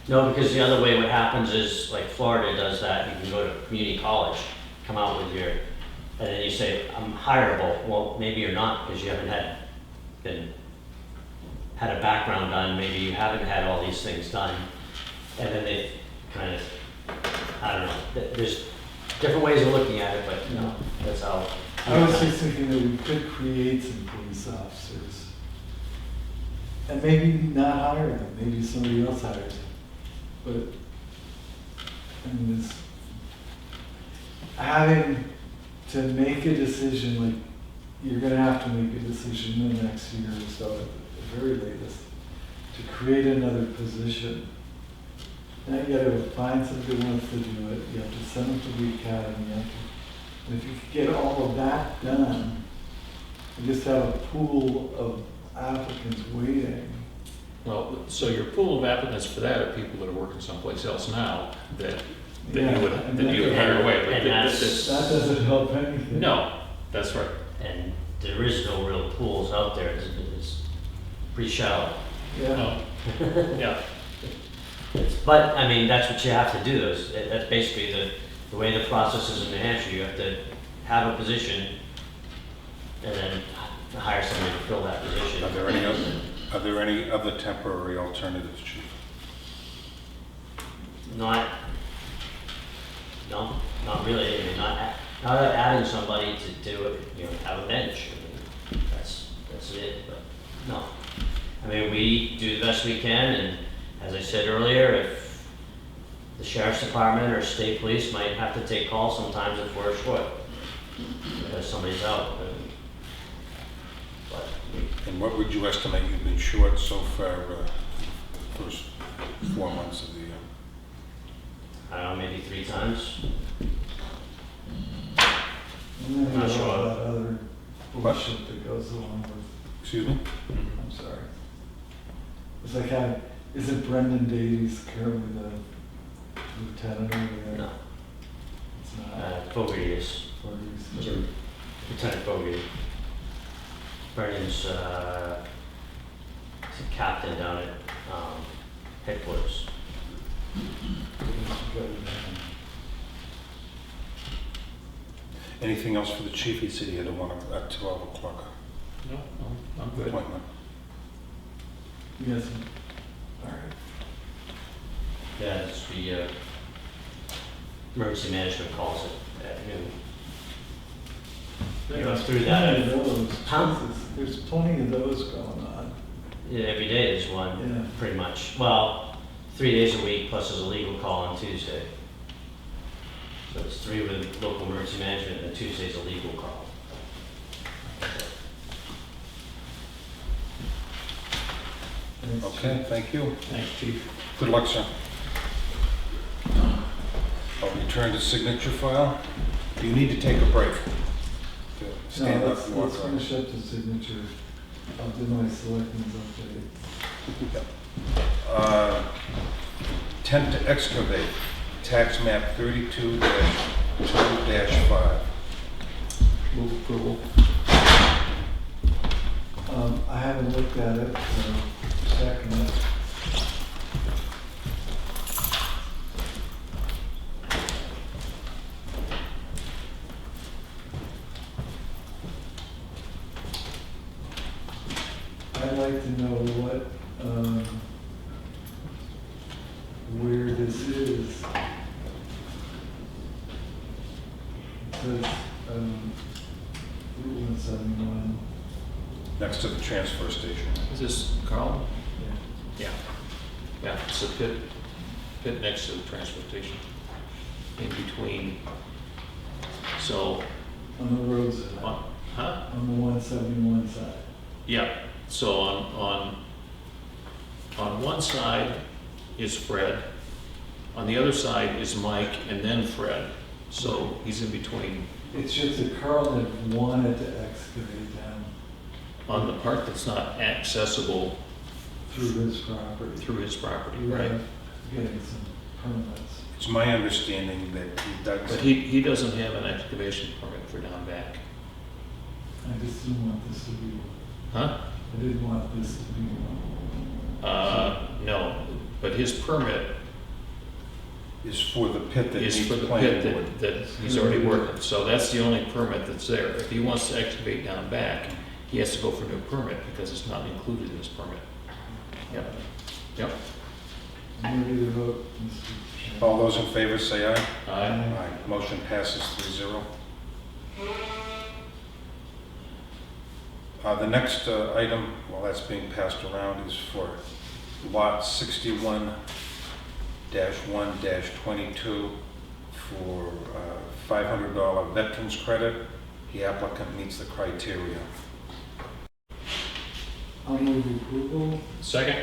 no, because the other way what happens is, like Florida does that, you can go to community college, come out with your, and then you say, I'm hireable. Well, maybe you're not, because you haven't had a background done, maybe you haven't had all these things done. And then they kind of, I don't know, there's different ways of looking at it, but no, that's how. I was just thinking that we could create some police officers. And maybe not hire them, maybe somebody else hires them. But, I mean, it's, having to make a decision, like, you're gonna have to make a decision in the next year or so at the very latest, to create another position. Now you gotta find somebody who wants to do it, you have to send them to the academy, you have to, and if you could get all of that done, and just have a pool of applicants waiting. Well, so your pool of applicants for that are people that are working someplace else now that Yeah, you would hire away. But And this- That doesn't help anything. No, that's right. And there is no real pools out there, it's pretty shallow. Yeah, No, yeah. But, I mean, that's what you have to do, that's basically the way the process is in New Hampshire, you have to have a position and then hire somebody to fill that position. Are there any other temporary alternatives, chief? Not really, I mean, not adding somebody to do it, have a bench, I mean, that's it, but, no. I mean, we do the best we can, and as I said earlier, if the sheriff's department or state police might have to take calls sometimes if we're short, because somebody's out. But And what would you estimate you've been short so far, first 4 months of the year? I don't know, maybe 3 times. and then Not there's sure. all that other bullshit that goes along with, Excuse me? I'm sorry. It's like, isn't Brendan Davies currently the lieutenant over there? No, It's not. Fogarty is, Or he's- Jim, Lieutenant Fogarty. Brendan's, he's a captain down at, headquarters. Anything else for the chief? He said he had a 12 o'clock No, I'm good. appointment. Yes, all right. Yeah, it's the, emergency management calls at noon. You go through that, Plenty of those. Huh? There's plenty of those going on. yeah, every day there's Yeah. one, pretty much. Well, 3 days a week, plus there's a legal call on Tuesday. So it's 3 with local emergency management, and Tuesday's a legal call. Thanks, Okay, thank you. Thanks, chief. Good luck, sir. I'll return to signature file. Do you need to take a break? Stand No, up and walk let's around. finish up the signature. I'll do my selectmen's update. Attempt to excavate, tax map 32-2-5. Move approval. I haven't looked looked at it, so second it. I'd like to know what, where this is. It says, Route 171. Next to the transfer station. Is this Carl? Yeah. Yeah, it's a pit next to the transfer station. In between, so, On the road side, huh? on the 171 side. Yeah, so on one side is Fred, on the other side is Mike, and then Fred. So he's in between, It's just that Carl had wanted to excavate down on the part that's not accessible through his property. through his property, We right? are getting some permits. It's my understanding that he dug. But he doesn't have an excavation permit for down back. I just didn't want this to be, Huh? I didn't want this to be one. No, but his permit Is for the pit that is needs for the planning pit board. that he's already working. So that's the only permit that's there. If he wants to excavate down back, he has to go for a new permit because it's not included in his permit. Yep, yep. I'm ready to vote, Mr. Chairman. All those in favor say aye. Aye. Aye. Motion passes 3-0. The next item, while that's being passed around, is for lot 61-1-22 for $500 veterans credit. The applicant meets the criteria. I'll move approval. Second?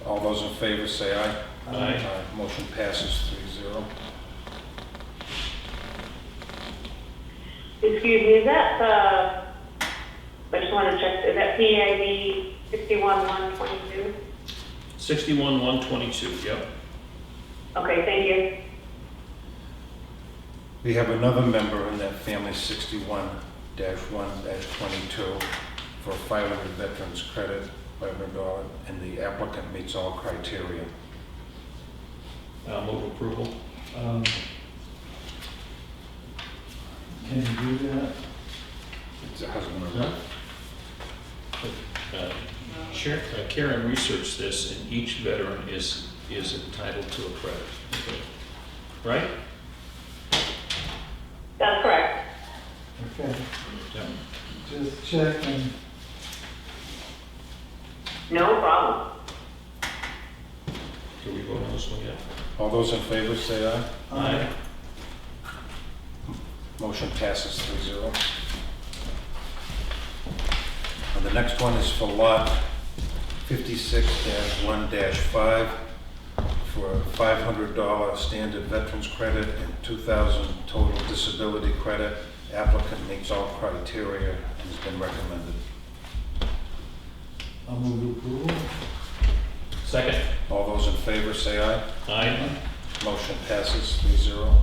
All those in favor say aye. Aye. Motion passes 3-0. Excuse me, is that, I just want to check, is that PID 61-122? 61-122, yep. Okay, thank you. We have another member in that family, 61-1-22, for 500 veterans credit, $500, and the applicant meets all criteria. Move approval. Can you do that? It has one of No? them. Karen researched this, and each veteran is entitled to a credit. Right? That's correct. Okay, Yep. just checking. No problem. Do we vote on this one yet? All those in favor say aye. Aye. Motion passes 3-0. And the next one is for lot 56-1-5 for $500 standard veterans credit and $2,000 total disability credit. Applicant meets all criteria and has been recommended. I'll move approval. Second? All those in favor say aye. Aye. Motion passes 3-0.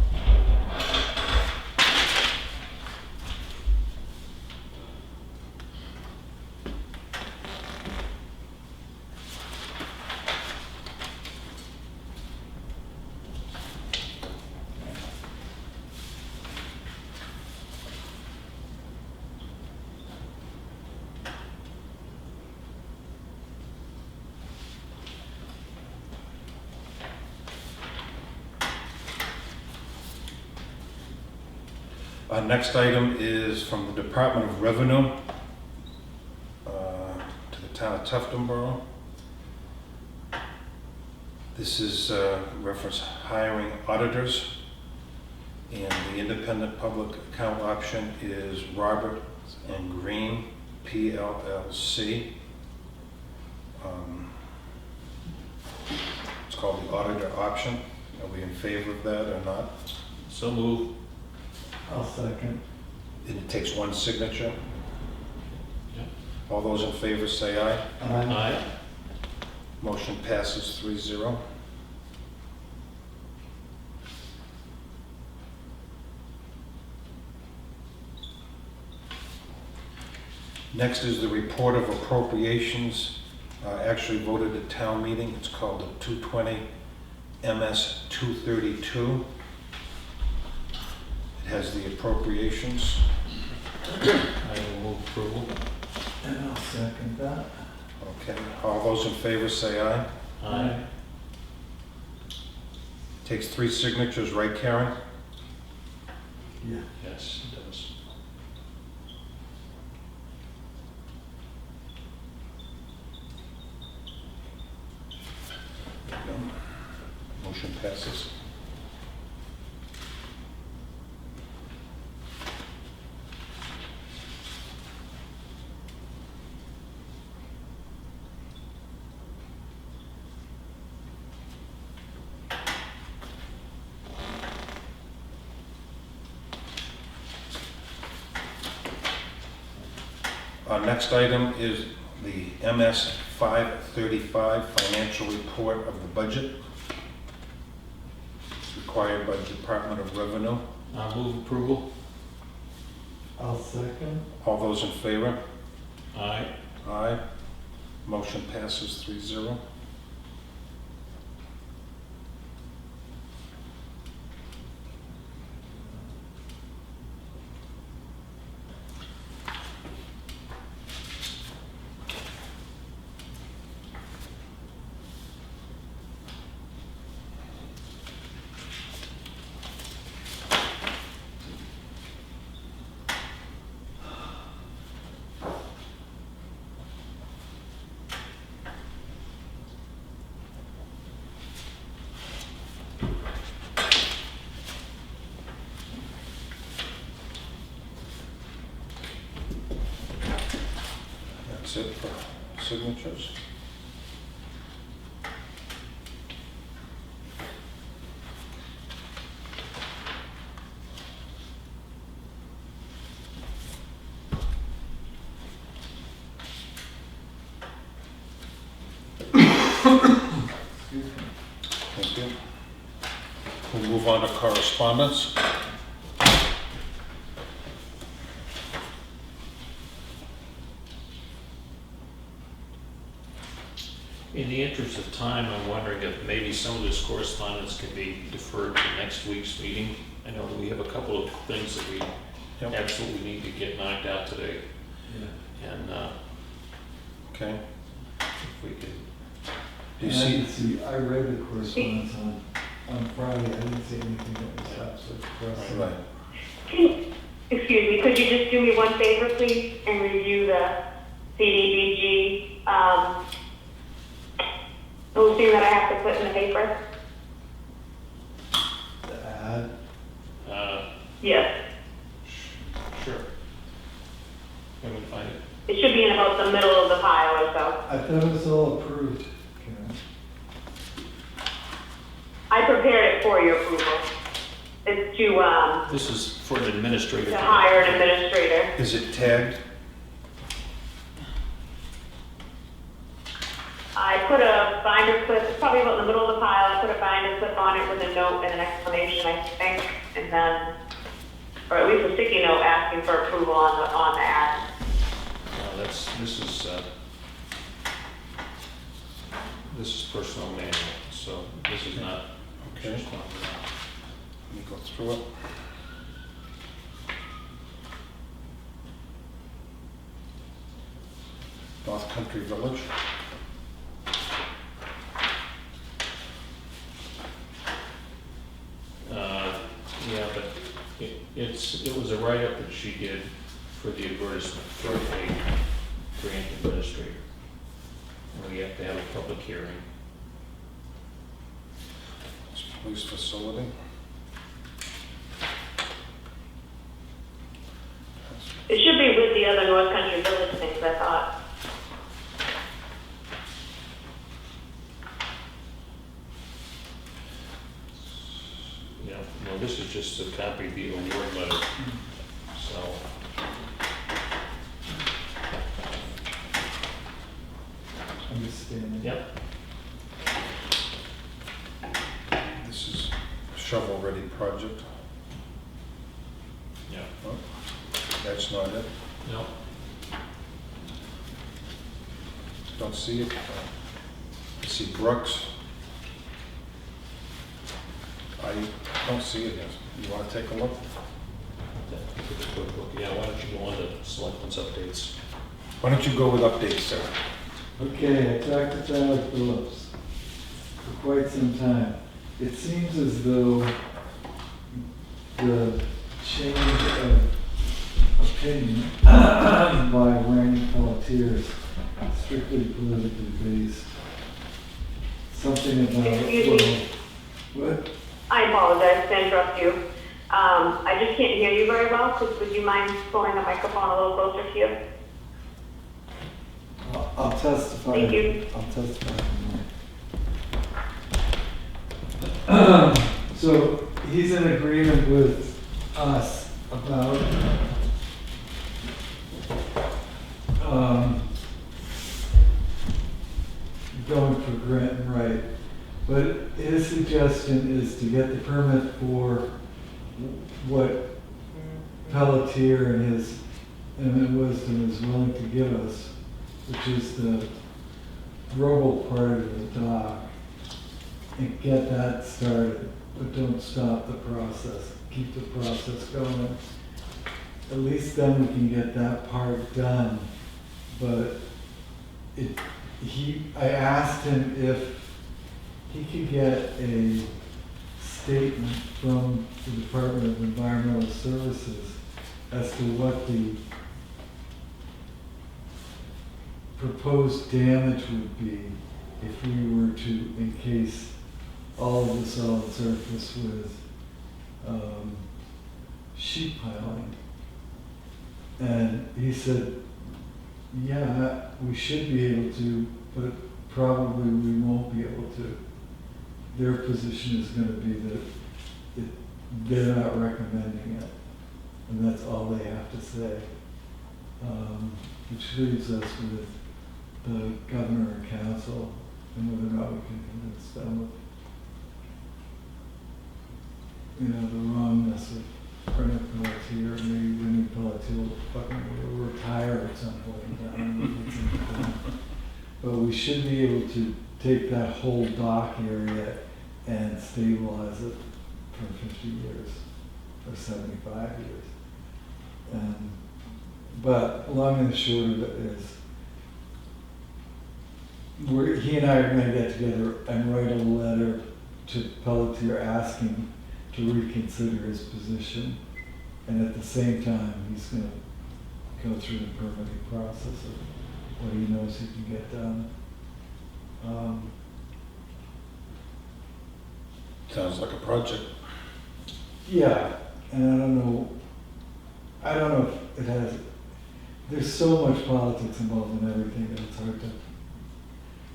Next item is from the Department of Revenue to the town of Tuftonboro. This is reference hiring auditors, and the independent public account option is Robert and Green, PLLC. It's called the auditor option. Are we in favor of that or not? So move. I'll second. And it takes one signature. Yep. All those in favor say aye. Aye. Motion passes 3-0. Next is the report of appropriations, actually voted at town meeting. It's called the 220 MS 232. It has the appropriations. I will move approval. And I'll second that. Okay, all those in favor say aye. Aye. Takes 3 signatures, right, Karen? Yeah. Yes, it does. There you go. Motion passes. Our next item is the MS 535 financial report of the budget. It's required by the Department of Revenue. I'll move approval. I'll second. All those in favor? Aye. Aye. Motion passes 3-0. That's it for signatures. Thank you. We'll move on to correspondence. In the interest of time, I'm wondering if maybe some of this correspondence can be deferred to next week's meeting. I know we have a couple of things that we Yep. absolutely need to get knocked out today. Yeah. And Okay. if we could, Do you And I see? didn't see, I read the correspondence on Friday, I didn't see anything that was absolutely pressing. Right. Excuse me, could you just do me one favor, please, and review the CDBG, little thing that I have to put in the paper? The ad, Yes, sure. Let me find it. it should be in about the middle of the pile or so. I thought it was all approved, Karen. I prepared it for your approval. It's This is for an administrator. to hire an administrator. Is it tagged? I put a binder clip, it's probably about in the middle of the pile, I put a binder clip on it with a note and an exclamation, I think, and then, or at least a sticky note asking for approval on the ad. No, this is personal manual, so this is not. Okay. Let me go through it. North Country Village. Yeah, but it was a write-up that she did for the advertisement for a grant administrator. And we have to have a public hearing. It's police facility. It should be with the other North Country Village things, I thought. Yeah, well, this is just a copy of the award letter, so. Understanding. Yep. This is a shovel-ready project. Yeah. Oh, that's not it. No. Don't see it. I see Brooks. I don't see it yet. You want to take a look? Yeah, why don't you go on to Selectmen's updates? Why don't you go with updates, Sarah? Okay, I talked to Tyler Phillips for quite some time. It seems as though the change of opinion by Randy Pelletier is strictly politically based. Something about, Excuse me. what? I apologize to interrupt you. I just can't hear you very well. Would you mind pulling the microphone a little closer to you? I'll testify. Thank you. I'll testify. So he's in agreement with us about going for grant and right. But his suggestion is to get the permit for what Pelletier and his eminent wisdom is willing to give us, which is the rowboat part of the dock, and get that started, but don't stop the process. Keep the process going. At least then we can get that part done. But I asked him if he could get a statement from the Department of Environmental Services as to what the proposed damage would be if we were to encase all of the solid surface with sheet piling. And he said, yeah, we should be able to, but probably we won't be able to. Their position is going to be that they're not recommending it, and that's all they have to say. Which leaves us with the governor and council, and whether or not we can convince them of, the wrongness of Brennan Pelletier. Maybe Brennan Pelletier will fucking retire at some point in time. But we should be able to take that whole dock area and stabilize it for 50 years or 75 years. But long and short of it is, he and I are going to get together and write a letter to Pelletier asking to reconsider his position. And at the same time, he's going to go through the permitting process of what he knows he can get done. Sounds like a project. Yeah, and I don't know if it has, there's so much politics involved in everything that it's hard to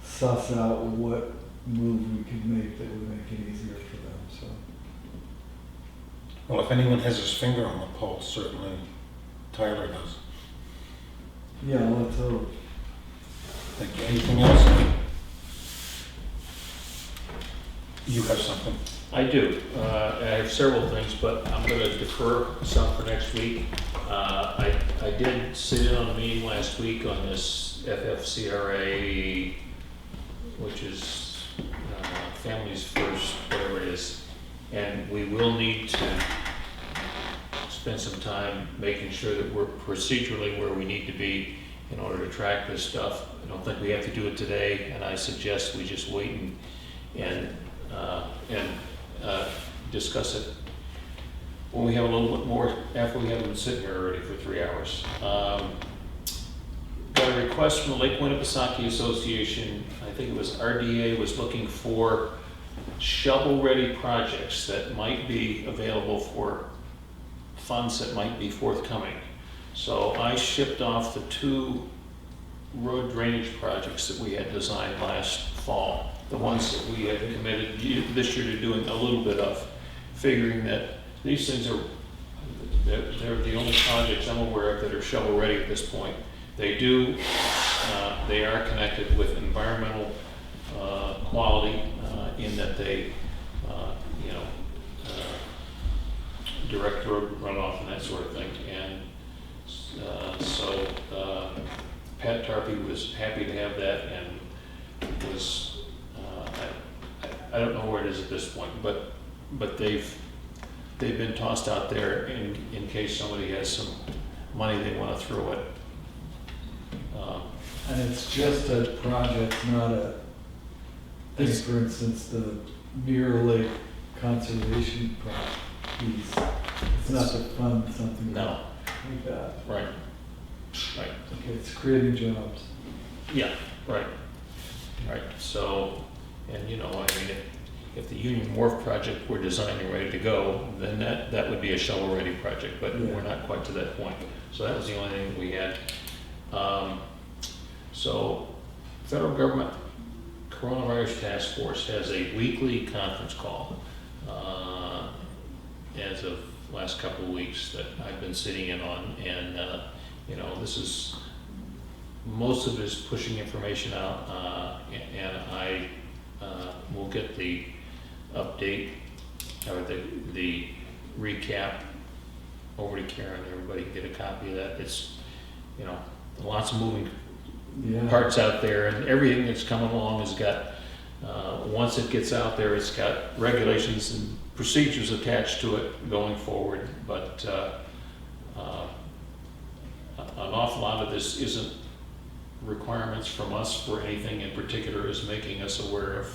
suss out what move we could make that would make it easier for them, so. Well, if anyone has his finger on the pulse, certainly Tyler does. Yeah, let's hope. Thank you. Anything else? You have something? I do. I have several things, but I'm going to defer some for next week. I did sit in on a meeting last week on this FFCRA, which is Families First, whatever it is. And we will need to spend some time making sure that we're procedurally where we need to be in order to track this stuff. I don't think we have to do it today, and I suggest we just wait and discuss it when we have a little bit more, after we have been sitting here already for 3 hours. Got a request from the Lake Winnipesaukee Association. I think it was RDA was looking for shovel-ready projects that might be available for funds that might be forthcoming. So I shipped off the 2 road drainage projects that we had designed last fall, the ones that we had committed this year to doing a little bit of, figuring that these things are, they're the only projects I'm aware of that are shovel-ready at this point. They are connected with environmental quality in that they, direct road runoff and that sort of thing. And so Pat Tarpey was happy to have that and was, I don't know where it is at this point, but they've been tossed out there in case somebody has some money they want to throw at. And it's just a project, not a, like, It's- for instance, the Mirror Lake Conservation piece. It's not to fund something No, like that. right, right. Okay, it's creating jobs. Yeah, right, right, so, and you know, I mean, if the Union Wharf project were designed and ready to go, then that would be a shovel-ready project, but Yeah. we're not quite to that point. So that was the only thing we had. So, federal government coronavirus task force has a weekly conference call, as of last couple of weeks that I've been sitting in on, and, you know, this is, most of it is pushing information out, and I will get the update, or the recap over to Karen, everybody can get a copy of that. It's, you know, lots of moving Yeah. parts out there, and everything that's coming along has got, once it gets out there, it's got regulations and procedures attached to it going forward, but an awful lot of this isn't requirements from us for anything in particular, is making us aware of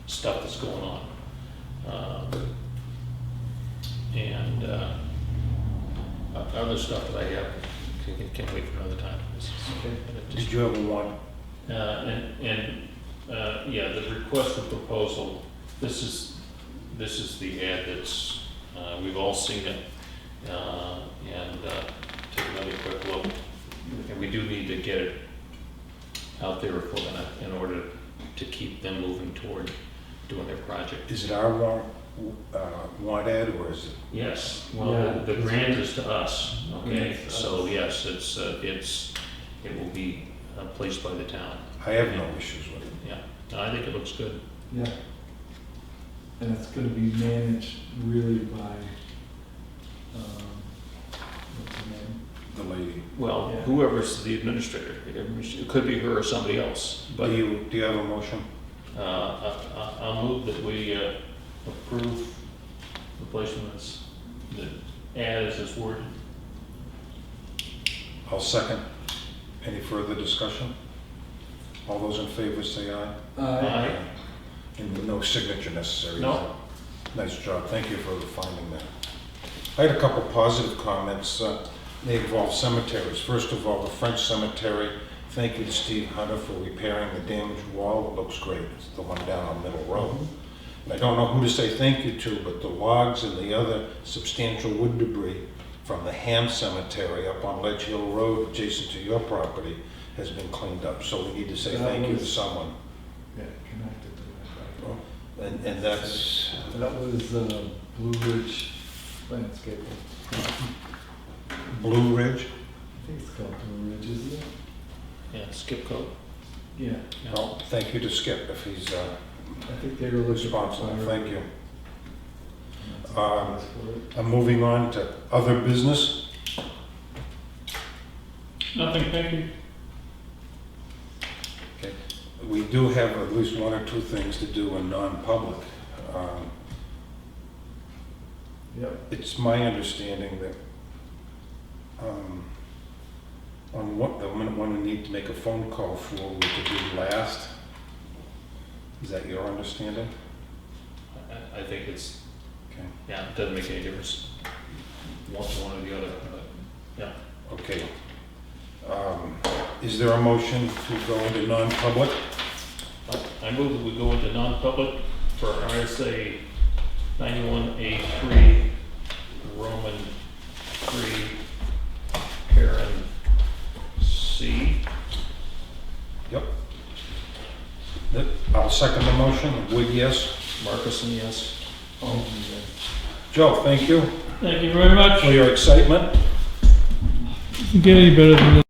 stuff that's going on. And other stuff that I have, can't wait for another time. Did you ever want, Yeah, the request for proposal, this is the ad that's, we've all seen it, and take another quick look. And we do need to get it out there if we're gonna, in order to keep them moving toward doing their project. is it our want ad, or is it? Yes, well, Yeah. the grant is to us, okay, It's so us. yes, it will be placed by the town, I have no issues with it. yeah. No, I think it looks good. Yeah. And it's gonna be managed really by, what's her name? The lady. Well, Yeah. whoever's the administrator, it could be her or somebody else, but Do you have a motion? I'll move that we approve the placements, the ad as is worded. I'll second. Any further discussion? All those in favor say aye. Aye. And no signature necessary. No. Nice job, thank you for finding that. I had a couple positive comments. They involve cemeteries. First of all, the French Cemetery, thank you to Steve Hunter for repairing the damaged wall. It looks great. It's the one down on Middle Road. And I don't know who to say thank you to, but the logs and the other substantial wood debris from the Ham Cemetery up on Ledge Hill Road, adjacent to your property, has been cleaned up. So we need to say That thank you to was- someone. Yeah, connected to that. And that's, That was Blue Ridge Landscaping. Blue Ridge. I think it's called Blue Ridge, isn't it? Yeah, skip code. Yeah, Well, thank you to Skip if he's I think they were looking for. responsible. Thank you. That's the cause for it. I'm moving on to other business. Nothing, thank you. Okay. We do have at least one or two things to do in non-public. Yep. It's my understanding that on what, the one we need to make a phone call for, we could do last. Is that your understanding? I think it's, Okay. yeah, it doesn't make any difference, one or the other, but, yeah. Okay. Is there a motion to go into non-public? I move that we go into non-public for RSA 91A3, Roman 3, parent C. Yep. I'll second the motion. Wood, yes? Marcusson, yes. Oh, Joe, thank you Thank you very much. for your excitement. Doesn't get any better than this.